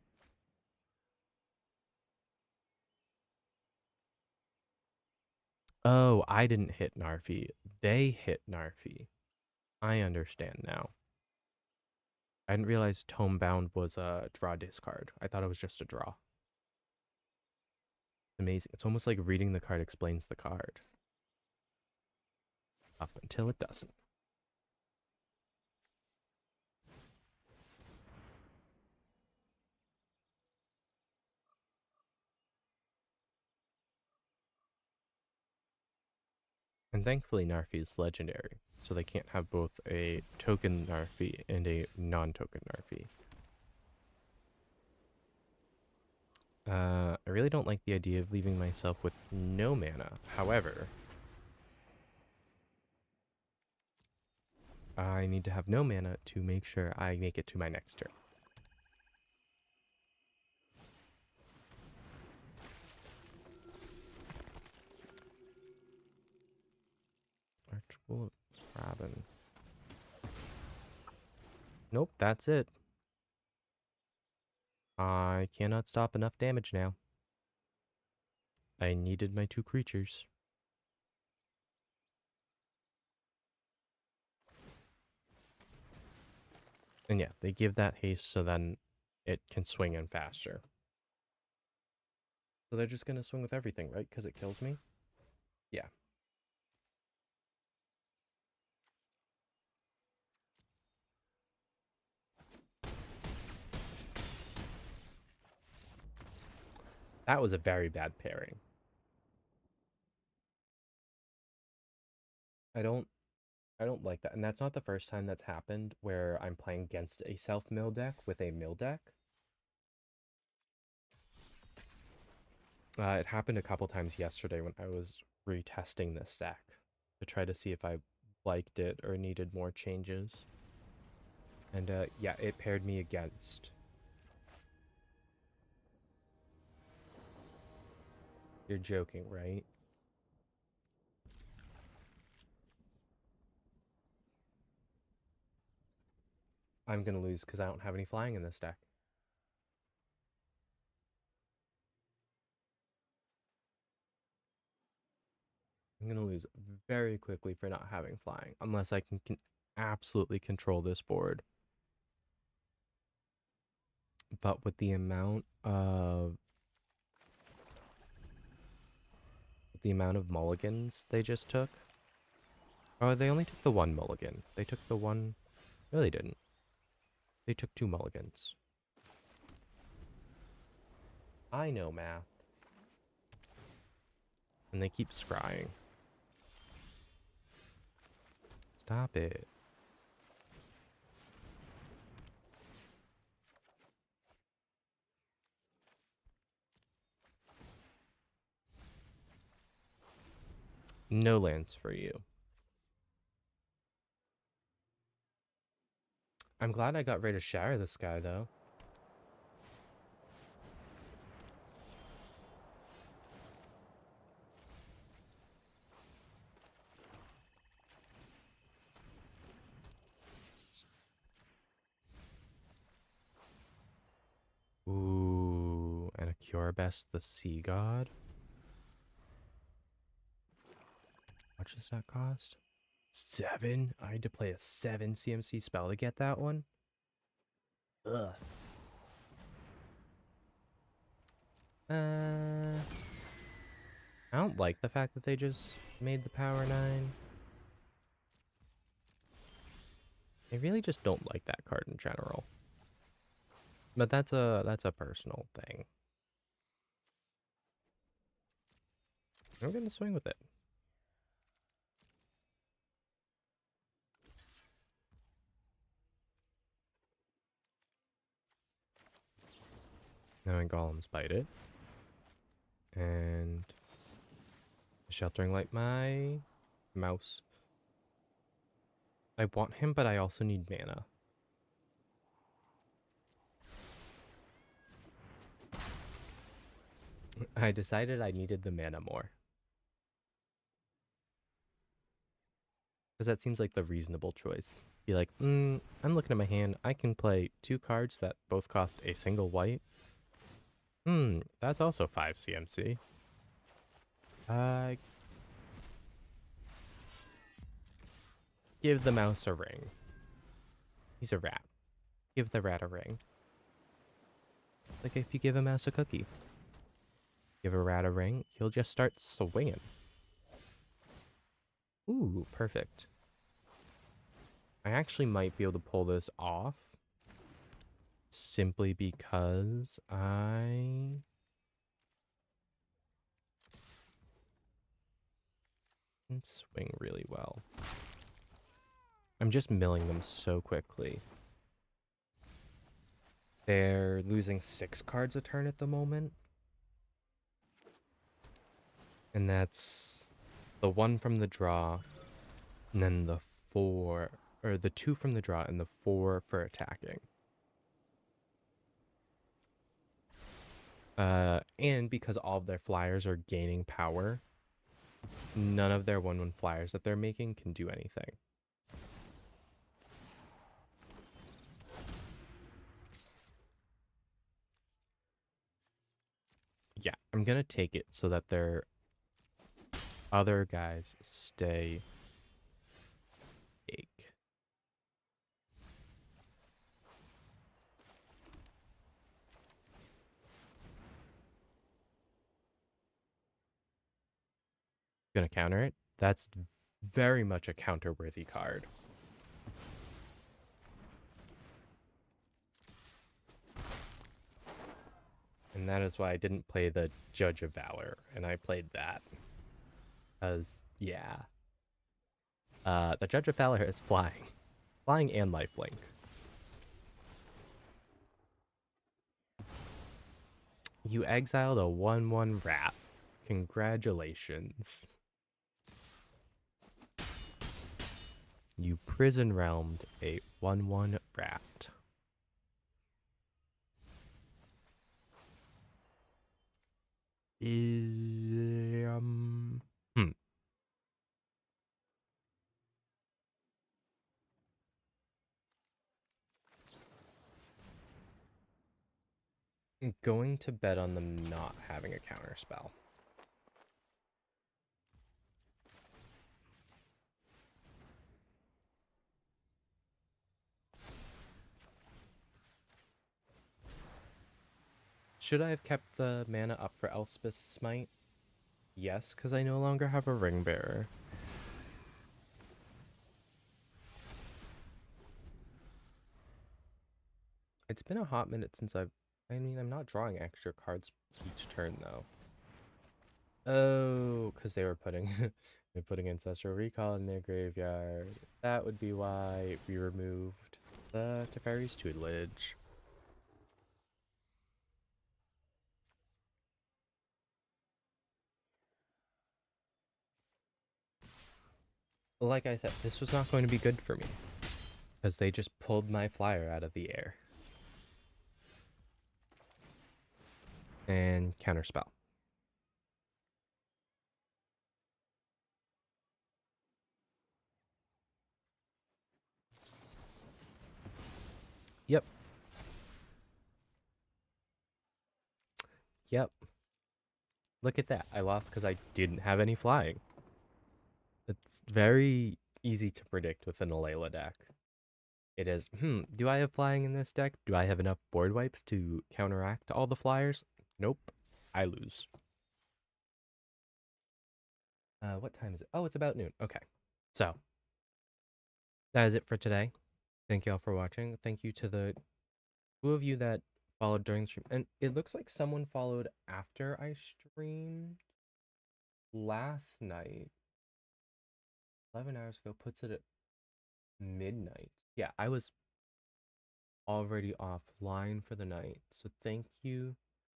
Oh, I didn't hit Narfi. They hit Narfi. I understand now. I didn't realize Tomebound was a draw discard. I thought it was just a draw. Amazing. It's almost like reading the card explains the card. Up until it doesn't. And thankfully Narfi is legendary, so they can't have both a token Narfi and a non-token Narfi. I really don't like the idea of leaving myself with no mana. However, I need to have no mana to make sure I make it to my next turn. Archibald Robin. Nope, that's it. I cannot stop enough damage now. I needed my 2 creatures. And yeah, they give that haste so then it can swing in faster. So they're just going to swing with everything, right? Because it kills me? Yeah. That was a very bad pairing. I don't like that. And that's not the first time that's happened where I'm playing against a self-mill deck with a mill deck. It happened a couple times yesterday when I was retesting this deck to try to see if I liked it or needed more changes. And yeah, it paired me against. You're joking, right? I'm going to lose because I don't have any flying in this deck. I'm going to lose very quickly for not having flying, unless I can absolutely control this board. But with the amount of mulligans they just took. Oh, they only took the 1 mulligan. They took the 1. No, they didn't. They took 2 mulligans. I know math. And they keep scrying. Stop it. No lands for you. I'm glad I got rid of Shower this guy, though. Ooh, and a Cure Best the Sea God. How much does that cost? 7? I had to play a 7 CMC spell to get that one? Ugh. I don't like the fact that they just made the power 9. I really just don't like that card in general. But that's a personal thing. I'm gonna swing with it. Now I Golems bite it. And Sheltering Light my mouse. I want him, but I also need mana. I decided I needed the mana more. Because that seems like the reasonable choice. Be like, I'm looking at my hand. I can play 2 cards that both cost a single white. That's also 5 CMC. Give the mouse a ring. He's a rat. Give the rat a ring. Like if you give a mouse a cookie. Give a rat a ring, he'll just start swinging. Ooh, perfect. I actually might be able to pull this off. Simply because I can swing really well. I'm just milling them so quickly. They're losing 6 cards a turn at the moment. And that's the 1 from the draw, and then the 4, or the 2 from the draw and the 4 for attacking. And because all of their flyers are gaining power, none of their 1/1 flyers that they're making can do anything. Yeah, I'm gonna take it so that their other guys stay big. Gonna counter it. That's very much a counter-worthy card. And that is why I didn't play the Judge of Valor, and I played that. Because, yeah. The Judge of Valor is flying. Flying and lifelink. You exiled a 1/1 rat. Congratulations. You prison realmed a 1/1 rat. Hmm. I'm going to bet on them not having a counter spell. Should I have kept the mana up for Elspeth's Smite? Yes, because I no longer have a Ring Bearer. It's been a hot minute since I mean, I'm not drawing extra cards each turn, though. Oh, because they were putting... they're putting Ancestral Recall in their graveyard. That would be why we removed the Teferi's Tutelage. Like I said, this was not going to be good for me. Because they just pulled my flyer out of the air. And counterspell. Yep. Yep. Look at that. I lost because I didn't have any flying. It's very easy to predict with an Alayla deck. It is, do I have flying in this deck? Do I have enough board wipes to counteract all the flyers? Nope. I lose. What time is it? Oh, it's about noon. Okay. So, that is it for today. Thank you all for watching. Thank you to the two of you that followed during the stream. And it looks like someone followed after I streamed last night. 11 hours ago puts it at midnight. Yeah, I was already offline for the night. So thank you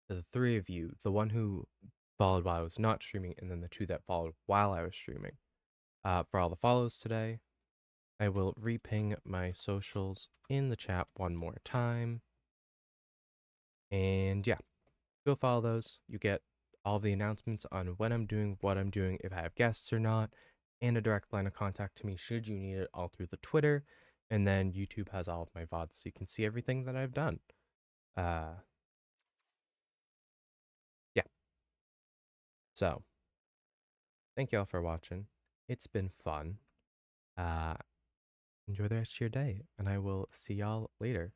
to the three of you, the one who followed while I was not streaming, and then the two that followed while I was streaming, for all the follows today. I will reping my socials in the chat one more time. And yeah, go follow those. You get all the announcements on when I'm doing, what I'm doing, if I have guests or not, and a direct line of contact to me should you need it all through the Twitter. And then YouTube has all of my VODs so you can see everything that I've done. Yeah. So thank y'all for watching. It's been fun. Uh, enjoy the rest of your day, and I will see y'all later.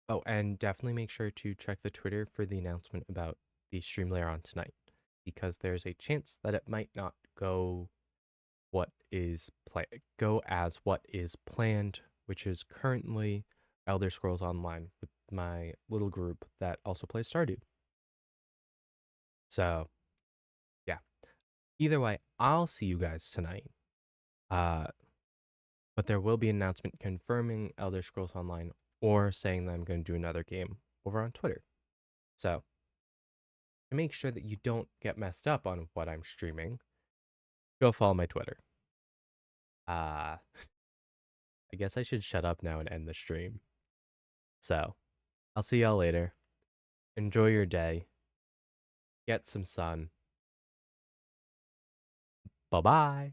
Oh, and definitely make sure to check the Twitter for the announcement about the stream later on tonight, because there's a chance that it might not go as what is planned, which is currently Elder Scrolls Online with my little group that also plays Stardew. So, yeah. Either way, I'll see you guys tonight. But there will be an announcement confirming Elder Scrolls Online or saying that I'm going to do another game over on Twitter. So, to make sure that you don't get messed up on what I'm streaming, go follow my Twitter. I guess I should shut up now and end the stream. So, I'll see y'all later. Enjoy your day. Get some sun. Bye bye.